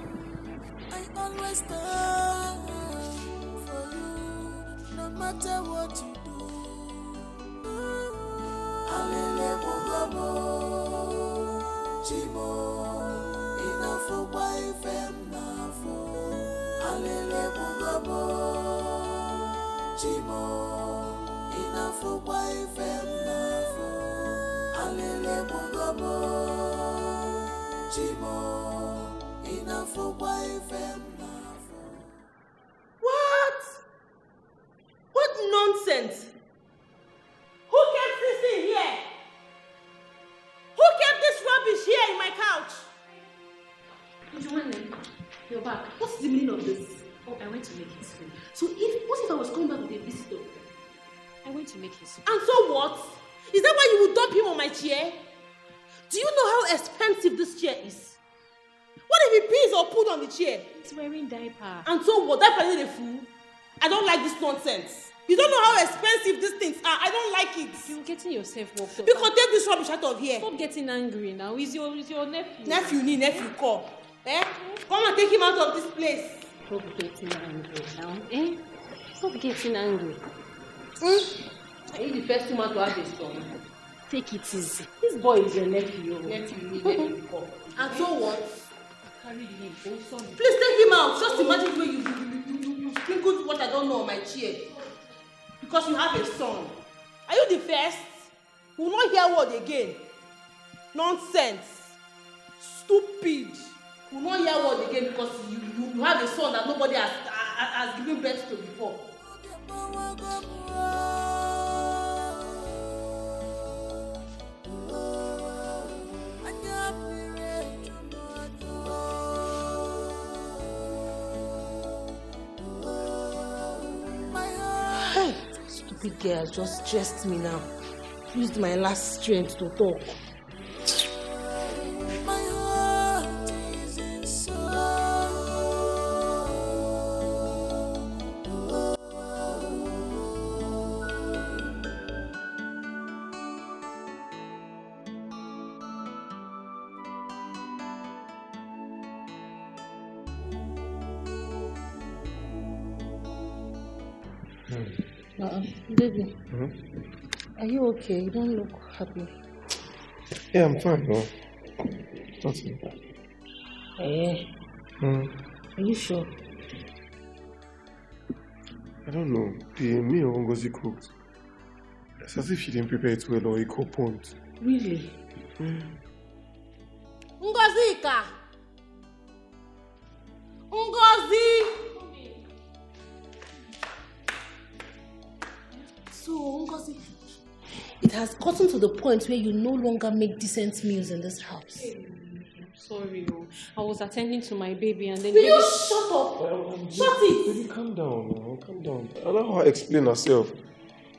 I always stand for you, no matter what you do. Alele Bugabo, Chimo, enough for wife and Alele Chimo, inafukwa ifemnafo, alele mugobo. Chimo, inafukwa ifemnafo. What? What nonsense? Who kept this thing here? Who kept this rubbish here in my couch? Joanne, you're back. What's the meaning of this? Oh, I went to make his food. So what if I was coming back with a visitor? I went to make his food. And so what? Is that why you would dump him on my chair? Do you know how expensive this chair is? What if he pees or pooed on the chair? He's wearing diaper. And so what? Diaper is a fool? I don't like this nonsense. You don't know how expensive these things are. I don't like it. You're getting yourself worked up. Because take this rubbish out of here. Stop getting angry now. He's your nephew. Nephew call. Come and take him out of this place. Stop getting angry now. Stop getting angry. Are you the first woman to have a son? Take it easy. This boy is your nephew. Nephew call. And so what? Carry the name. Oh, son. Please take him out. Just imagine the way you sprinkled what I don't know on my chair. Because you have a son. Are you the first? We will not hear word again. Nonsense. Stupid. We will not hear word again because you have a son that nobody has given birth to before. Stupid girl just stressed me now. Used my last strength to talk. My heart is in sorrow. Baby, are you okay? You don't look happy. Yeah, I'm fine, no. Nothing. Are you sure? I don't know. The meal Ngozi cooked. It's as if she didn't prepare it well or it got burnt. Really? Ngozika! Ngozi! So, Ngozi, it has gotten to the point where you no longer make decent meals in this house. Sorry, I was attending to my baby and then... Will you shut up? Shut it! Baby, calm down now. Calm down. I don't know how to explain herself.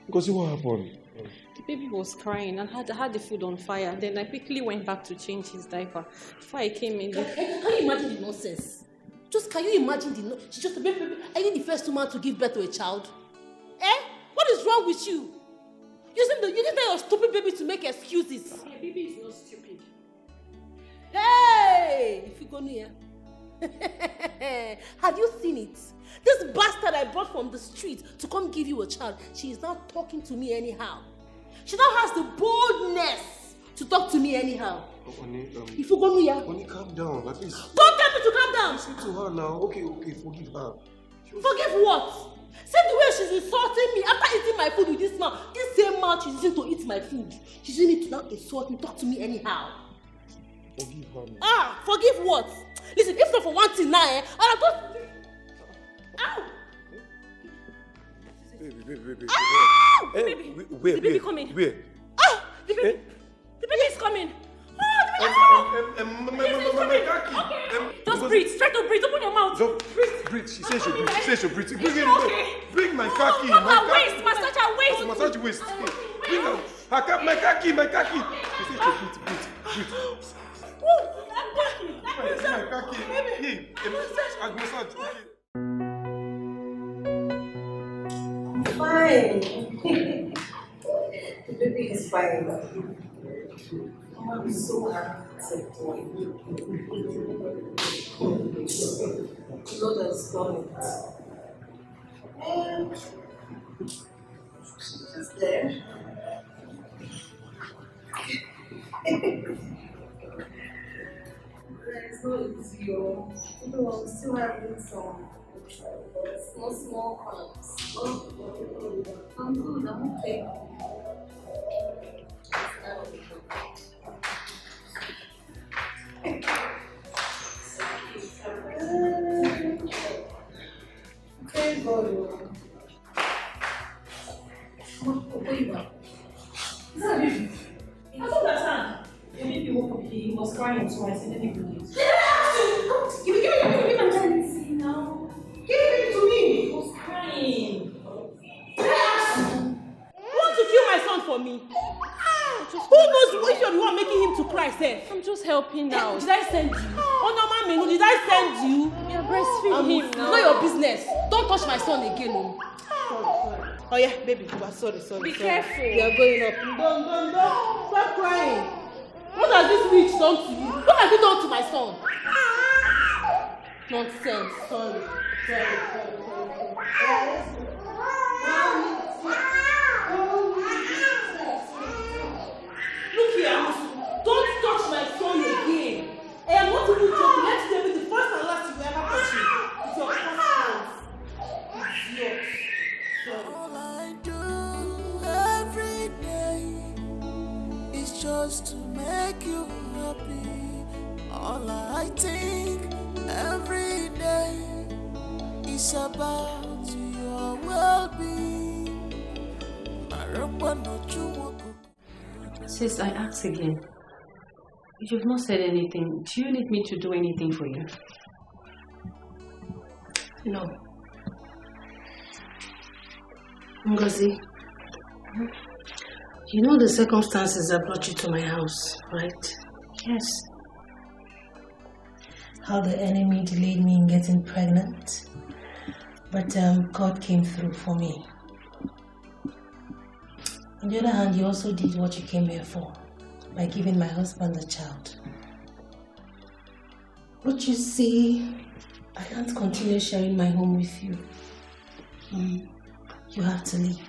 Ngozi, what happened? The baby was crying and had the food on fire. Then I quickly went back to change his diaper. Before I came in... Can you imagine the nonsense? Can you imagine the nonsense? She's just a baby. Are you the first woman to give birth to a child? What is wrong with you? Using your stupid baby to make excuses. My baby is not stupid. Hey! If you go near. Have you seen it? This bastard I brought from the street to come give you a child, she is now talking to me anyhow. She now has the boldness to talk to me anyhow. If you go near. Oni, calm down, at least. Don't tell me to calm down! Listen to her now. Okay, forgive her. Forgive what? See the way she's insulting me after eating my food with this mouth. This same mouth she's using to eat my food. She's using it to now insult me, talk to me anyhow. Forgive her now. Forgive what? Listen, if not for one thing now, I'll go. Ow! Baby. Ow! Baby. The baby coming. Where? The baby is coming. My kaki. Just breathe. Try to breathe. Open your mouth. Breathe. She says she'll breathe. Bring it. Bring my kaki. Waist. Massage her waist. Massage waist. Bring her. My kaki. She says she'll breathe. My kaki. Hey, massage. Fine. The baby is fine. I'm so happy. Lord has done it. And she's just there. It's not easy, I'm still having some Small crumbs. I'm good, I'm okay. Okay, go. I don't understand. Maybe you woke up, he was crying twice, and then he released. Give me my chance now. Give it to me. He was crying. You want to kill my son for me? Who knows if you're the one making him to cry, sir? I'm just helping out. Did I send you? Oh no, Manu, did I send you? You're breastfeeding him now. Know your business. Don't touch my son again. Sorry. Oh yeah, baby, sorry. Be careful. We are going up. Don't. Stop crying. What has this witch done to you? What has he done to my son? Nonsense. Sorry. Look here, don't touch my son again. I am not even joking. Let it be the first and last you ever touch him. It's your first chance. It's yours. All I do every day is just to make you happy. All I think every day is about your well-being. Sis, I ask again. You've not said anything. Do you need me to do anything for you? No. Ngozi, you know the circumstances that brought you to my house, right? Yes. How the enemy delayed me in getting pregnant. But God came through for me. On the other hand, you also did what you came here for, by giving my husband a child. But you see, I can't continue sharing my home with you. You have to leave.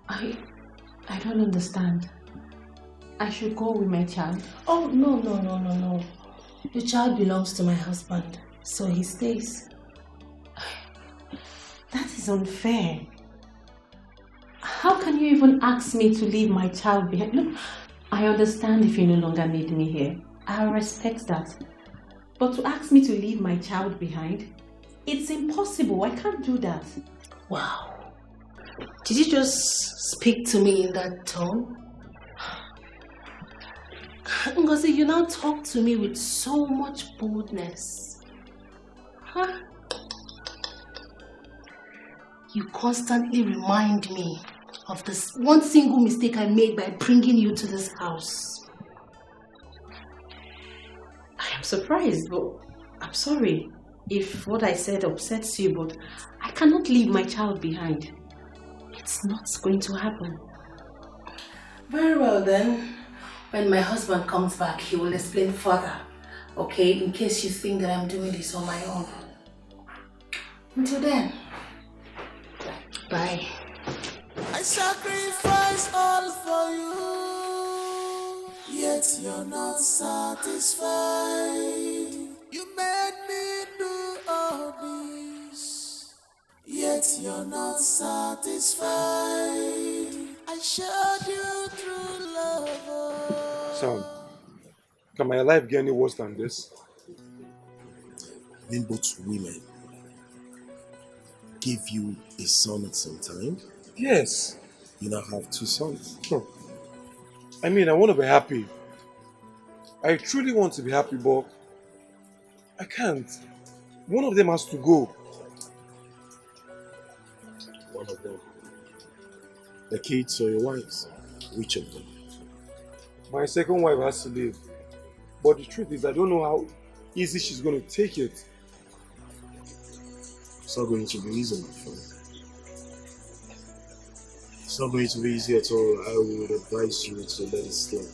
I don't understand. I should go with my child. Oh, no. The child belongs to my husband, so he stays. That is unfair. How can you even ask me to leave my child behind? Look, I understand if you no longer need me here. I respect that. But to ask me to leave my child behind, it's impossible. I can't do that. Wow. Did you just speak to me in that tone? Ngozi, you now talk to me with so much boldness. Huh? You constantly remind me of this one single mistake I made by bringing you to this house. I am surprised, but I'm sorry if what I said upsets you, but I cannot leave my child behind. It's not going to happen. Very well then. When my husband comes back, he will explain further. Okay, in case you think that I'm doing this on my own. Until then, bye. I sacrifice all for you, yet you're not satisfied. You made me do all this, yet you're not satisfied. I showed you through love. Son, can my life get any worse than this? When both women give you a son at some time? Yes. You now have two sons. Sure. I mean, I want to be happy. I truly want to be happy, but I can't. One of them has to go. One of them. The kids or your wives? Which of them? My second wife has to leave. But the truth is, I don't know how easy she's going to take it. It's not going to be easy, my friend. It's not going to be easy at all. I would advise you to let it slide.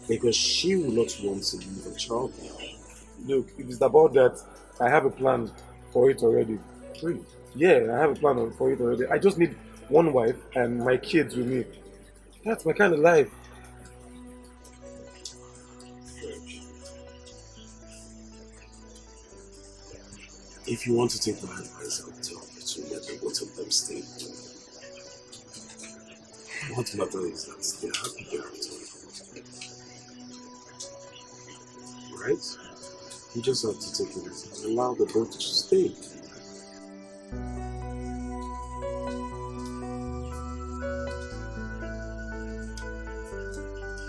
Because she will not want to leave a child behind. Look, if it's about that, I have a plan for it already. Really? Yeah, I have a plan for it already. I just need one wife and my kids with me. That's my kind of life. If you want to take my advice, I'll tell you to let the both of them stay. What matters is that they're happy here at home. Right? You just have to take it and allow the boat to stay.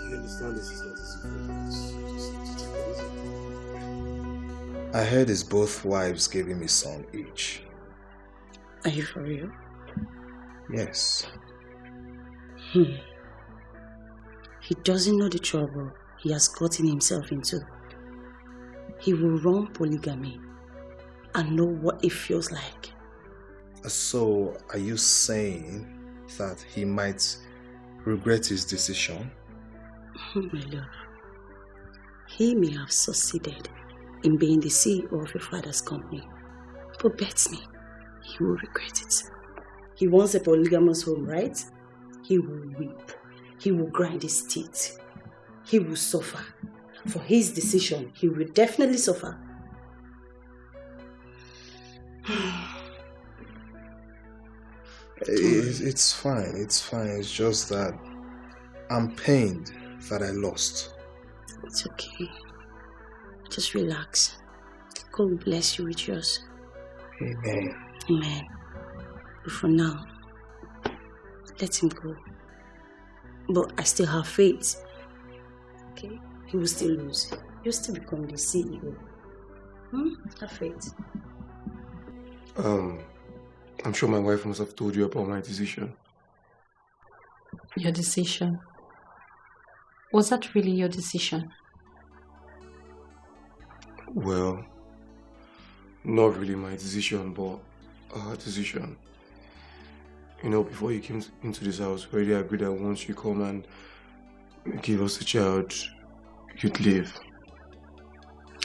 You understand this is not easy for you. Just take it easy. I heard his both wives gave him a son each. Are you for real? Yes. He doesn't know the trouble he has gotten himself into. He will run polygamy and know what it feels like. So, are you saying that he might regret his decision? My love, he may have succeeded in being the CEO of your father's company, but bet me, he will regret it. He wants a polygamous home, right? He will weep. He will grind his teeth. He will suffer. For his decision, he will definitely suffer. It's fine, it's fine. It's just that I'm pained that I lost. It's okay. Just relax. God will bless you with yours. Amen. Amen. But for now, let him go. But I still have faith. Okay? He will still lose. You'll still become the CEO. Have faith. I'm sure my wife must have told you about my decision. Your decision? Was that really your decision? Well, not really my decision, but our decision. You know, before you came into this house, we already agreed that once you come and give us a child, you'd leave.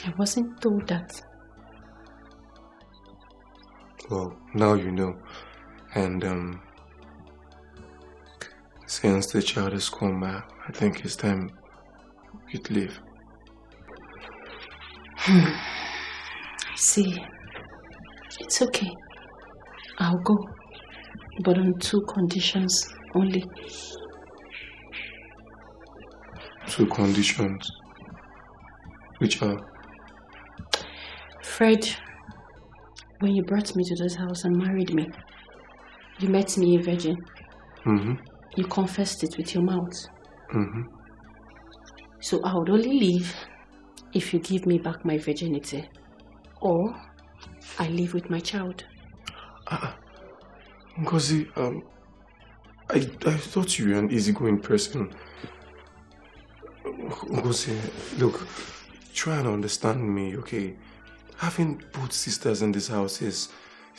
I wasn't told that. Well, now you know. And since the child has come, I think it's time you'd leave. I see. It's okay. I'll go. But on 2 conditions only. 2 conditions. Which are? Fred, when you brought me to this house and married me, you met me a virgin. You confessed it with your mouth. So I would only leave if you give me back my virginity, or I leave with my child. Ngozi, I thought you were an easygoing person. Ngozi, look, try and understand me, okay? Having both sisters in this house is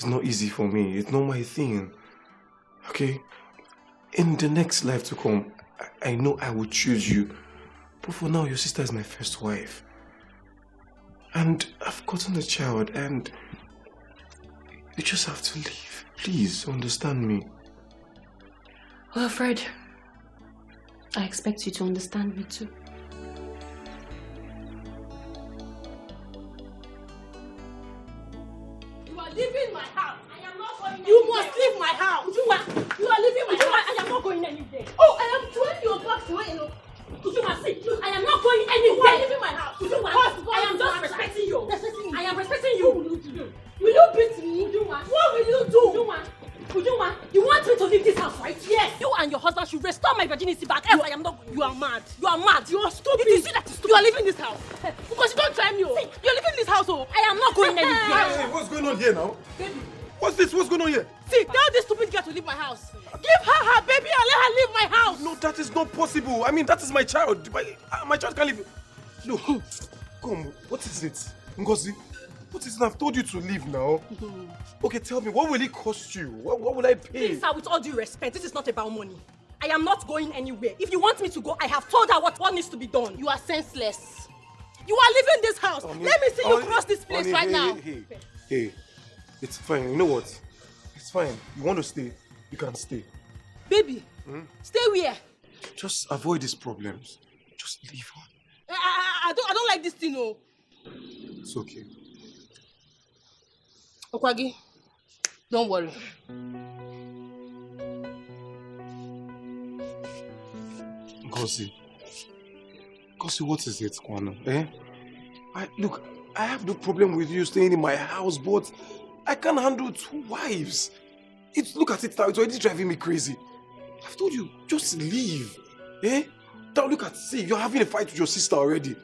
not easy for me. It's not my thing, okay? In the next life to come, I know I will choose you. But for now, your sister is my first wife. And I've gotten a child, and you just have to leave. Please, understand me. Well, Fred, I expect you to understand me too. You are leaving my house. I am not going. You must leave my house. Ujuma, you are leaving my house. I am not going anywhere. Oh, I am throwing your bags away. Ujuma, see, I am not going anywhere. You are leaving my house. Ujuma, I am just respecting you. I am respecting you. What will you do? Will you beat me? Ujuma, what will you do? Ujuma, you want me to leave this house, right? Yes. You and your husband should restore my virginity back. Else I am not going. You are mad. You are mad. You are stupid. You see that is stupid. You are leaving this house. Because you don't try me. See, you are leaving this house. Oh, I am not going anywhere. Hey, what's going on here now? Baby. What's this? What's going on here? See, tell this stupid girl to leave my house. Give her her baby and let her leave my house. No, that is not possible. I mean, that is my child. My child can't leave. No, come. What is it? Ngozi, what is it? I've told you to leave now. Okay, tell me, what will it cost you? What will I pay? Please, sir, with all due respect, this is not about money. I am not going anywhere. If you want me to go, I have told her what needs to be done. You are senseless. You are leaving this house. Let me see you cross this place right now. Hey, it's fine. You know what? It's fine. You want to stay, you can stay. Baby, stay where? Just avoid these problems. Just leave her. I don't like this thing, no. It's okay. Okwagi, don't worry. Ngozi, what is it, Kwano? Eh? Look, I have no problem with you staying in my house, but I can't handle 2 wives. Look at it now, it's already driving me crazy. I've told you, just leave. Eh? Now look at, see, you're having a fight with your sister already.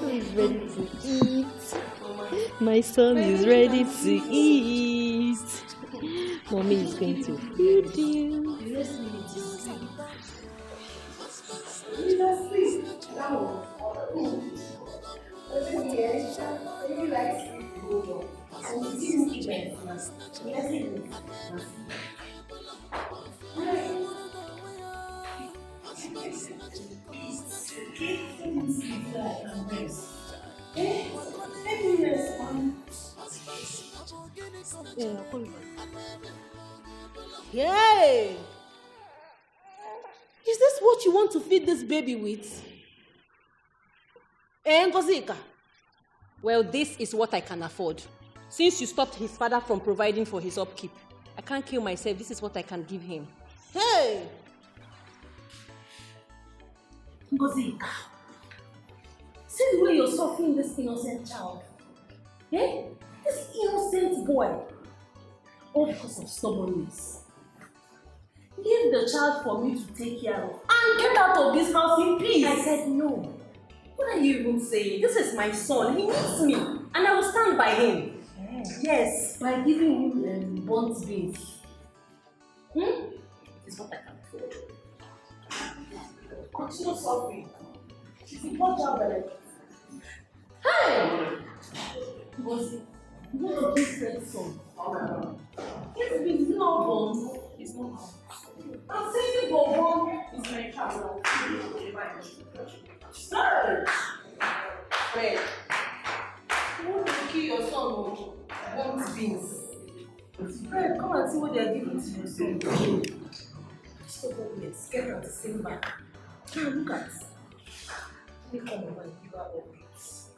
He's ready to eat. My son is ready to eat. Mommy is going to feed you. Yay! Is this what you want to feed this baby with? Ngozika? Well, this is what I can afford. Since you stopped his father from providing for his upkeep, I can't kill myself. This is what I can give him. Hey! Ngozika, see the way you're suffering this innocent child. Eh? This innocent boy. All because of stubbornness. Leave the child for me to take care of and get out of this house in peace. I said no. What are you even saying? This is my son. He needs me. And I will stand by him. Yes, by giving him burnt beans. It's what I can afford. Continue suffering. It's a poor child that Hey! Ngozi, you want to give Fred son? Yes, he's not born. He's not born. I'm saying born is my child. Sir! Fred, you want to kill your son with burnt beans? Fred, come and see what they are giving to your son. Stop all this. Get her to sing back. Look at this. Let me come over and give her all this.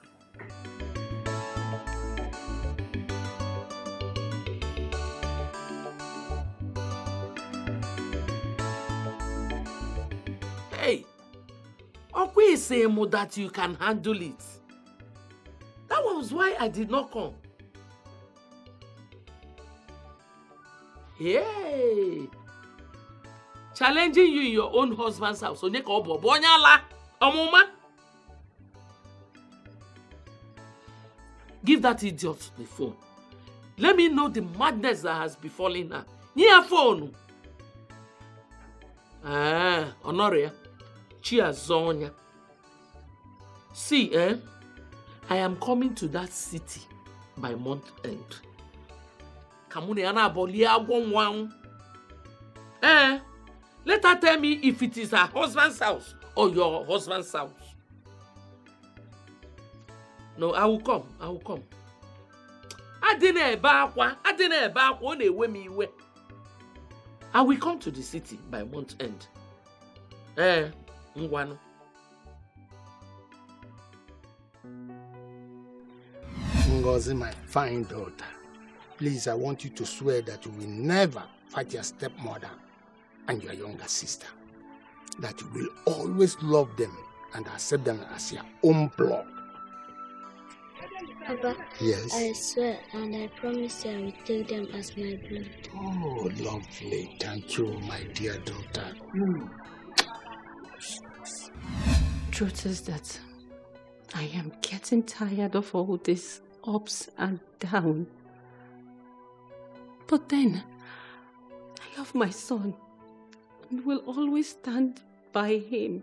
Hey, Okwe say that you can handle it. That was why I did not come. Hey, challenging you in your own husband's house. Give that idiot the phone. Let me know the madness that has befallen her. Near phone. Honoria. Chiazonia. See, I am coming to that city by month end. Let her tell me if it is her husband's house or your husband's house. No, I will come. I will come. I will come to the city by month end. Ngozi, my fine daughter, please, I want you to swear that you will never fight your stepmother and your younger sister. That you will always love them and accept them as your own blood. Papa, yes. I swear and I promise you I will take them as my blood. Oh, lovely. Thank you, my dear daughter. Truth is that I am getting tired of all this ups and downs. But then, I love my son and will always stand by him.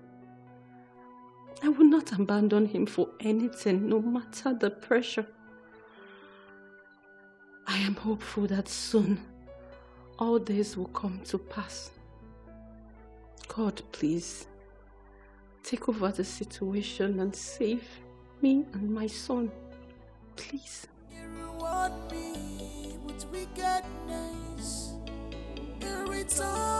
I will not abandon him for anything, no matter the pressure. I am hopeful that soon all this will come to pass. God, please, take over the situation and save me and my son. Please. You reward me with wickedness. In return,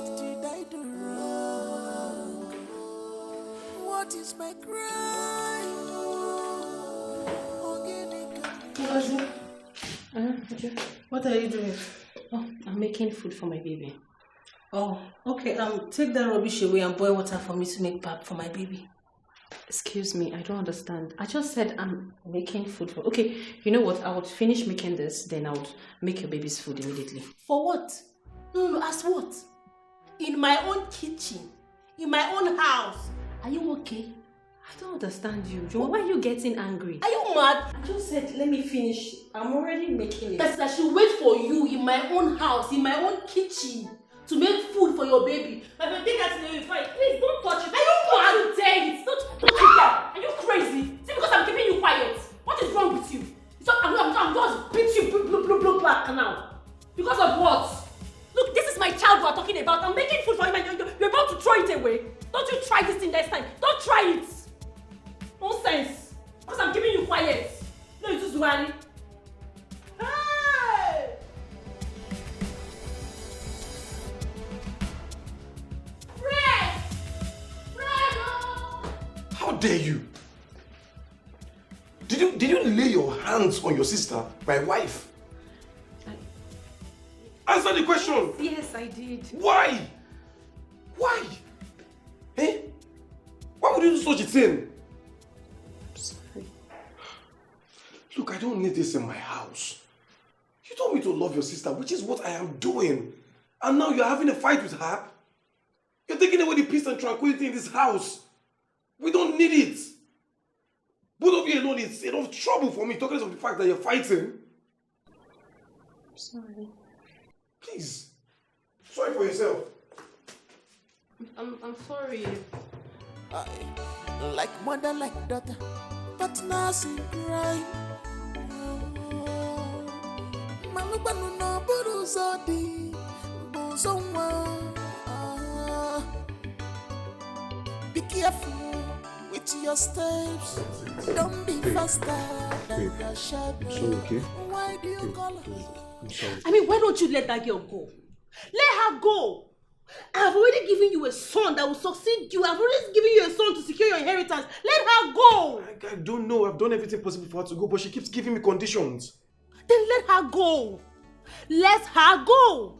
What did I do wrong? What is my crime? What are you doing? Oh, I'm making food for my baby. Oh, okay. Take that rubbish away and boil water for me to make pap for my baby. Excuse me, I don't understand. I just said I'm making food for... Okay, you know what? I would finish making this, then I would make your baby's food immediately. For what? No, as what? In my own kitchen, in my own house. Are you okay? I don't understand you, Joe. Why are you getting angry? Are you mad? I just said, let me finish. I'm already making it. But I should wait for you in my own house, in my own kitchen, to make food for your baby. But if I think that's the fight, please don't touch it. Are you mad? You dare it? Don't touch it. Are you crazy? See, because I'm keeping you quiet. What is wrong with you? I'm just beat you black now. Because of what? Look, this is my child we're talking about. I'm making food for him and you're about to throw it away. Don't you try this thing next time. Don't try it. Nonsense. Because I'm keeping you quiet. No, it's just worry. Hey! Fred! How dare you? Did you lay your hands on your sister, my wife? Answer the question. Yes, I did. Why? Why? Eh? Why would you do such a thing? Sorry. Look, I don't need this in my house. You told me to love your sister, which is what I am doing. And now you're having a fight with her? You're taking away the peace and tranquility in this house. We don't need it. Both of you alone, it's enough trouble for me talking of the fact that you're fighting. Sorry. Please. Sorry for yourself. I'm sorry. Like mother, like daughter, but nothing cry. Malubanu no buruzodi, buzonwa. Be careful with your steps. Don't be faster than the shadow. Okay. Why do you call her? I mean, why don't you let that girl go? Let her go. I've already given you a son that will succeed you. I've already given you a son to secure your inheritance. Let her go. I don't know. I've done everything possible for her to go, but she keeps giving me conditions. Then let her go. Let her go.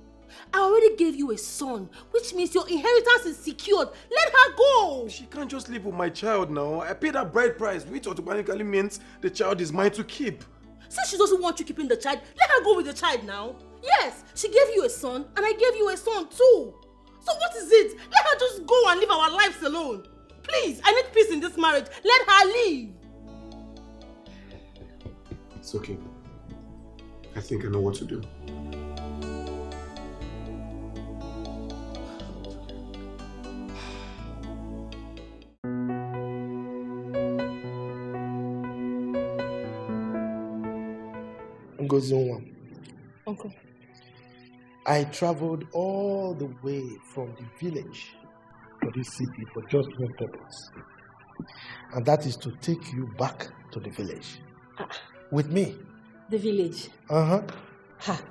I already gave you a son, which means your inheritance is secured. Let her go. She can't just live with my child now. I paid her bride price, which automatically means the child is mine to keep. Since she doesn't want you keeping the child, let her go with the child now. Yes, she gave you a son, and I gave you a son too. So what is it? Let her just go and live our lives alone. Please, I need peace in this marriage. Let her leave. It's okay. I think I know what to do. Ngozi, Uncle. I traveled all the way from the village to this city for just one purpose. And that is to take you back to the village. With me. The village? Uh-huh. Ha.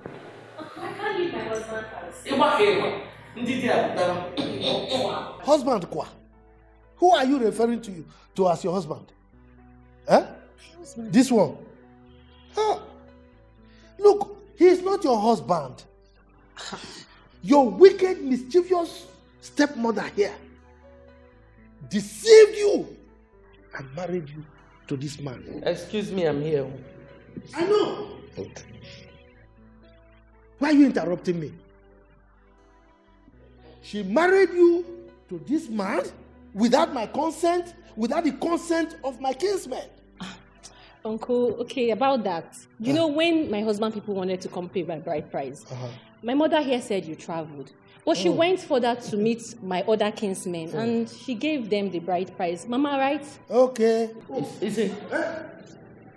I can't leave my husband's house. Husband, Kwa? Who are you referring to as your husband? Eh? Husband. This one? Huh? Look, he is not your husband. Your wicked, mischievous stepmother here deceived you and married you to this man. Excuse me, I'm here. I know. Okay. Why are you interrupting me? She married you to this man without my consent, without the consent of my kinsmen. Uncle, okay, about that. You know, when my husband people wanted to come pay my bride price, my mother here said you traveled. But she went further to meet my other kinsmen and she gave them the bride price. Mama, right? Okay.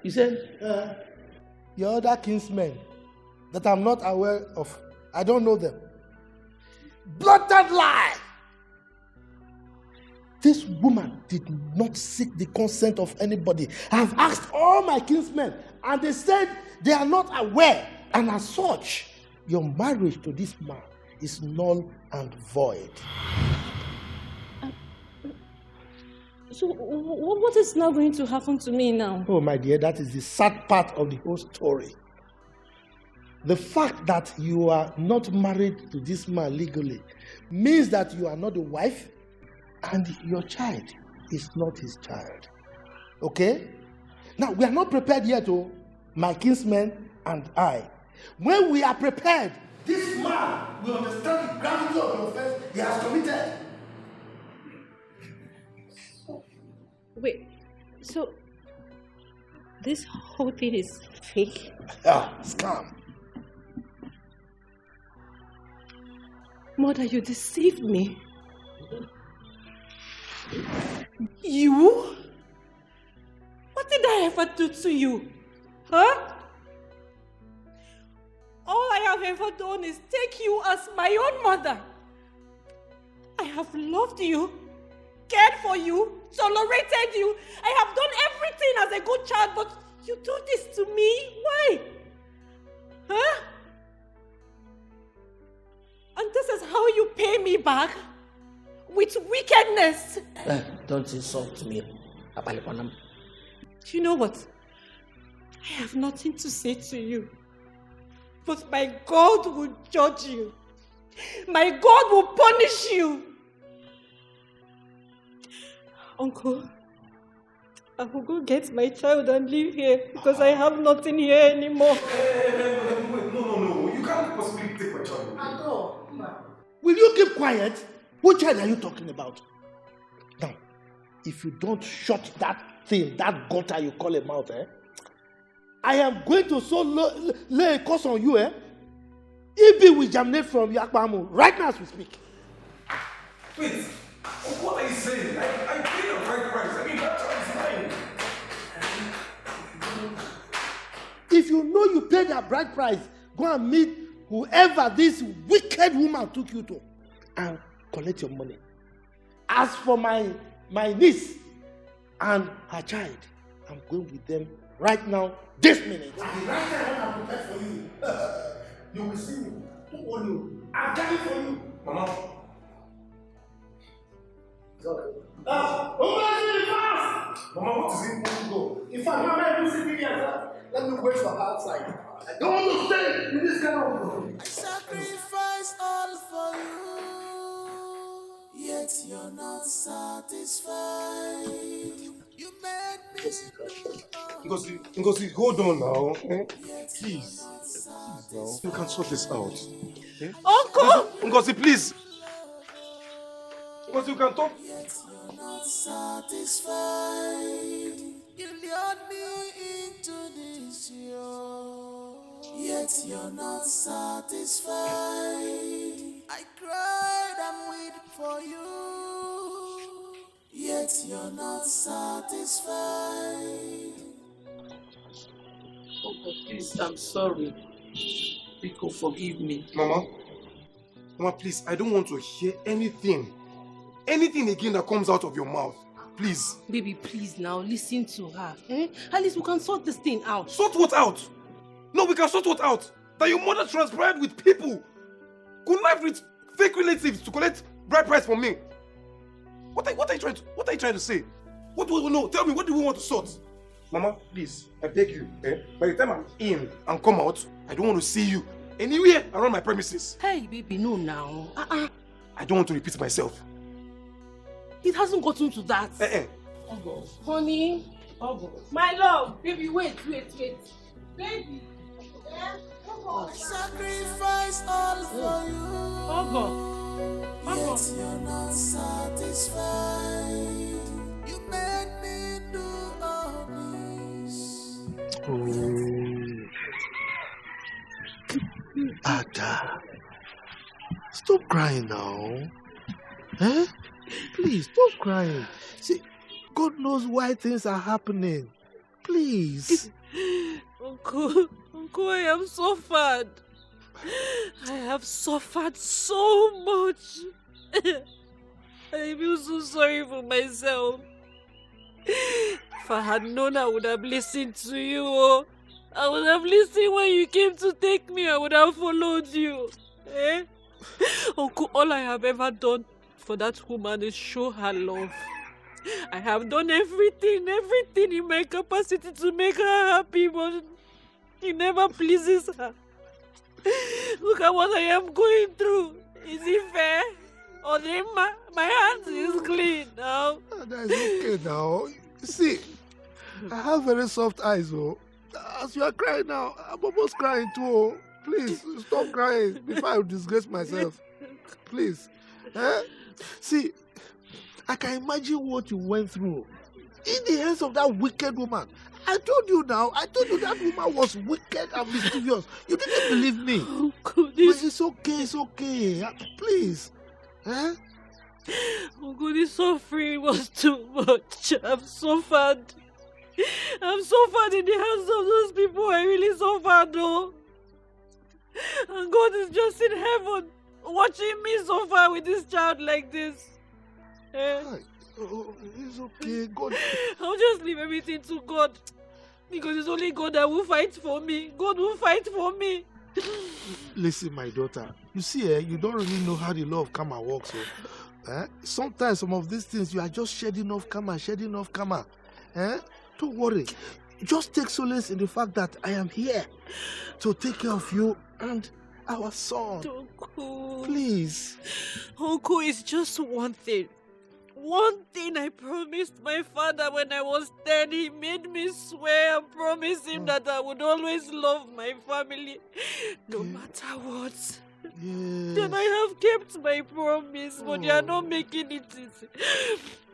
You said? Your other kinsmen that I'm not aware of. I don't know them. Blatant lie! This woman did not seek the consent of anybody. I have asked all my kinsmen and they said they are not aware. And as such, your marriage to this man is null and void. So what is now going to happen to me now? Oh, my dear, that is the sad part of the whole story. The fact that you are not married to this man legally means that you are not a wife and your child is not his child. Okay? Now, we are not prepared yet, oh, my kinsmen and I. When we are prepared, this man will understand the gravity of the offense he has committed. Wait, so this whole thing is fake? Scam. Mother, you deceived me. You? What did I ever do to you? Huh? All I have ever done is take you as my own mother. I have loved you, cared for you, tolerated you. I have done everything as a good child, but you do this to me? Why? Huh? And this is how you pay me back? With wickedness? Don't insult me. Do you know what? I have nothing to say to you. But my God will judge you. My God will punish you. Uncle, I will go get my child and live here because I have nothing here anymore. Wait, no. You can't possibly take my child. Will you keep quiet? What child are you talking about? Now, if you don't shut that thing, that gutter you call a mouth, I am going to lay a curse on you, Ibi will germinate from Yakpamu right now as we speak. Wait, what are you saying? I paid the right price. I mean, that child is mine. If you know you paid a bride price, go and meet whoever this wicked woman took you to and collect your money. As for my niece and her child, I'm going with them right now, this minute. The right time when I'm prepared for you, you will see me. Don't worry, I'm coming for you. Mama. Mama, what is it? Go. In fact, Mama, you see me as let me wait for her outside. I don't want to stay in this kind of. I sacrifice all for you, yet you're not satisfied. You made me. Ngozi, hold on now. Please now. You can sort this out. Uncle! Ngozi, please. Ngozi, you can talk. Yet you're not satisfied. You lured me into this year, yet you're not satisfied. I cried and wept for you, yet you're not satisfied. Oh, please, I'm sorry. Pico, forgive me. Mama, please, I don't want to hear anything again that comes out of your mouth. Please. Baby, please now, listen to her. At least we can sort this thing out. Sort what out? No, we can sort what out? That your mother transpired with people, connived with fake relatives to collect bride price from me. What are you trying to say? No, tell me, what do we want to sort? Mama, please, I beg you, by the time I'm in and come out, I don't want to see you anywhere around my premises. Hey, baby, no now. I don't want to repeat myself. It hasn't gotten to that. Ogo. Honey. Ogo. My love. Baby, wait. Baby. I sacrifice all for you. Ogo. Yet you're not satisfied. You made me do all this. Ada, stop crying now. Please, stop crying. See, God knows why things are happening. Please. Uncle, I have suffered. I have suffered so much. I feel so sorry for myself. If I had known, I would have listened to you. I would have listened when you came to take me. I would have followed you. Uncle, all I have ever done for that woman is show her love. I have done everything in my capacity to make her happy, but it never pleases her. Look at what I am going through. Is it fair? Odema, my hands is clean now. That is okay now. See, I have very soft eyes, oh. As you are crying now, I'm almost crying too. Oh. Please, stop crying before I disgrace myself. Please. See, I can imagine what you went through in the hands of that wicked woman. I told you that woman was wicked and mischievous. You didn't believe me. Oh, goodness. But it's okay. Please. Oh, goodness, suffering was too much. I've suffered in the hands of those people. I really suffered, though. And God is just in heaven watching me suffer with this child like this. It's okay. God. I'll just leave everything to God. Because it's only God that will fight for me. God will fight for me. Listen, my daughter. You see, you don't really know how the law of karma works. Sometimes some of these things you are just shedding off karma. Don't worry. Just take solace in the fact that I am here to take care of you and our son. Uncle. Please. Uncle, it's just one thing. One thing I promised my father when I was 10. He made me swear and promise him that I would always love my family, no matter what. Yes. Then I have kept my promise, but they are not making it easy.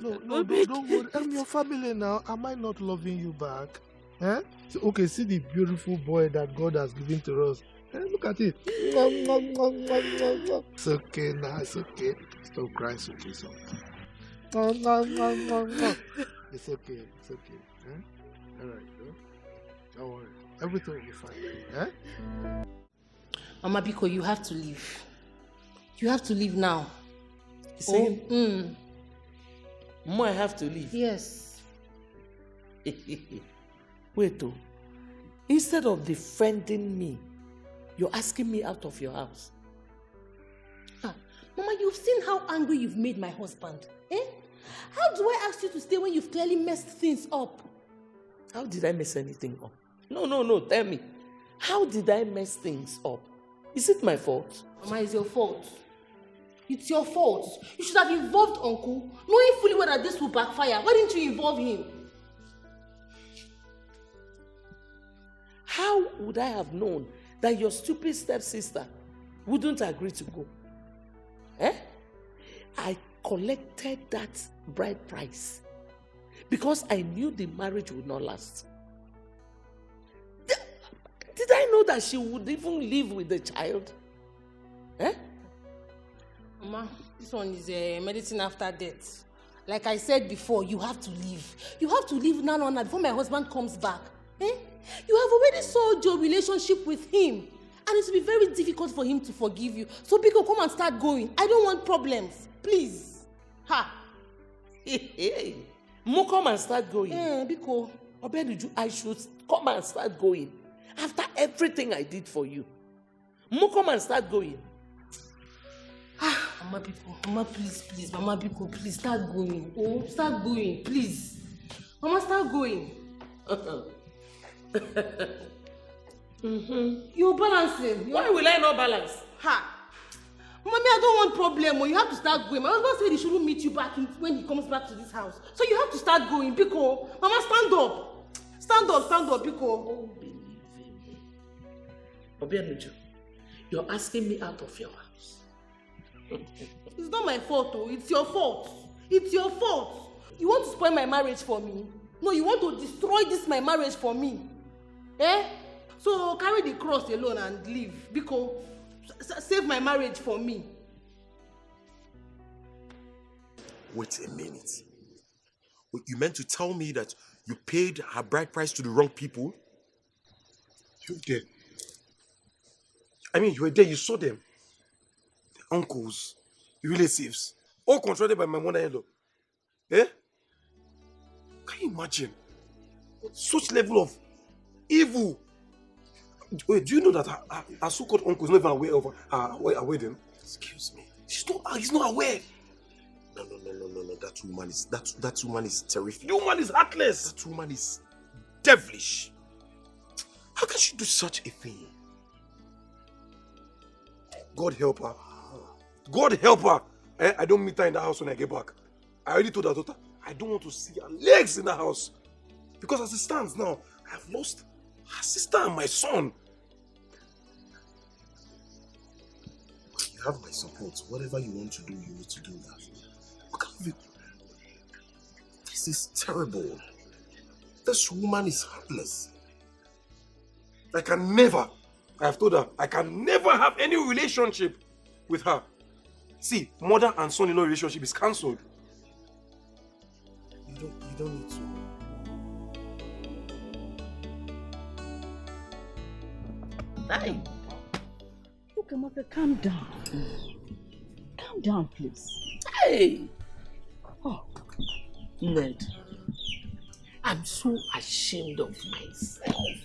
No, don't worry. I'm your family now. Am I not loving you back? So, okay, see the beautiful boy that God has given to us. Look at it. It's okay now. It's okay. Stop crying. It's okay, son. It's okay. It's okay. All right. Don't worry. Everything will be fine. Mama Biko, you have to leave. You have to leave now. Mama, I have to leave. Yes. Wait, instead of defending me, you're asking me out of your house. Mama, you've seen how angry you've made my husband. How do I ask you to stay when you've clearly messed things up? How did I mess anything up? No, tell me. How did I mess things up? Is it my fault? Mama, it's your fault. It's your fault. You should have involved Uncle, knowing fully well that this will backfire. Why didn't you involve him? How would I have known that your stupid stepsister wouldn't agree to go? I collected that bride price because I knew the marriage would not last. Did I know that she would even live with the child? Mama, this one is medicine after death. Like I said before, you have to leave. You have to leave now before my husband comes back. You have already sold your relationship with him. And it will be very difficult for him to forgive you. So Biko, come and start going. I don't want problems. Please. Mo come and start going. Biko. Obenuju, I should come and start going. After everything I did for you. Mo come and start going. Mama Biko, Mama, please. Mama Biko, please start going. Oh, start going, please. Mama, start going. You're balancing. Why will I not balance? Mommy, I don't want problem. You have to start going. My husband said he shouldn't meet you back when he comes back to this house. So you have to start going. Biko, Mama, stand up. Stand up, Biko. Oh, believe in me. Obianuju, you're asking me out of your house. It's not my fault, though. It's your fault. It's your fault. You want to spoil my marriage for me? No, you want to destroy my marriage for me. So carry the cross alone and leave. Because save my marriage for me. Wait a minute. You meant to tell me that you paid her bride price to the wrong people? You were there. I mean, you were there, you saw them. The uncles, the relatives, all controlled by my mother-in-law. Can you imagine? Such level of evil. Wait, do you know that our so-called uncle is not even aware of our wedding? Excuse me. He's not aware. No. That woman is terrific. The woman is heartless. That woman is devilish. How can she do such a thing? God help her. God help her. I don't meet her in the house when I get back. I already told her daughter, I don't want to see her legs in the house. Because as it stands now, I have lost her sister and my son. You have my support. Whatever you want to do, you need to do that. Look at it. This is terrible. This woman is heartless. I have told her, I can never have any relationship with her. See, mother and son-in-law relationship is cancelled. You don't need to. Hey! Look, Amaka, calm down. Calm down, please. Hey! Oh, Ned, I'm so ashamed of myself.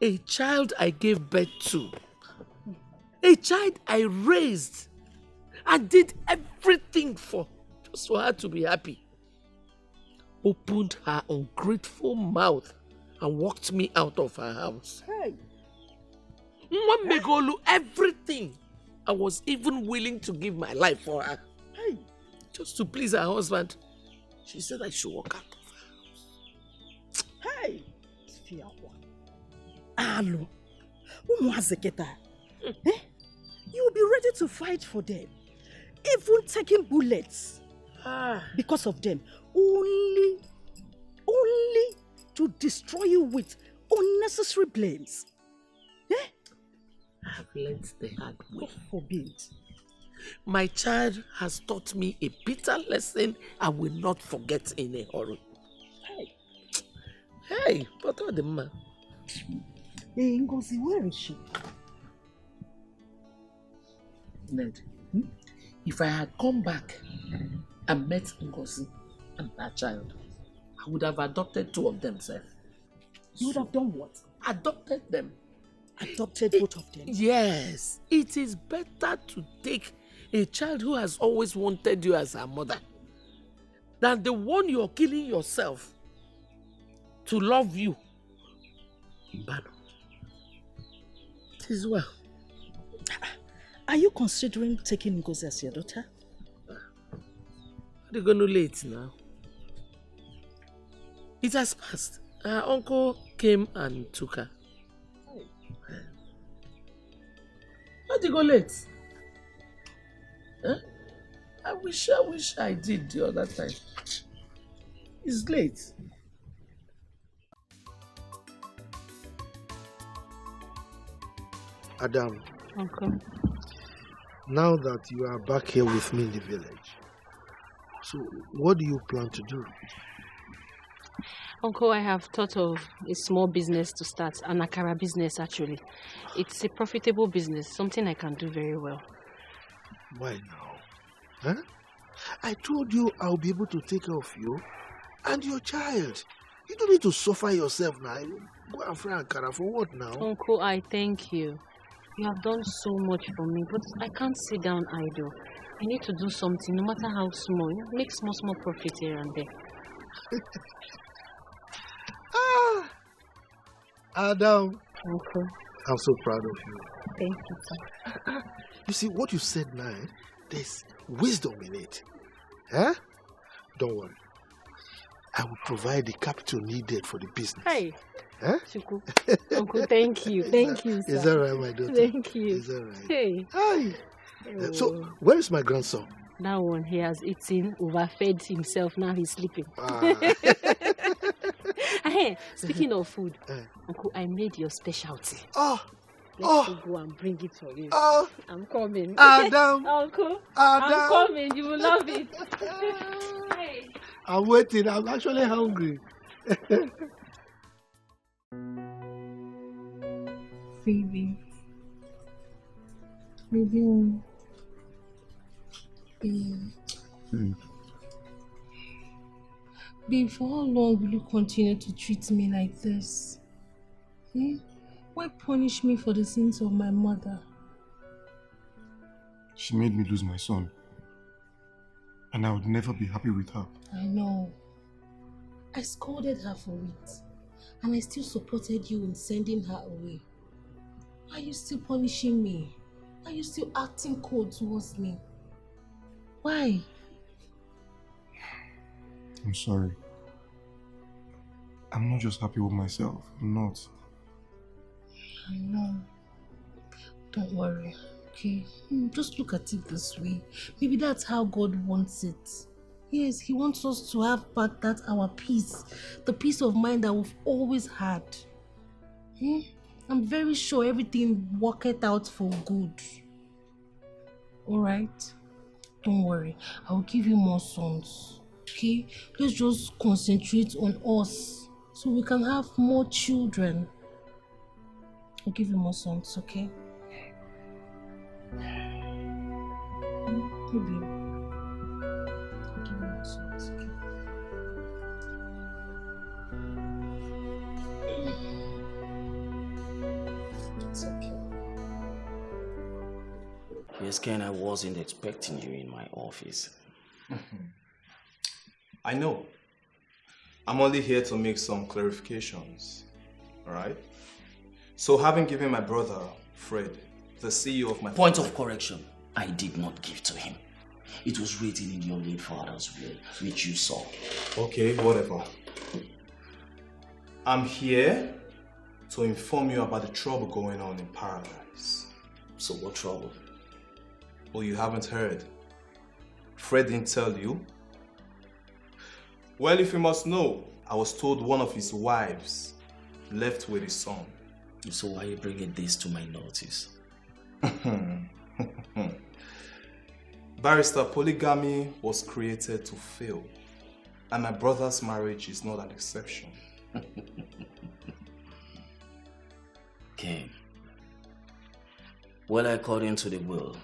A child I gave birth to, a child I raised and did everything for, just for her to be happy, opened her ungrateful mouth and walked me out of her house. Hey! Mwambegolu, everything. I was even willing to give my life for her. Hey! Just to please her husband. She said I should walk out of her house. Hey! Alo, Umwazeketa. You will be ready to fight for them. Even taking bullets. Because of them. Only to destroy you with unnecessary blames. I've learned the hard way. God forbid. My child has taught me a bitter lesson I will not forget in a hurry. Hey, what are the man? Hey, Ngozi, where is she? Ned, if I had come back and met Ngozi and that child, I would have adopted two of them, sir. You would have done what? Adopted them. Adopted both of them? Yes. It is better to take a child who has always wanted you as her mother than the one you're killing yourself to love you. But it is well. Are you considering taking Ngozi as your daughter? They're going to late now. It has passed. Her uncle came and took her. Why did you go late? Huh? I wish I did the other time. It's late. Adam. Uncle. Now that you are back here with me in the village, so what do you plan to do? Uncle, I have thought of a small business to start, an akara business actually. It's a profitable business, something I can do very well. Why now? Huh? I told you I'll be able to take care of you and your child. You don't need to suffer yourself now. Go and fry akara for what now? Uncle, I thank you. You have done so much for me, but I can't sit down idle. I need to do something, no matter how small. Make small profit here and there. Adam. Uncle. I'm so proud of you. Thank you, sir. You see, what you said now, there's wisdom in it. Huh? Don't worry. I will provide the capital needed for the business. Hey. Huh? Chuku. Uncle, thank you. Thank you, sir. Is that right, my daughter? Thank you. Is that right? Hey. Hi. So, where is my grandson? That one, he has eaten, overfed himself. Now he's sleeping. Hey, speaking of food, Uncle, I made your specialty. Let's go and bring it for you. I'm coming. Adam. Uncle, Adam. I'm coming. You will love it. Hey. I'm waiting. I'm actually hungry. Baby. Babe, for how long will you continue to treat me like this? Why punish me for the sins of my mother? She made me lose my son. And I would never be happy with her. I know. I scolded her for it. And I still supported you in sending her away. Why are you still punishing me? Why are you still acting cold towards me? Why? I'm sorry. I'm not just happy with myself. I'm not. I know. Don't worry, okay? Just look at it this way. Maybe that's how God wants it. Yes, He wants us to have back that our peace. The peace of mind that we've always had. I'm very sure everything worked out for good. Alright? Don't worry. I'll give you more sons. Okay? Let's just concentrate on us so we can have more children. I'll give you more sons, okay? Maybe. I'll give you more sons, okay? It's okay. Yes, Ken, I wasn't expecting you in my office. I know. I'm only here to make some clarifications. Alright? So, having given my brother, Fred, the CEO of my Point of correction. I did not give to him. It was written in your late father's will, which you saw. Okay, whatever. I'm here to inform you about the trouble going on in Paradise. So what trouble? Oh, you haven't heard? Fred didn't tell you? Well, if you must know, I was told one of his wives left with his son. So why are you bringing this to my notice? Barrister, polygamy was created to fail. And my brother's marriage is not an exception. Ken. Well, according to the will,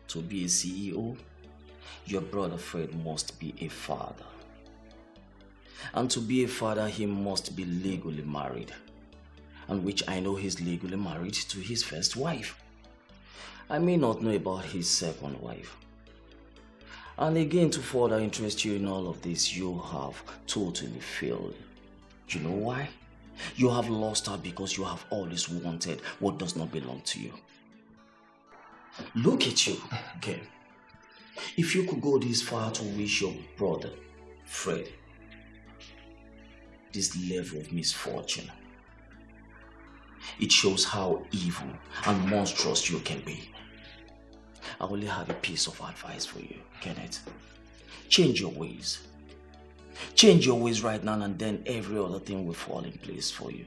to be a CEO, your brother Fred must be a father. And to be a father, he must be legally married. And which I know he's legally married to his first wife. I may not know about his second wife. And again, to further interest you in all of this, you have totally failed. You know why? You have lost her because you have always wanted what does not belong to you. Look at you, Ken. If you could go this far to wish your brother, Fred, this level of misfortune, it shows how evil and monstrous you can be. I only have a piece of advice for you, Kenneth. Change your ways. Change your ways right now, and then every other thing will fall in place for you.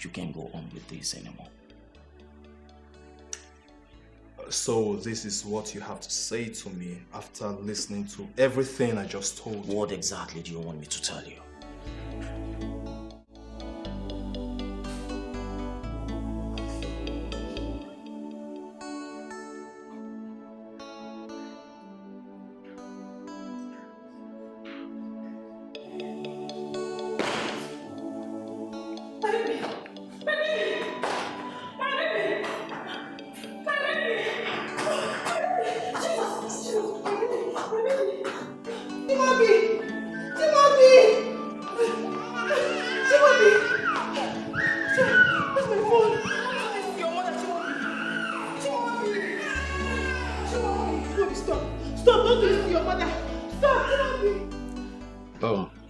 You can't go on with this anymore. So this is what you have to say to me after listening to everything I just told you. What exactly do you want me to tell you?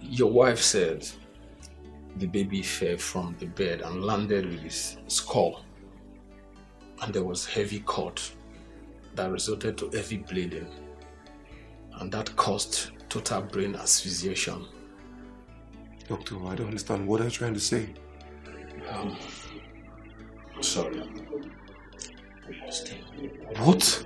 Your wife said the baby fell from the bed and landed with his skull, and there was heavy cut that resulted to heavy bleeding, and that caused total brain asphyxiation. Doctor, I don't understand. What are you trying to say? Sorry. What?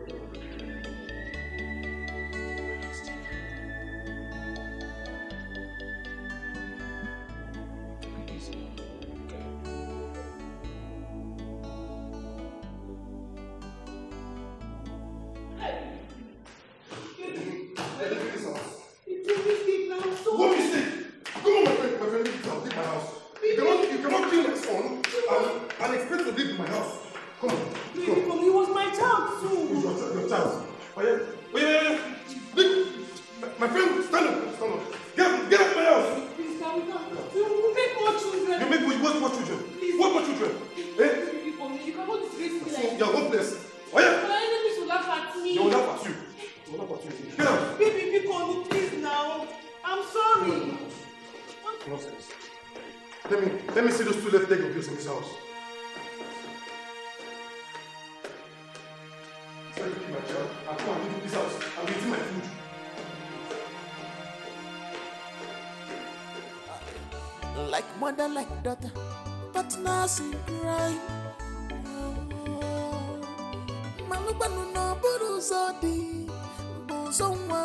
What mistake? Come on, my friend, take my house. You cannot kill my son. My friend, stand up. Stand up. Get up my house. Please, can we come? You make more children. You make what more children? Please. What more children? Eh? You cannot disgrace me like You're hopeless. Oh yeah. My enemies will laugh at me. They will laugh at you. They will laugh at you. Get out. Baby, please now. I'm sorry. Nonsense. Let me see those two left leg of yours in this house. Sorry to keep my child. I'll come and leave this house. I'm eating my food. Like mother, like daughter, partners in crime. Malubanu no buruzodi, buzonwa.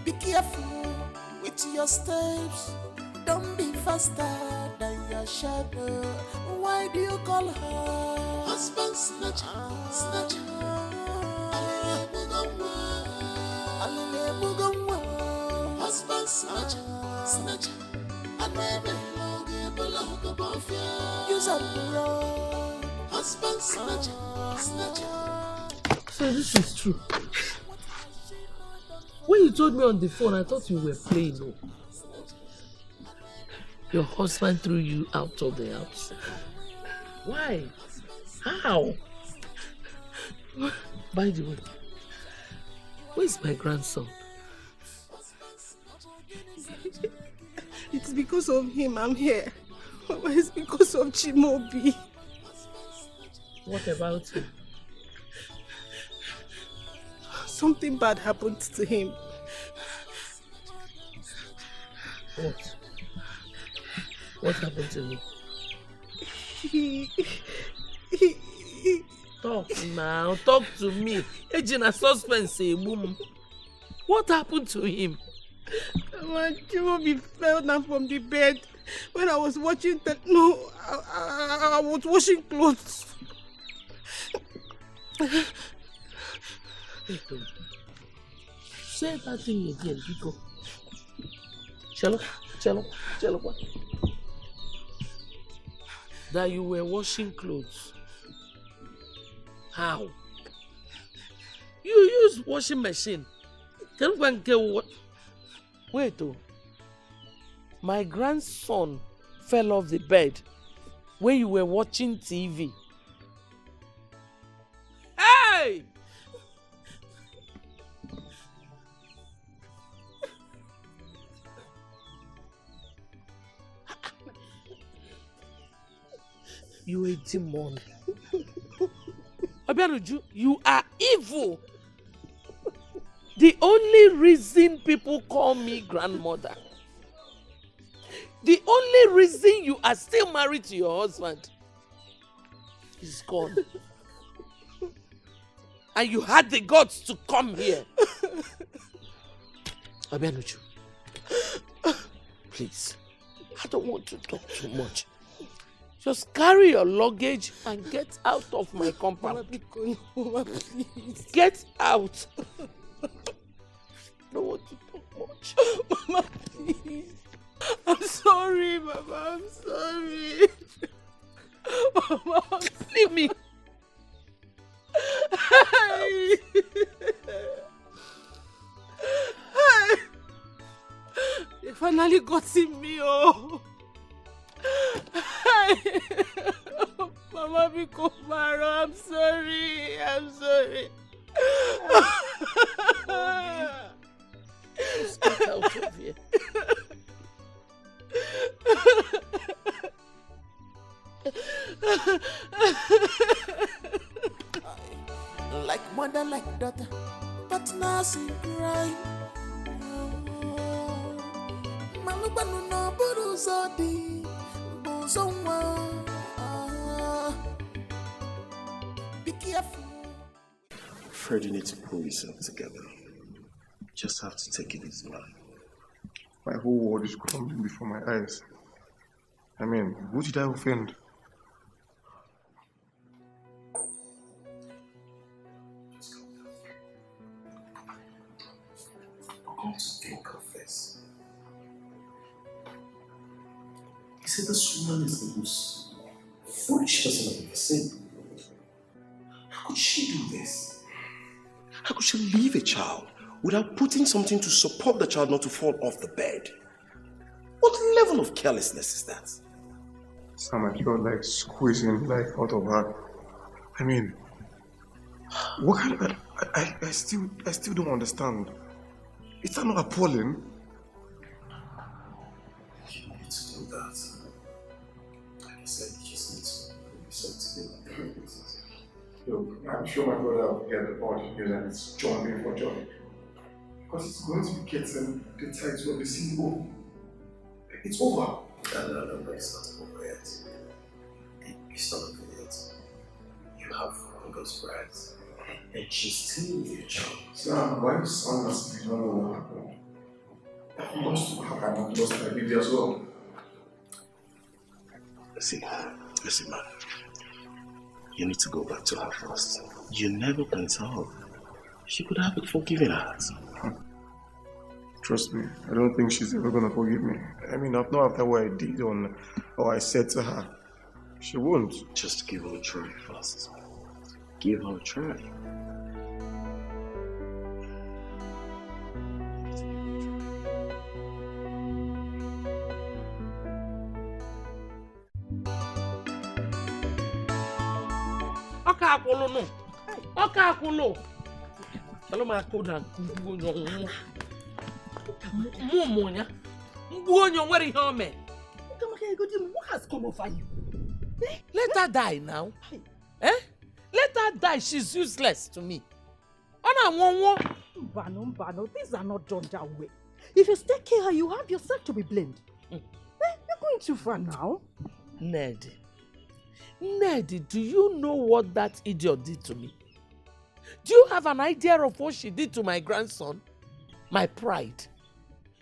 Be careful with your steps. Don't be faster than your shadow. Why do you call her husband snatcher? Snatcher. Husband snatcher, snatcher. And maybe use up the husband snatcher, snatcher. So this is true. When you told me on the phone, I thought you were playing. No. Your husband threw you out of the house. Why? How? By the way, where's my grandson? It's because of him I'm here. It's because of Chimobi. What about him? Something bad happened to him. What? What happened to him? He Talk now, talk to me. Agent suspense, boom. What happened to him? Chimobi fell down from the bed when I was watching I was washing clothes. Say that thing again, Pico. Cello, what? That you were washing clothes. How? You use washing machine. Can you go and get what? Wait, oh. My grandson fell off the bed when you were watching TV. Hey! You a demon. Abianuju, you are evil. The only reason people call me grandmother, the only reason you are still married to your husband is gone. And you had the guts to come here. Abianuju, please, I don't want to talk too much. Just carry your luggage and get out of my compound. Mama, please. Get out. Don't want to talk much. Mama, please. I'm sorry, Mama. I'm sorry. Mama, leave me. They finally got in me, oh. Mama, Bikomaro, I'm sorry. I'm sorry. Just get out of here. Like mother, like daughter, partners in crime. Malubanu no buruzodi, buzonwa. Be careful. Fred, you need to pull yourself together. You just have to take it easy, man. My whole world is crumbling before my eyes. I mean, who did I offend? I'm going to think of this. He said this woman is the most foolish person I've ever seen. How could she do this? How could she leave a child without putting something to support the child not to fall off the bed? What level of carelessness is that? Sam, I felt like squeezing life out of her. I mean, what kind of... I still don't understand. Is that not appalling? You need to do that. Like I said, you just need to do something. Look, I'm sure my brother will get the body news and it's jumping for joy. Because it's going to be getting the title of the CEO. It's over. No, it's not over yet. It's not over yet. You have August bride, and she's still with your child. Sam, why you sound as if you don't know what happened? I've lost my baby as well. Listen, man. You need to go back to her first. You never can tell. She could have a forgiving heart. Trust me, I don't think she's ever gonna forgive me. I mean, not after what I did or I said to her. She won't. Just give her a try first. Give her a try. Ọka akwụlụ. Tell me I could have What has come over you? Let her die now. Let her die. She's useless to me. Mbano, things are not done that way. If you stay care, you have yourself to be blamed. You're going too far now. Ned, do you know what that idiot did to me? Do you have an idea of what she did to my grandson? My pride.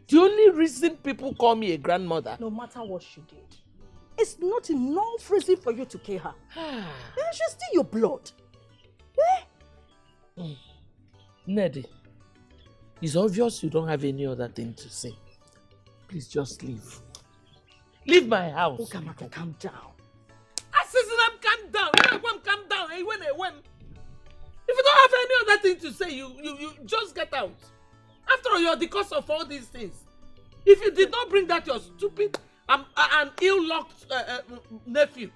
The only reason people call me a grandmother. No matter what she did, it's not enough reason for you to care her. She's still your blood. Ned, it's obvious you don't have any other thing to say. Please just leave. Leave my house. Oh, Kamaka, calm down. Calm down. Calm down. If you don't have any other thing to say, you just get out. After all, you're the cause of all these things. If you did not bring that your stupid and ill-lucked nephew,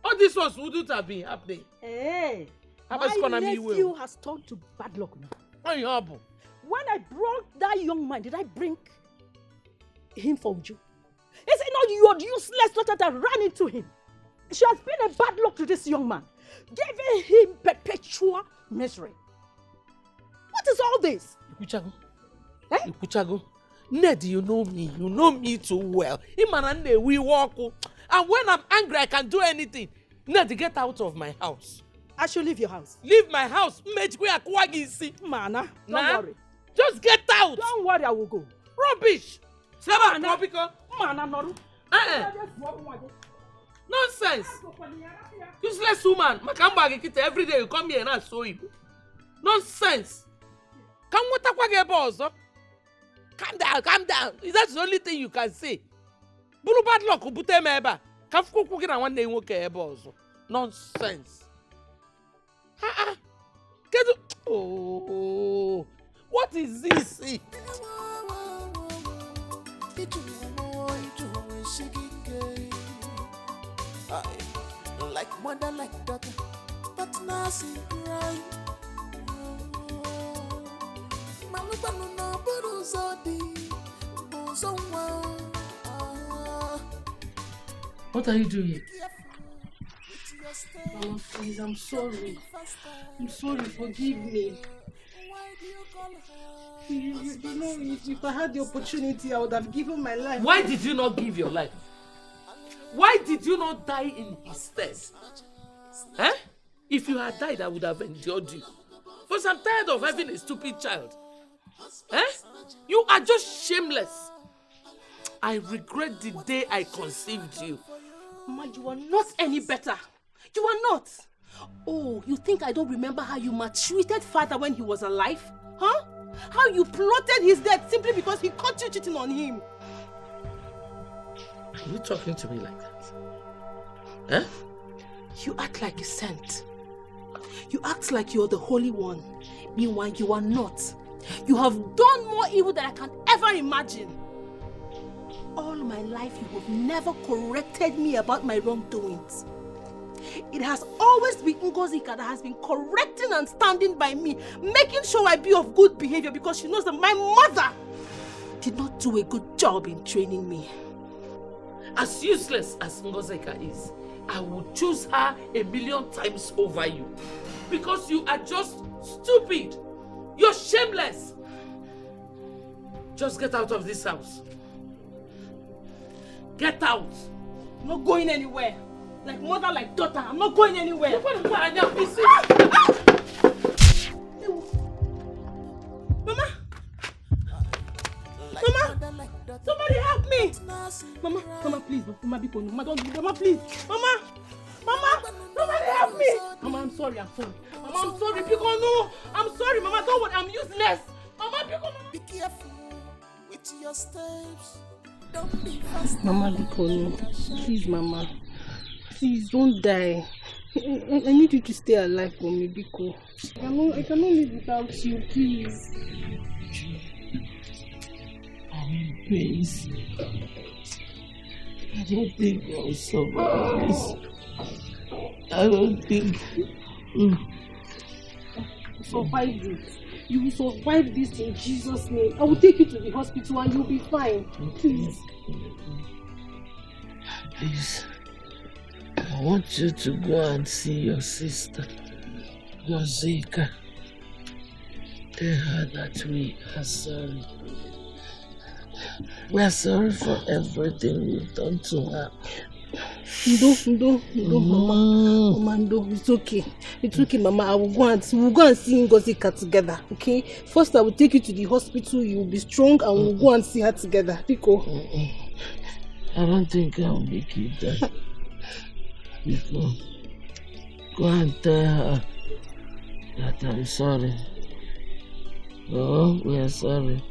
all these ones wouldn't have been happening. Hey, my nephew has turned to bad luck now. When I brought that young man, did I bring him for you? Is it not your useless daughter that ran into him? She has been a bad luck to this young man, giving him perpetual misery. What is all this? Ikuchago, Ned, you know me too well. We walk, and when I'm angry, I can do anything. Ned, get out of my house. I should leave your house. Leave my house. Mana, don't worry. Just get out. Don't worry, I will go. Rubbish. Mana, Nonsense. Useless woman. Every day you come here and I saw you. Nonsense. Calm down. That's the only thing you can say. Bulu bad luck ubute meba. Kafuku kina one day woke ebozo. Nonsense. Oh, what is this? Like mother, like daughter, but nothing right. What are you doing? Mama, please, I'm sorry. I'm sorry, forgive me. You know, if I had the opportunity, I would have given my life. Why did you not give your life? Why did you not die in his stead? If you had died, I would have endured you. But I'm tired of having a stupid child. You are just shameless. I regret the day I conceived you. Mama, you are not any better. You are not. Oh, you think I don't remember how you maltreated father when he was alive? Huh? How you plotted his death simply because he caught you cheating on him. Are you talking to me like that? You act like a saint. You act like you're the Holy One. Meanwhile, you are not. You have done more evil than I can ever imagine. All my life, you have never corrected me about my wrongdoings. It has always been Ngozika that has been correcting and standing by me, making sure I be of good behavior because she knows that my mother did not do a good job in training me. As useless as Ngozika is, I would choose her 1,000,000 times over you. Because you are just stupid. You're shameless. Just get out of this house. Get out. I'm not going anywhere. Like mother, like daughter, I'm not going anywhere. You're going to go and Mama! Mama! Somebody help me! Mama, please. Mama, don't. Mama, please. Mama! Somebody help me! Mama, I'm sorry. Mama, I'm sorry. Pico, no. I'm sorry, Mama. Don't worry. I'm useless. Mama, Pico, be careful with your steps. Don't be fast. Mama, Pico, no. Please, Mama. Please, don't die. I need you to stay alive for me, Biko. I cannot live without you, please. Please. I don't think I'll survive this. I don't think. Survive it. You will survive this in Jesus' name. I will take you to the hospital and you'll be fine. Please. Please. I want you to go and see your sister, Ngozika. Tell her that we are sorry. We are sorry for everything we've done to her. No, Mama. Mama, no, it's okay. It's okay, Mama. We'll go and see Ngozika together, okay? First, I will take you to the hospital. You will be strong and we'll go and see her together. Pico. I don't think I'll make it there. Before, go and tell her that I'm sorry. Oh, we are sorry.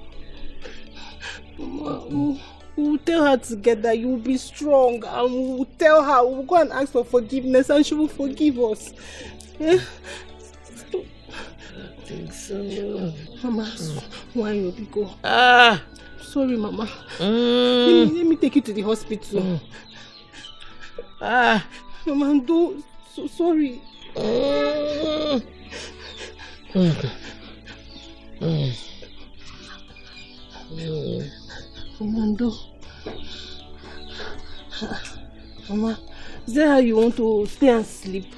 Mama, we'll tell her together. You will be strong and we'll tell her. We'll go and ask for forgiveness and she will forgive us. Yeah? I think so. Mama, why you go? Sorry, Mama. Let me take you to the hospital. Mama, don't. So sorry. Mama, Mama, is that how you want to stay and sleep?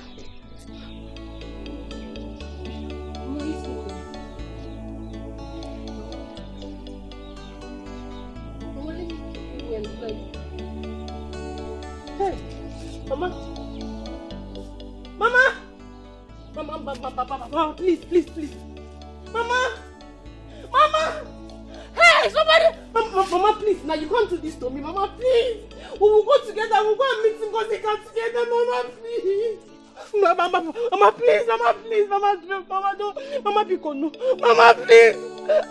Mama, please. Mama! Hey, somebody! Mama, please, now you can't do this to me, Mama, please! We will go together, we'll go and meet Ngozika together, Mama, please! Mama, please, Mama, don't, Mama, Pico, no, Mama, please!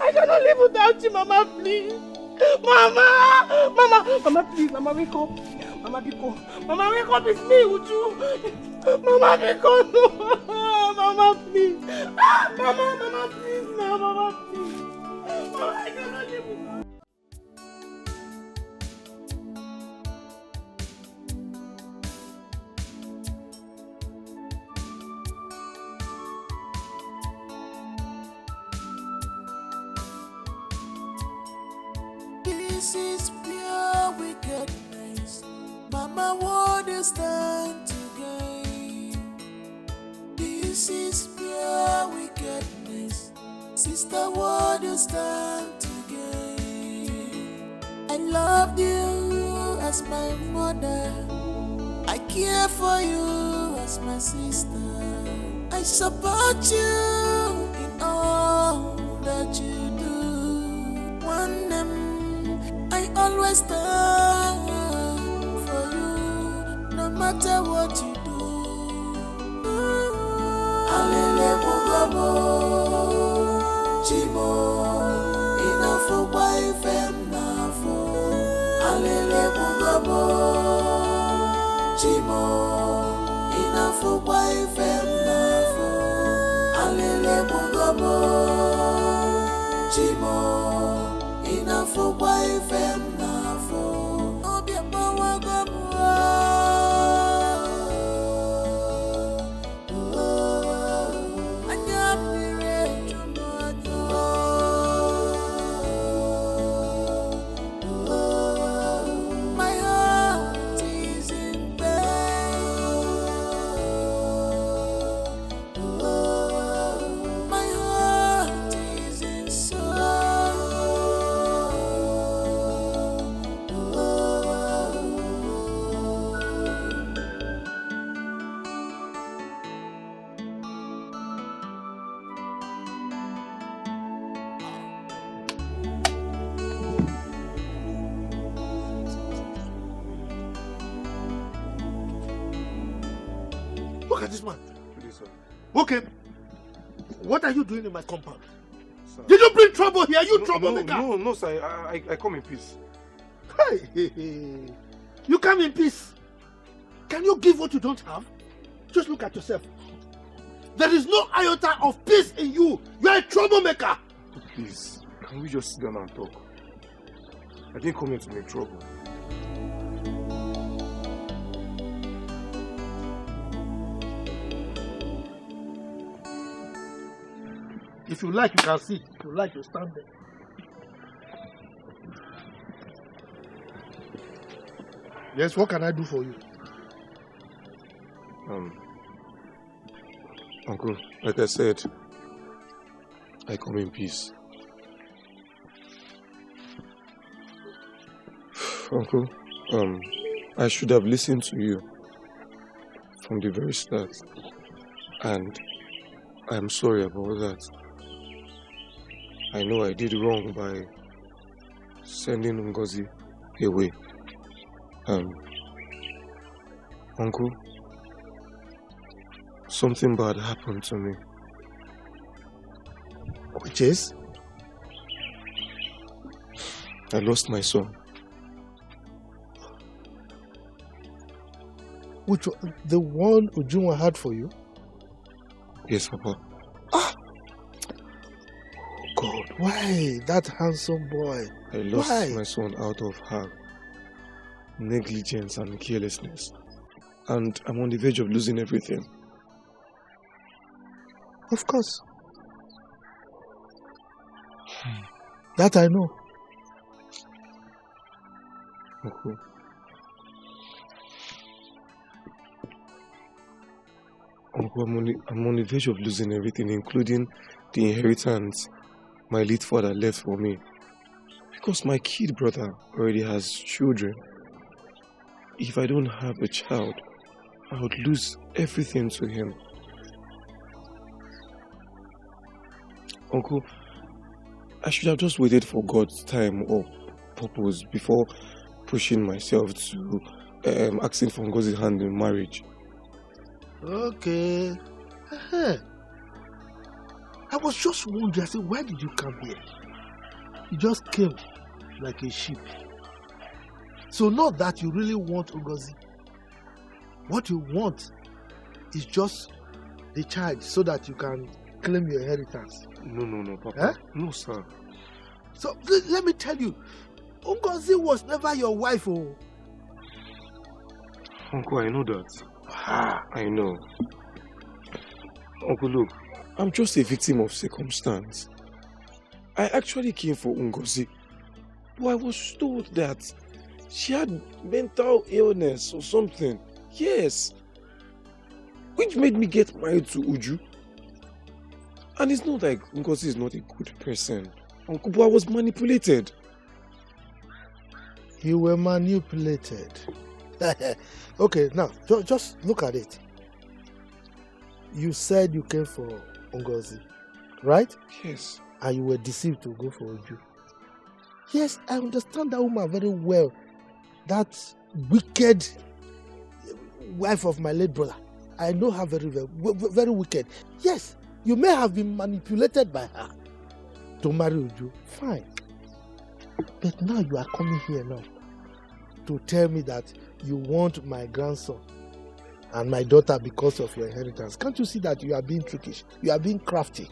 I cannot live without you, Mama, please! Mama, please, Mama, wake up! Mama, Pico, Mama, wake up, it's me, Uju! Mama, Pico, no! Mama, please! Mama, please, no, Mama, please! Mama, I cannot live without you! This is pure wickedness. Mama, what is stand to gain? This is pure wickedness. Sister, what is stand to gain? I loved you as my mother. I care for you as my sister. I support you in all that you do. One I always stand for you, no matter what you do. Alele Bugabo, Chimo, enough for wife and nafo. Alele Bugabo, Chimo, enough for wife and nafo. Chimo, inafo kwa ifem nafo. Obia mawa gomwa. Anyamire chumanyo. My heart is in pain. My heart is in sorrow. Look at this man. Okay. What are you doing in my compound? Sir. Did you bring trouble here? You troublemaker. No, sir. I come in peace. Hey. You come in peace. Can you give what you don't have? Just look at yourself. There is no iota of peace in you. You are a troublemaker. Please, can we just sit down and talk? I didn't come here to make trouble. If you like, you can sit. If you like, you stand there. Yes, what can I do for you? Uncle, like I said, I come in peace. Uncle, I should have listened to you from the very start, and I'm sorry about that. I know I did wrong by sending Ngozi away. Uncle, something bad happened to me. Which is? I lost my son. Which one? The one Ujunwa had for you? Yes, Papa. God, why? That handsome boy. I lost Why? my son out of her negligence and carelessness. And I'm on the verge of losing everything. Of course. That I know. Uncle. Uncle, I'm on the verge of losing everything, including the inheritance my late father left for me. Because my kid brother already has children. If I don't have a child, I would lose everything to him. Uncle, I should have just waited for God's time or purpose before pushing myself to asking for God's hand in marriage. Okay. I was just wondering, I said, why did you come here? You just came like a sheep. So not that you really want Ngozi. What you want is just the child so that you can claim your inheritance. No, Papa. Huh? No, sir. So let me tell you, Ngozi was never your wife. Oh. Uncle, I know that. I know. Uncle, look, I'm just a victim of circumstance. I actually came for Ngozi, but I was told that she had mental illness or something. Yes. Which made me get married to Uju. And it's not like Ngozi is not a good person. Uncle, but I was manipulated. You were manipulated. Okay, now, just look at it. You said you came for Ngozi, right? Yes. And you were deceived to go for Uju. Yes, I understand that woman very well. That wicked wife of my late brother. I know her very well. Very wicked. Yes, you may have been manipulated by her to marry Uju. Fine. But now you are coming here now to tell me that you want my grandson and my daughter because of your inheritance. Can't you see that you are being trickish? You are being crafty.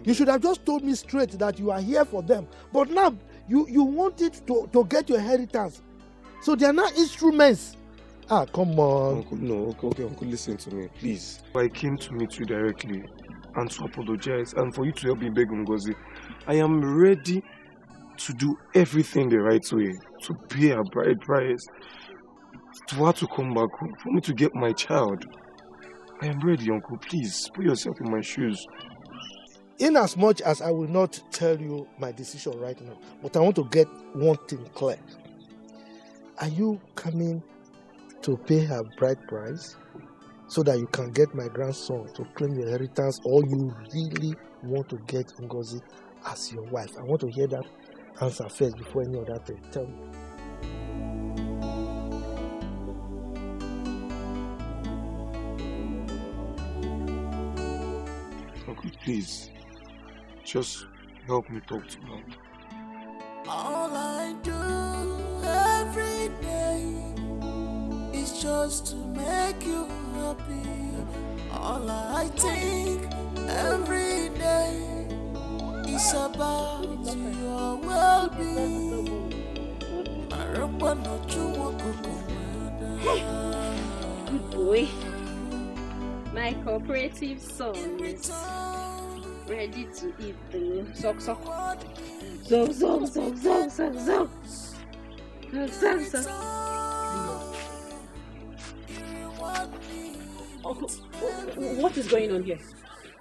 You should have just told me straight that you are here for them. But now, you want it to get your inheritance. So they are not instruments. Ah, come on. Uncle, no, okay, Uncle, listen to me, please. I came to meet you directly and to apologize and for you to help me beg Ngozi. I am ready to do everything the right way, to pay a bride price, to her to come back home, for me to get my child. I am ready, Uncle. Please, put yourself in my shoes. In as much as I will not tell you my decision right now, but I want to get one thing clear. Are you coming to pay her bride price so that you can get my grandson to claim your inheritance, or you really want to get Ngozi as your wife? I want to hear that answer first before any other thing. Tell me. Uncle, please, just help me talk to her. All I do every day is just to make you happy. All I think every day is about your well-being. Good boy. My cooperative son is ready to eat the sock. Zog. What is going on here?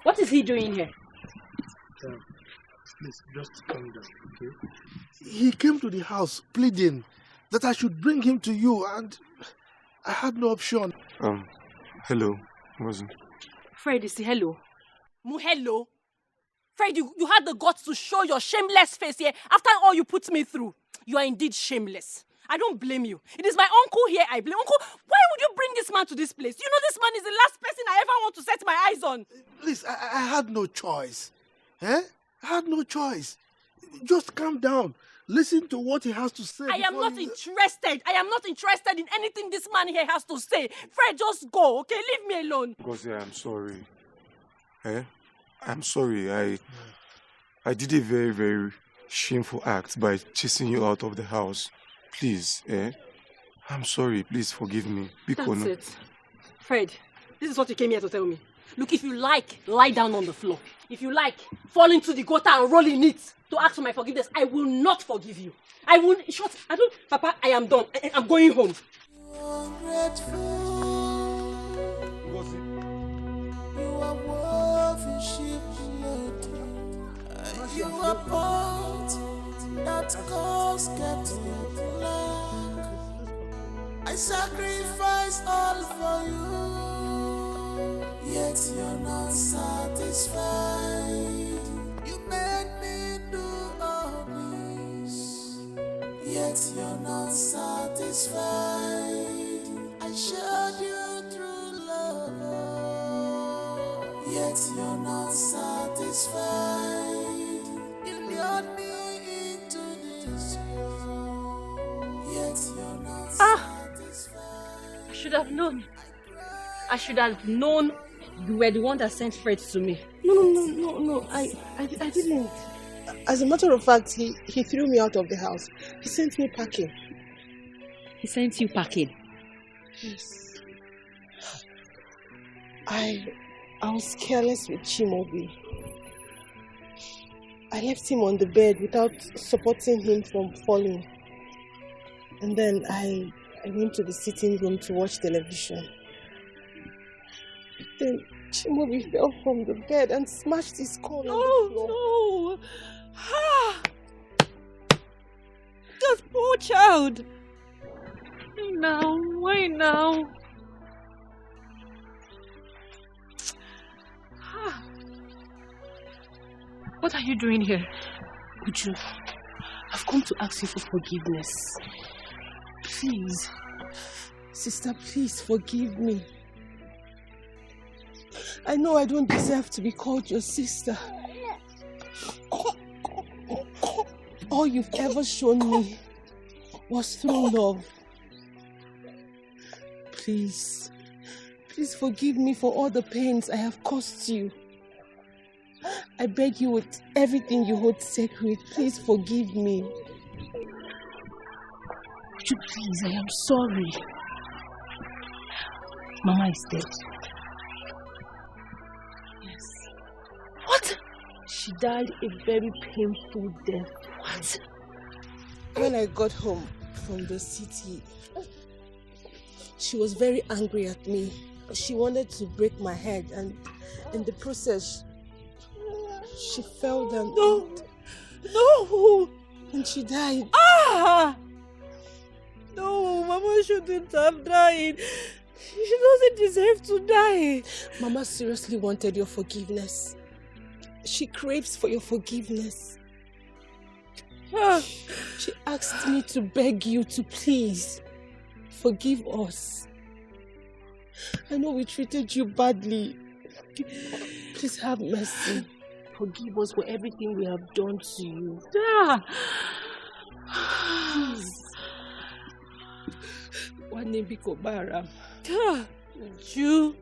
What is he doing here? Please, just calm down, okay? He came to the house pleading that I should bring him to you, and I had no option. Hello, wasn't. Fred, you say hello. Hello? Fred, you had the guts to show your shameless face here after all you put me through. You are indeed shameless. I don't blame you. It is my uncle here I blame. Uncle, why would you bring this man to this place? You know this man is the last person I ever want to set my eyes on. Please, I had no choice. I had no choice. Just calm down. Listen to what he has to say. I am not interested. I am not interested in anything this man here has to say. Fred, just go, okay? Leave me alone. Ngozi, I'm sorry. I'm sorry. I did a very, very shameful act by chasing you out of the house. Please, I'm sorry. Please forgive me. That's it. Fred, this is what you came here to tell me. Look, if you like, lie down on the floor. If you like, fall into the gutter and roll in it to ask for my forgiveness. I will not forgive you. I will. Shut. I don't. Papa, I am done. I'm going home. You are part that cause kept you black. I sacrificed all for you, yet you're not satisfied. You made me do all this, yet you're not satisfied. I showed you true love, yet you're not satisfied. You lured me into this world, yet you're not satisfied. I should have known. I should have known you were the one that sent Fred to me. No. I didn't. As a matter of fact, he threw me out of the house. He sent me packing. He sent you packing? Yes. I was careless with Chimobi. I left him on the bed without supporting him from falling. And then I went to the sitting room to watch television. Then Chimobi fell from the bed and smashed his skull on the floor. No! Ah! That poor child! Why now? Ah. What are you doing here? Uju, I've come to ask you for forgiveness. Please. Sister, please forgive me. I know I don't deserve to be called your sister. All you've ever shown me was through love. Please forgive me for all the pains I have caused you. I beg you with everything you hold sacred, please forgive me. Would you please? I am sorry. Mama is dead. Yes. What? She died a very painful death. What? When I got home from the city, she was very angry at me. She wanted to break my head, and in the process, she fell down. No! And she died. Ah! No, Mama shouldn't have died. She doesn't deserve to die. Mama seriously wanted your forgiveness. She craves for your forgiveness. She asked me to beg you to please forgive us. I know we treated you badly. Please have mercy. Forgive us for everything we have done to you. Please. One name Bikobara. Uju.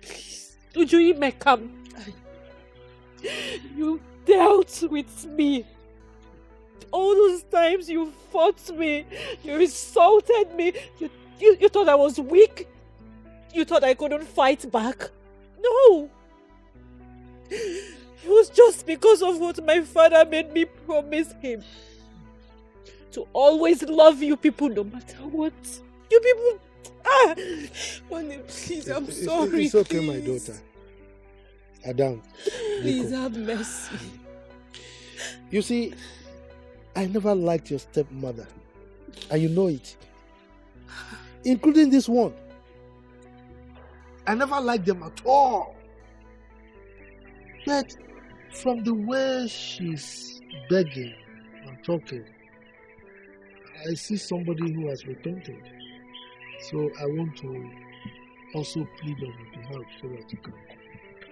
Please. Uju Imekam. You dealt with me. All those times you fought me, you insulted me, you thought I was weak? You thought I couldn't fight back? No! It was just because of what my father made me promise him. To always love you people no matter what. You people... Money, please, I'm sorry. It's okay, please. my daughter. Adam. Please have mercy. You see, I never liked your stepmother. And you know it. Including this one. I never liked them at all. But from the way she's begging and talking, I see somebody who has repented. So I want to also plead on your behalf so that you can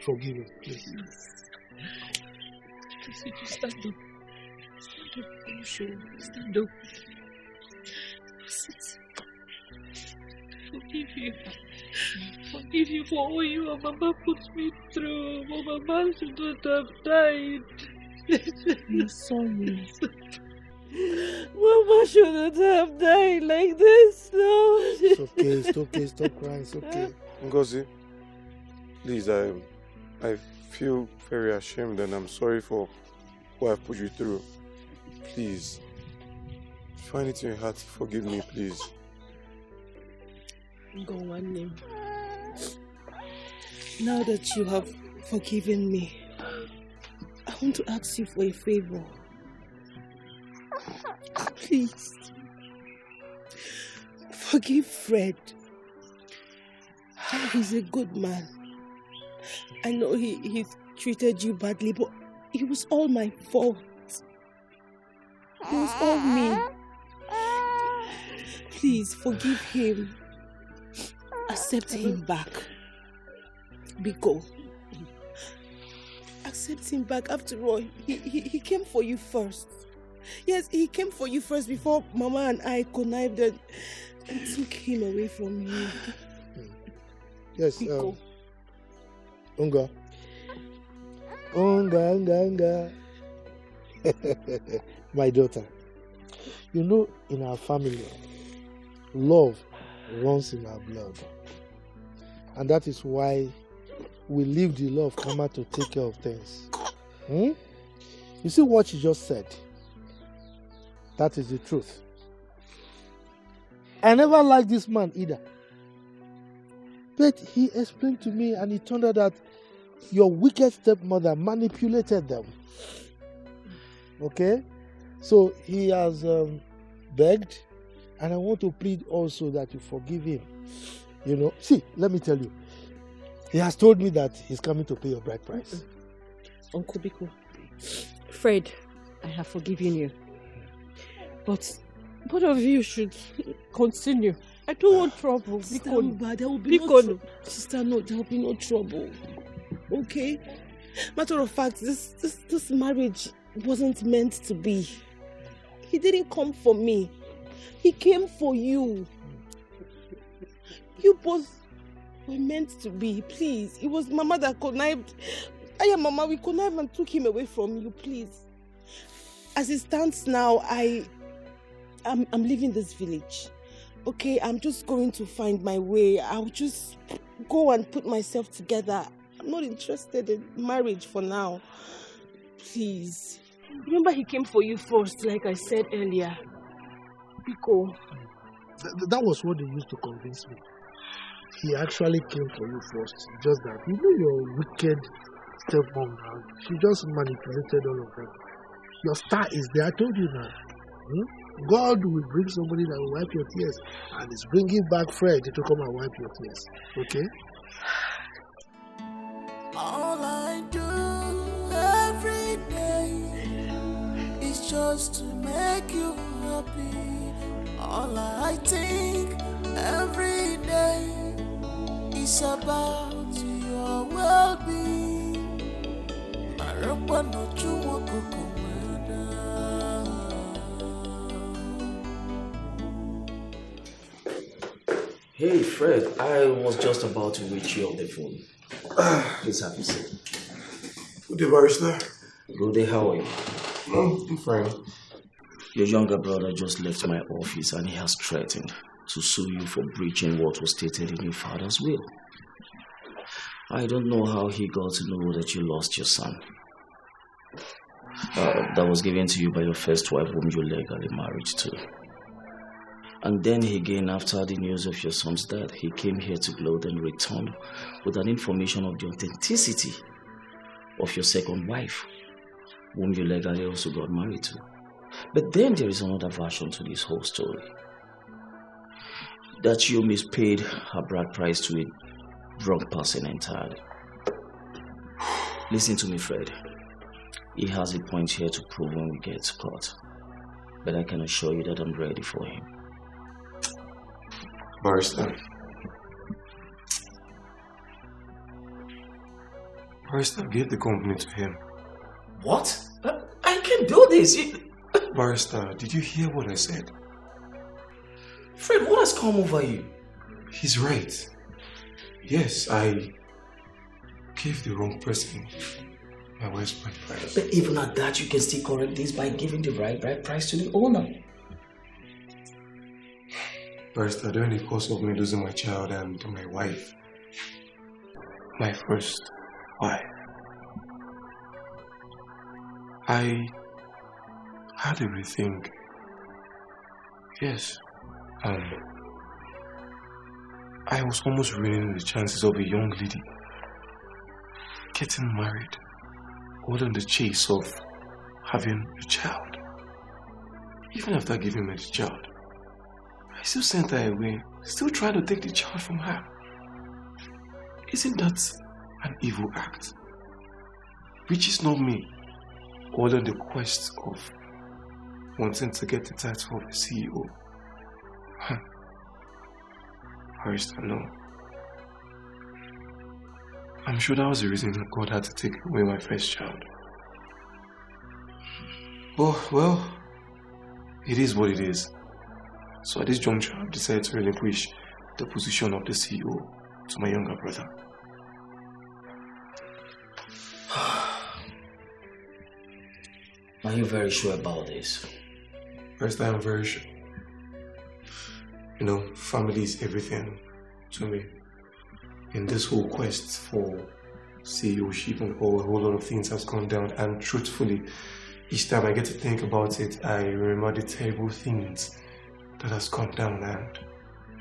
forgive her, please. Please, would you stand up? Stand up, are you sure? Stand up. Sit. Forgive you. Forgive you for all your mama put me through. Mama shouldn't have died. I'm sorry. Mama shouldn't have died like this, no. It's okay, stop crying, it's okay. Ngozi, please, I feel very ashamed and I'm sorry for what I've put you through. Please, find it in your heart to forgive me, please. Go one name. Now that you have forgiven me, I want to ask you for a favor. Please. Forgive Fred. He's a good man. I know he treated you badly, but it was all my fault. It was all me. Please forgive him. Accept him back. Biko. Accept him back. After all, he came for you first. Yes, he came for you first before Mama and I connived and took him away from you. Yes, Biko. Unga. My daughter, you know, in our family, love runs in our blood. And that is why we leave the law of karma to take care of things. You see what she just said? That is the truth. I never liked this man either. But he explained to me and it turned out that your wicked stepmother manipulated them. Okay? So he has begged, and I want to plead also that you forgive him. You know, see, let me tell you. He has told me that he's coming to pay your bride price. Uncle Biko, Fred, I have forgiven you. But both of you should continue. I don't want trouble. Sister, there will be no Sister, no, there will be no trouble. Okay? Matter of fact, this marriage wasn't meant to be. He didn't come for me. He came for you. You both were meant to be. Please. It was Mama that connived Aya, Mama, we could not even took him away from you, please. As it stands now, I'm leaving this village. Okay, I'm just going to find my way. I'll just go and put myself together. I'm not interested in marriage for now. Please. Remember he came for you first, like I said earlier. Pico. That was what they used to convince me. He actually came for you first. Just that. You know your wicked stepmom now. She just manipulated all of them. Your star is there. I told you now. God will bring somebody that will wipe your tears. And he's bringing back Fred to come and wipe your tears. Okay? All I do every day is just to make you happy. All I think every day is about your well-being. Hey, Fred, I was just about to reach you on the phone. Please have a seat. Good day, Barrister. Good day, how are you? I'm fine. Your younger brother just left my office and he has threatened to sue you for breaching what was stated in your father's will. I don't know how he got to know that you lost your son. That was given to you by your first wife whom you legally married to. And then again, after the news of your son's death, he came here to gloat and returned with an information of the authenticity of your second wife, whom you legally also got married to. But then there is another version to this whole story. That you mispaid her bride price to a wrong person entirely. Listen to me, Fred. He has a point here to prove when we get to court. But I can assure you that I'm ready for him. Barrister, give the company to him. What? I can't do this. Barrister, did you hear what I said? Fred, what has come over you? He's right. Yes, I gave the wrong person my wife's bride price. But even at that, you can still correct this by giving the right bride price to the owner. Barrister, during the course of me losing my child and my wife, my first wife, I had everything. Yes, I was almost ruining the chances of a young lady getting married, all in the chase of having a child. Even after giving me the child, I still sent her away, still trying to take the child from her. Isn't that an evil act? Which is not me, all on the quest of wanting to get the title of a CEO. Barrister, no. I'm sure that was the reason that God had to take away my first child. Oh, well, it is what it is. So at this juncture, I've decided to relinquish the position of the CEO to my younger brother. Are you very sure about this? First, I am very sure. You know, family is everything to me. In this whole quest for CEOship and a whole lot of things has gone down, and truthfully, each time I get to think about it, I remember the terrible things that has come down, and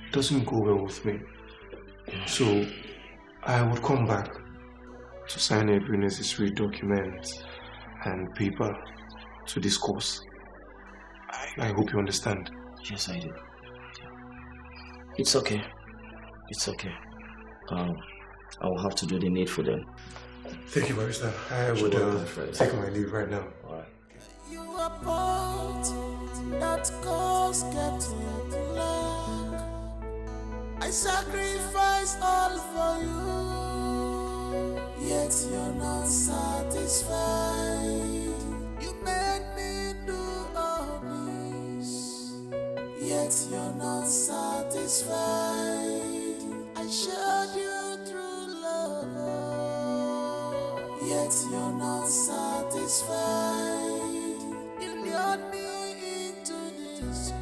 it doesn't go well with me. So I would come back to sign every necessary document and paper to discuss. I hope you understand. Yes, I do. It's okay. It's okay. I will have to do the needful then. Thank you, Barrister. I would take my leave right now. Alright. You are part that cause getting luck. I sacrifice all for you, yet you're not satisfied. You made me do all this, yet you're not satisfied. I showed you true love, yet yet you're not satisfied. You lured me into this.